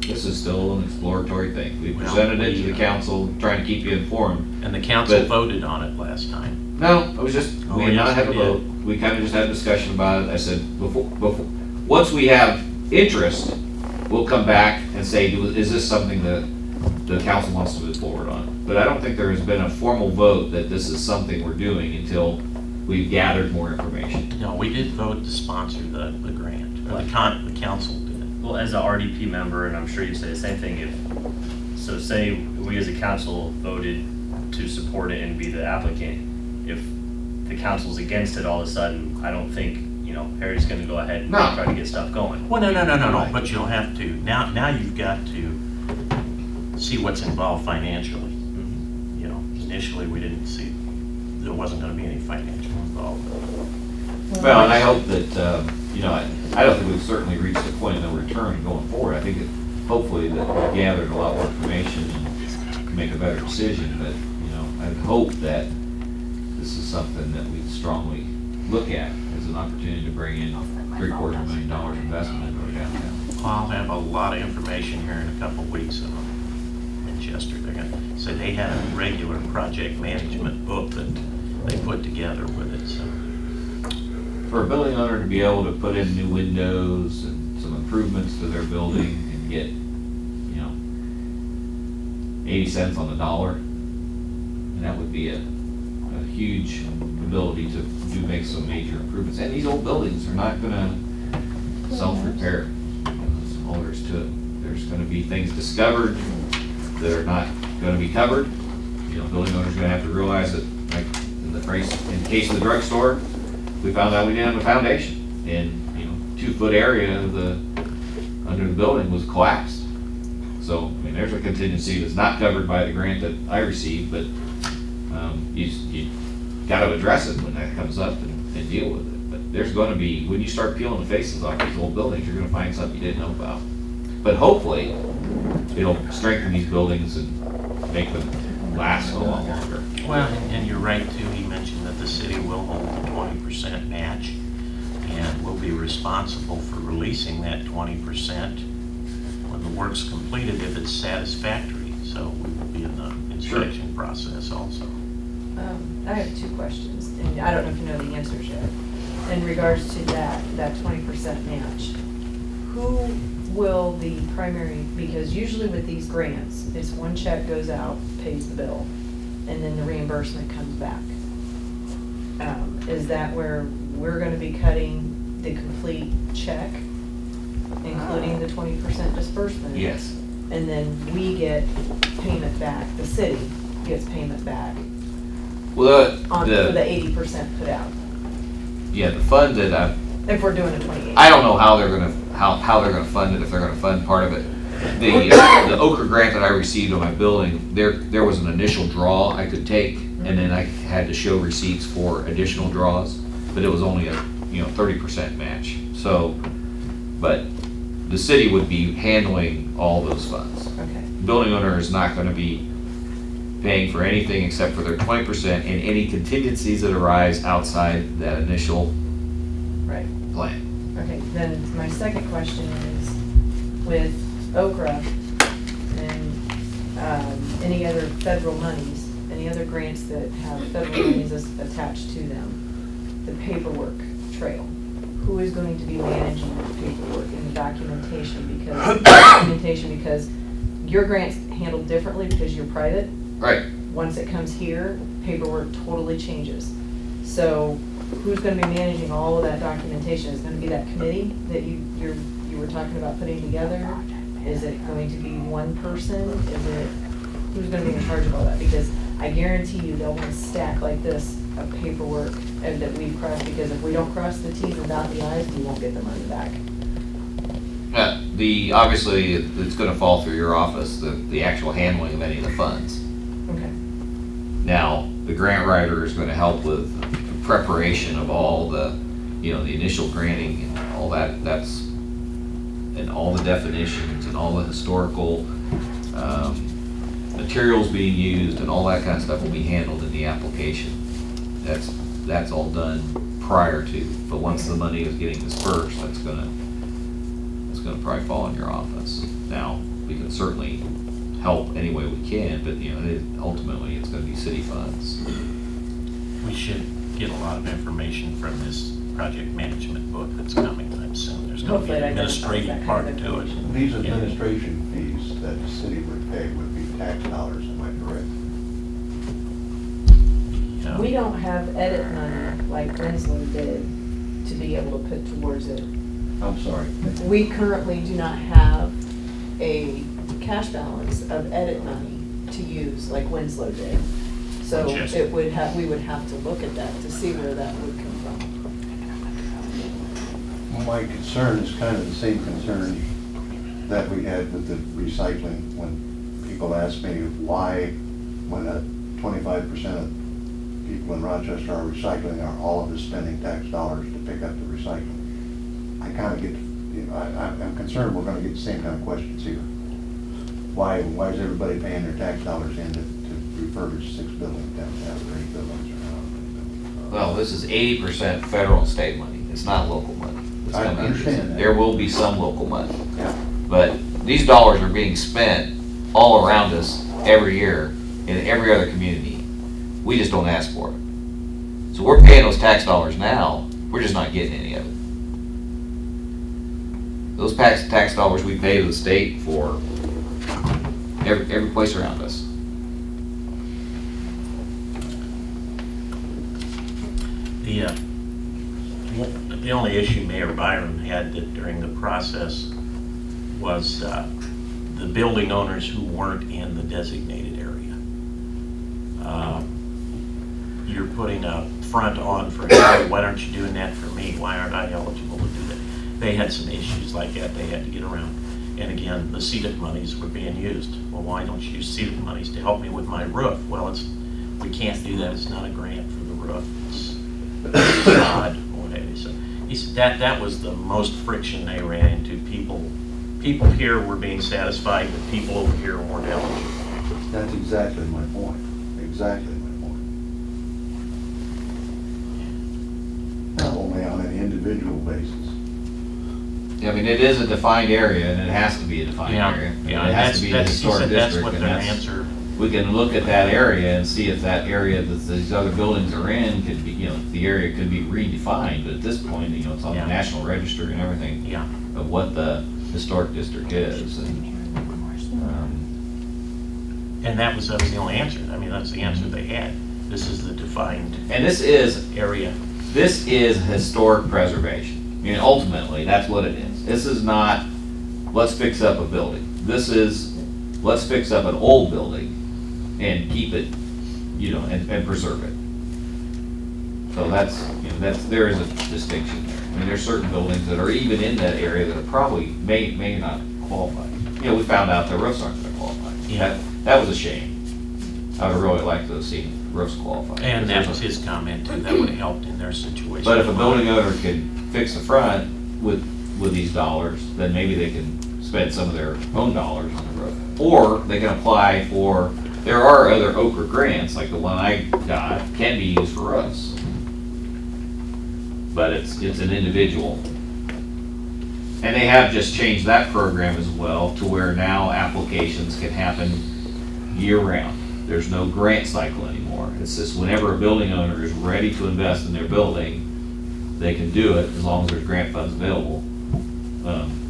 This is still an exploratory thing. We presented it to the council, trying to keep you informed. And the council voted on it last time. No, it was just, we did not have a vote. We kind of just had a discussion about it. I said, once we have interest, we'll come back and say, is this something that the council wants to move forward on? But I don't think there has been a formal vote that this is something we're doing until we've gathered more information. No, we did vote to sponsor the grant. The council did. Well, as an RDP member, and I'm sure you'd say the same thing, say we as a council voted to support it and be the applicant, if the council's against it all of a sudden, I don't think, Harry's gonna go ahead and try to get stuff going. Well, no, but you'll have to, now you've got to see what's involved financially. Initially, we didn't see, there wasn't gonna be any financial involved. Well, and I hope that, I don't think we've certainly reached the point of no return going forward. I think hopefully that we've gathered a lot more information and can make a better decision, but, I hope that this is something that we strongly look at as an opportunity to bring in $750,000 investment into our downtown. I'll have a lot of information here in a couple of weeks on Rochester. They're going to say they had a regular project management book that they put together with it. So, for a building owner to be able to put in new windows and some improvements to their building and get, 80 cents on the dollar, and that would be a huge ability to make some major improvements. And these old buildings are not going to self-repair. There's all there is to it. There's going to be things discovered that are not going to be covered. Building owners are going to have to realize that, like in the case of the drugstore, we found out we didn't have a foundation, and 2-foot area of under the building was collapsed. So, there's a contingency that's not covered by the grant that I received, but you got to address it when that comes up and deal with it. But there's going to be, when you start peeling the faces off these old buildings, you're going to find something you didn't know about. But hopefully, it'll strengthen these buildings and make them last a lot longer. Well, and you're right too. He mentioned that the city will hold the 20% match, and will be responsible for releasing that 20% when the work's completed if it's satisfactory. So we will be in the inspection process also. I have 2 questions, and I don't know if you know the answers yet. In regards to that 20% match, who will the primary, because usually with these grants, it's one check goes out, pays the bill, and then the reimbursement comes back. Is that where we're going to be cutting the complete check, including the 20% disbursement? Yes. And then we get payment back, the city gets payment back Well, for the 80% put out, the fund that if we're doing a 28. I don't know how they're gonna fund it, if they're gonna fund part of it. The Okra grant that I received on my building, there was an initial draw I could take, and then I had to show receipts for additional draws, but it was only a 30% match. So, but the city would be handling all those funds. Okay. Building owner is not going to be paying for anything except for their 20% and any contingencies that arise outside that initial Right. plan. Okay, then my second question is, with Okra and any other federal monies, any other grants that have federal monies attached to them, the paperwork trail, who is going to be managing the paperwork and the documentation? Because your grant's handled differently because you're private. Right. Once it comes here, paperwork totally changes. So who's going to be managing all of that documentation? Is it going to be that committee that you were talking about putting together? Is it going to be one person? Who's going to be in charge of all that? Because I guarantee you they'll want a stack like this of paperwork that we've crossed, because if we don't cross the T's and dot the I's, we won't get the money back. Obviously, it's going to fall through your office, the actual handling of any of the funds. Okay. Now, the grant writer is going to help with preparation of all the, the initial granting and all that, and all the definitions and all the historical materials being used and all that kind of stuff will be handled in the application. That's all done prior to, but once the money is getting dispersed, that's gonna probably fall in your office. Now, we can certainly help any way we can, but ultimately it's gonna be city funds. We should get a lot of information from this project management book that's coming time soon. There's going to be an administrative part to it. These administration fees that the city would pay would be tax dollars, am I correct? We don't have edit money like Winslow did to be able to put towards it. I'm sorry. We currently do not have a cash balance of edit money to use like Winslow did. So we would have to look at that to see where that would come from. My concern is kind of the same concern that we had with the recycling, when people ask me why, when 25% of people in Rochester are recycling, are all of us spending tax dollars to pick up the recycling? I kind of get, I'm concerned we're going to get the same kind of questions here. Why is everybody paying their tax dollars in to refurbish 6 buildings downtown, or 8 buildings around? Well, this is 80% federal and state money. It's not local money. I understand that. There will be some local money. Yeah. But these dollars are being spent all around us every year in every other community. We just don't ask for it. So we're paying those tax dollars now, we're just not getting any of it. Those tax dollars we pay to the state for every place around us. The only issue Mayor Byron had during the process was the building owners who weren't in the designated area. You're putting a front on for, hey, why aren't you doing that for me? Why aren't I eligible to do that? They had some issues like that they had to get around. And again, the CEDAT monies were being used. Well, why don't you use CEDAT monies to help me with my roof? Well, we can't do that. It's not a grant for the roof. It's odd. So he said that was the most friction they ran into. People here were being satisfied, but people over here weren't eligible. That's exactly my point. Exactly my point. Not only on an individual basis. I mean, it is a defined area, and it has to be a defined area. Yeah, it has to be a historic district. That's what their answer. We can look at that area and see if that area that these other buildings are in could be, the area could be redefined. But at this point, it's on the National Register and everything of what the historic district is. And that was the only answer. I mean, that's the answer they had. This is the defined and this is area. This is historic preservation. I mean, ultimately, that's what it is. This is not, let's fix up a building. This is, let's fix up an old building and keep it, and preserve it. So there is a distinction there. I mean, there's certain buildings that are even in that area that are probably may not qualify. We found out the roofs aren't going to qualify. Yeah. That was a shame. I would really like to have seen roofs qualify. And that was his comment too. That would have helped in their situation. But if a building owner could fix the front with these dollars, then maybe they can spend some of their own dollars on the roof. Or they can apply for there are other Okra grants, like the one I got, can be used for us. But it's an individual. And they have just changed that program as well to where now applications can happen year-round. There's no grant cycle anymore. It's just whenever a building owner is ready to invest in their building, they can do it as long as there's grant funds available.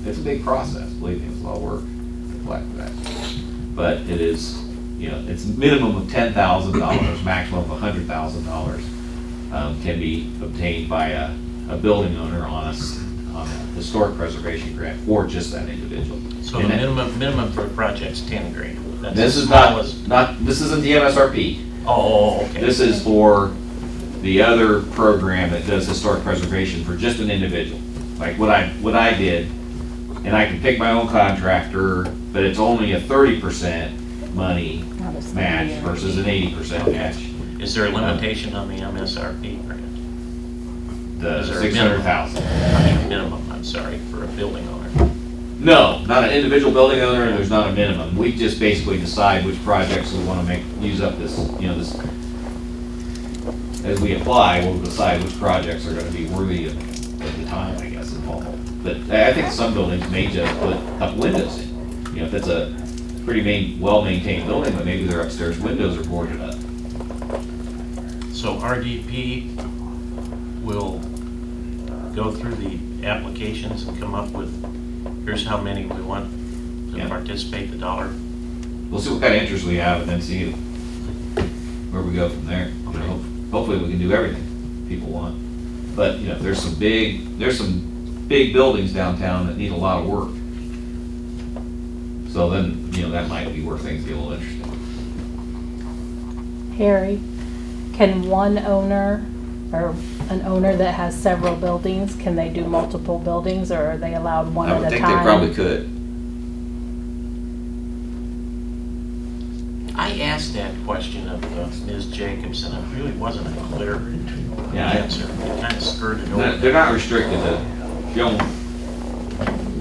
It's a big process, believe me, it's a lot of work, like that. But it is, you know, it's minimum of $10,000, maximum of $100,000 can be obtained by a building owner on a historic preservation grant or just that individual. So the minimum for the project's 10 grand. That's This is this isn't the MSRP. Oh, okay. This is for the other program that does historic preservation for just an individual. Like what I did, and I can pick my own contractor, but it's only a 30% money match versus an 80% match. Is there a limitation on the MSRP grant? The Is there a 600,000. minimum, I'm sorry, for a building owner? No, not an individual building owner, and there's not a minimum. We just basically decide which projects we want to use up this, you know, this, as we apply, we'll decide which projects are going to be worthy of the time, I guess, involved. But I think some buildings may just put a couple windows in. You know, if it's a pretty well-maintained building, but maybe their upstairs windows are boarded up. So RDP will go through the applications and come up with, here's how many we want to participate, the dollar. We'll see what kind of interest we have and then see where we go from there. You know, hopefully we can do everything people want. But, you know, there's some big buildings downtown that need a lot of work. So then, you know, that might be where things get a little interesting. Harry, can one owner or an owner that has several buildings, can they do multiple buildings, or are they allowed one at a time? I would think they probably could. I asked that question of Ms. Jacobson. It really wasn't a clear answer. It kind of skirted over. They're not restricted to, you know,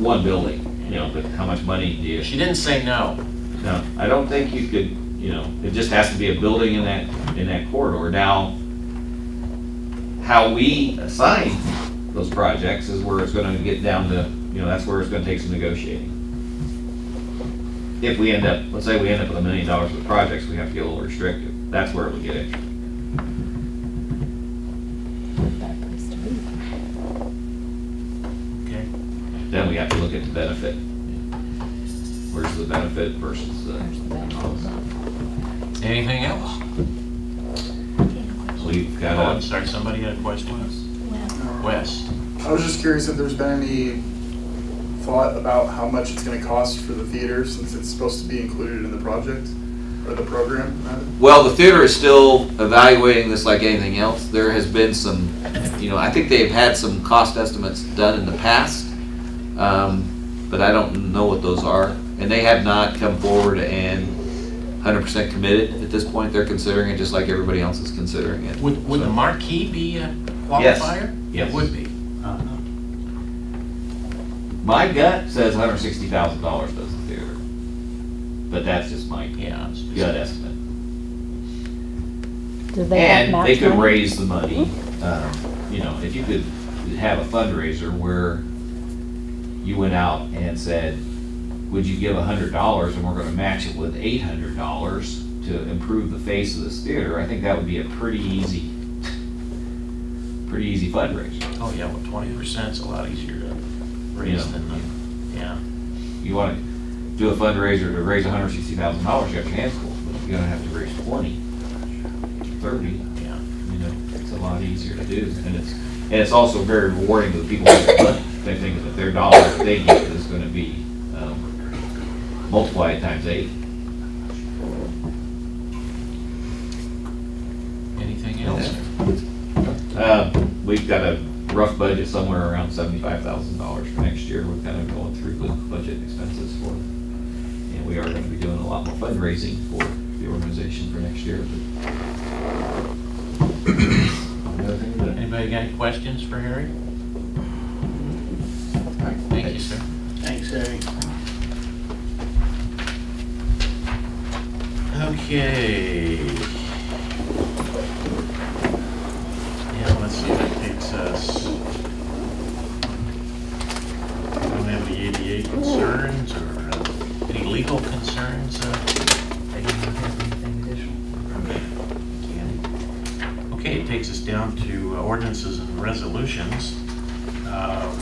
one building, you know, but how much money do you? She didn't say no. No, I don't think you could, you know, it just has to be a building in that corridor. Now, how we assign those projects is where it's going to get down to, you know, that's where it's going to take some negotiating. If we end up, let's say we end up with $1 million worth of projects, we have to get a little restrictive. That's where it would get interesting. Okay. Then we have to look at the benefit. Where's the benefit versus the... Anything else? We've got I'm sorry, somebody had a question? Wes. I was just curious if there's been any thought about how much it's going to cost for the theater, since it's supposed to be included in the project, or the program, rather? Well, the theater is still evaluating this like anything else. There has been some, you know, I think they've had some cost estimates done in the past, but I don't know what those are. And they have not come forward and 100% committed at this point. They're considering it just like everybody else is considering it. Would the marquee be a qualifier? Yes. It would be. My gut says $160,000 does the theater, but that's just my gut estimate. Do they have match they could money? raise the money. You know, if you could have a fundraiser where you went out and said, would you give $100 and we're going to match it with $800 to improve the face of this theater, I think that would be a pretty easy fundraiser. Oh yeah, well 20% is a lot easier to raise than You want to do a fundraiser to raise $160,000, you got your hands full. But if you're going to have to raise 20, 30, you know, it's a lot easier to do, and it's also very rewarding to the people who have money. They think that their dollar that they give is going to be multiplied times 8. Anything else? We've got a rough budget somewhere around $75,000 for next year. We're kind of going through the budget expenses for it. And we are going to be doing a lot more fundraising for the organization for next year. Anybody got any questions for Harry? Thank you, sir. Thanks, Harry. Okay. Yeah, let's see, that takes us, we don't have any ADA concerns or any legal concerns? I didn't have anything additional. Okay, it takes us down to ordinances and resolutions.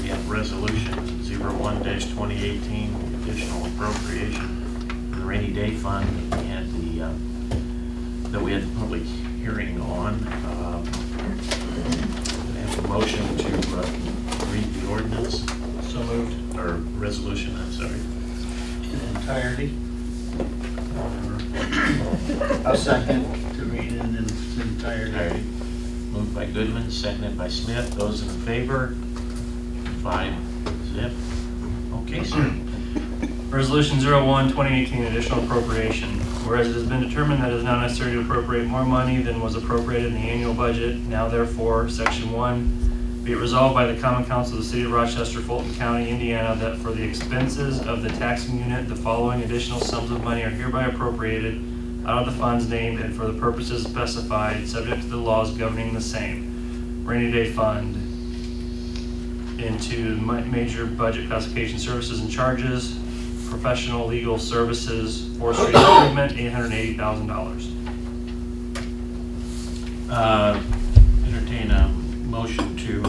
We have resolution 01-2018, additional appropriation for the rainy day fund. We had that we had the public hearing on. We have a motion to read the ordinance. So moved. Or resolution, I'm sorry. In entirety. I'll second to read it in its entirety. Moved by Goodman, seconded by Smith. Those in favor? 5-0. Okay, sir. Resolution 01-2018, additional appropriation. Whereas it has been determined that it is now necessary to appropriate more money than was appropriated in the annual budget, now therefore, Section 1, be it resolved by the Common Council of the City of Rochester, Fulton County, Indiana, that for the expenses of the taxing unit, the following additional sums of money are hereby appropriated out of the funds named and for the purposes specified, subject to the laws governing the same. Rainy day fund into major budget classification services and charges, professional legal services, forestry improvement, $880,000. Entertain a motion to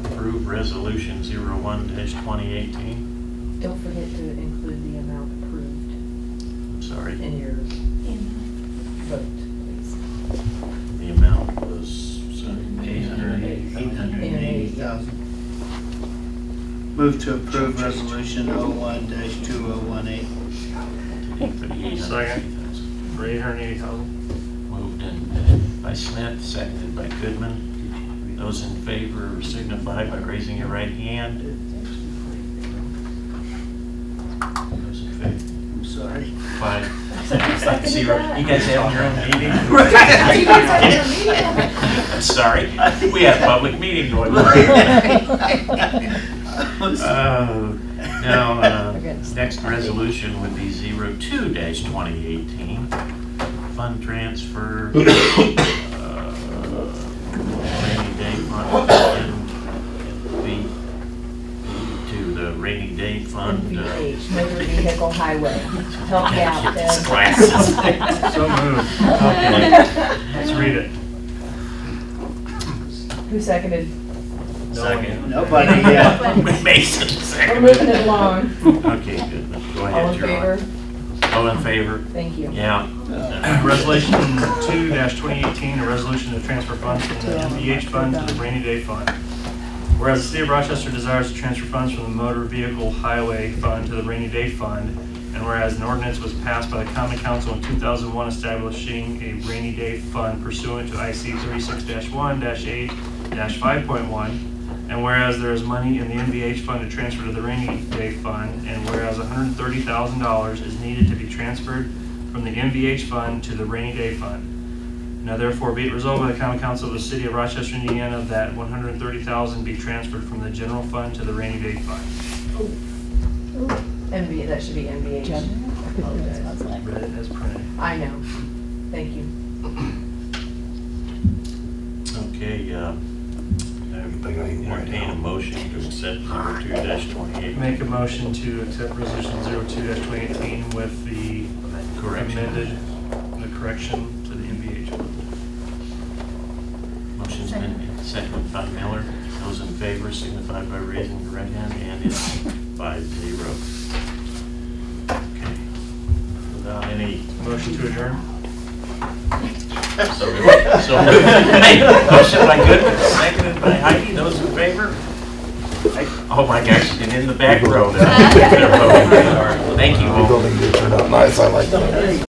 approve resolution 01-2018. Don't forget to include the amount approved I'm sorry. in your vote, please. The amount was $880,000. Move to approve resolution 01-2018. Second. For $880,000. Moved in by Smith, seconded by Goodman. Those in favor signify by raising your right hand. Those in favor? I'm sorry. 5-0. You guys have your own meeting? You guys have your meeting? I'm sorry. We have a public meeting going on. Now, next resolution would be 02-2018, fund transfer, rainy day fund, to the rainy day fund. MVH, motor vehicle highway. Help me out, Get these Ted. glasses. So moved. Okay. Let's read it. Who seconded? Second. Nobody yet. Mason We're seconded. moving it along. Okay, good. Go ahead, All in you're favor? on. All in favor? Thank you. Yeah. Resolution 2-2018, a resolution to transfer funds from the MVH fund to the rainy day fund. Whereas the City of Rochester desires to transfer funds from the motor vehicle highway fund to the rainy day fund, and whereas an ordinance was passed by the Common Council in 2001 establishing a rainy day fund pursuant to IC 36-1-8-5.1, and whereas there is money in the MVH fund to transfer to the rainy day fund, and whereas $130,000 is needed to be transferred from the MVH fund to the rainy day fund. Now therefore be it resolved by the Common Council of the City of Rochester, Indiana, that $130,000 be transferred from the general fund to the rainy day fund. MV, that should be MVH. I apologize. Read it as printed. I know. Thank you. Okay, entertain a motion to accept 02-2018. Make a motion to accept resolution 02-2018 with the amended, the correction to the MVH fund. Motion's been seconded by Miller. Those in favor signify by raising your right hand, and it's 5-0. Okay. Without any Motion to adjourn? So motion by Goodman, seconded by Heidi. Those in favor? Oh my gosh, you get in the back row there. Thank you. The building did turn out nice. I like that.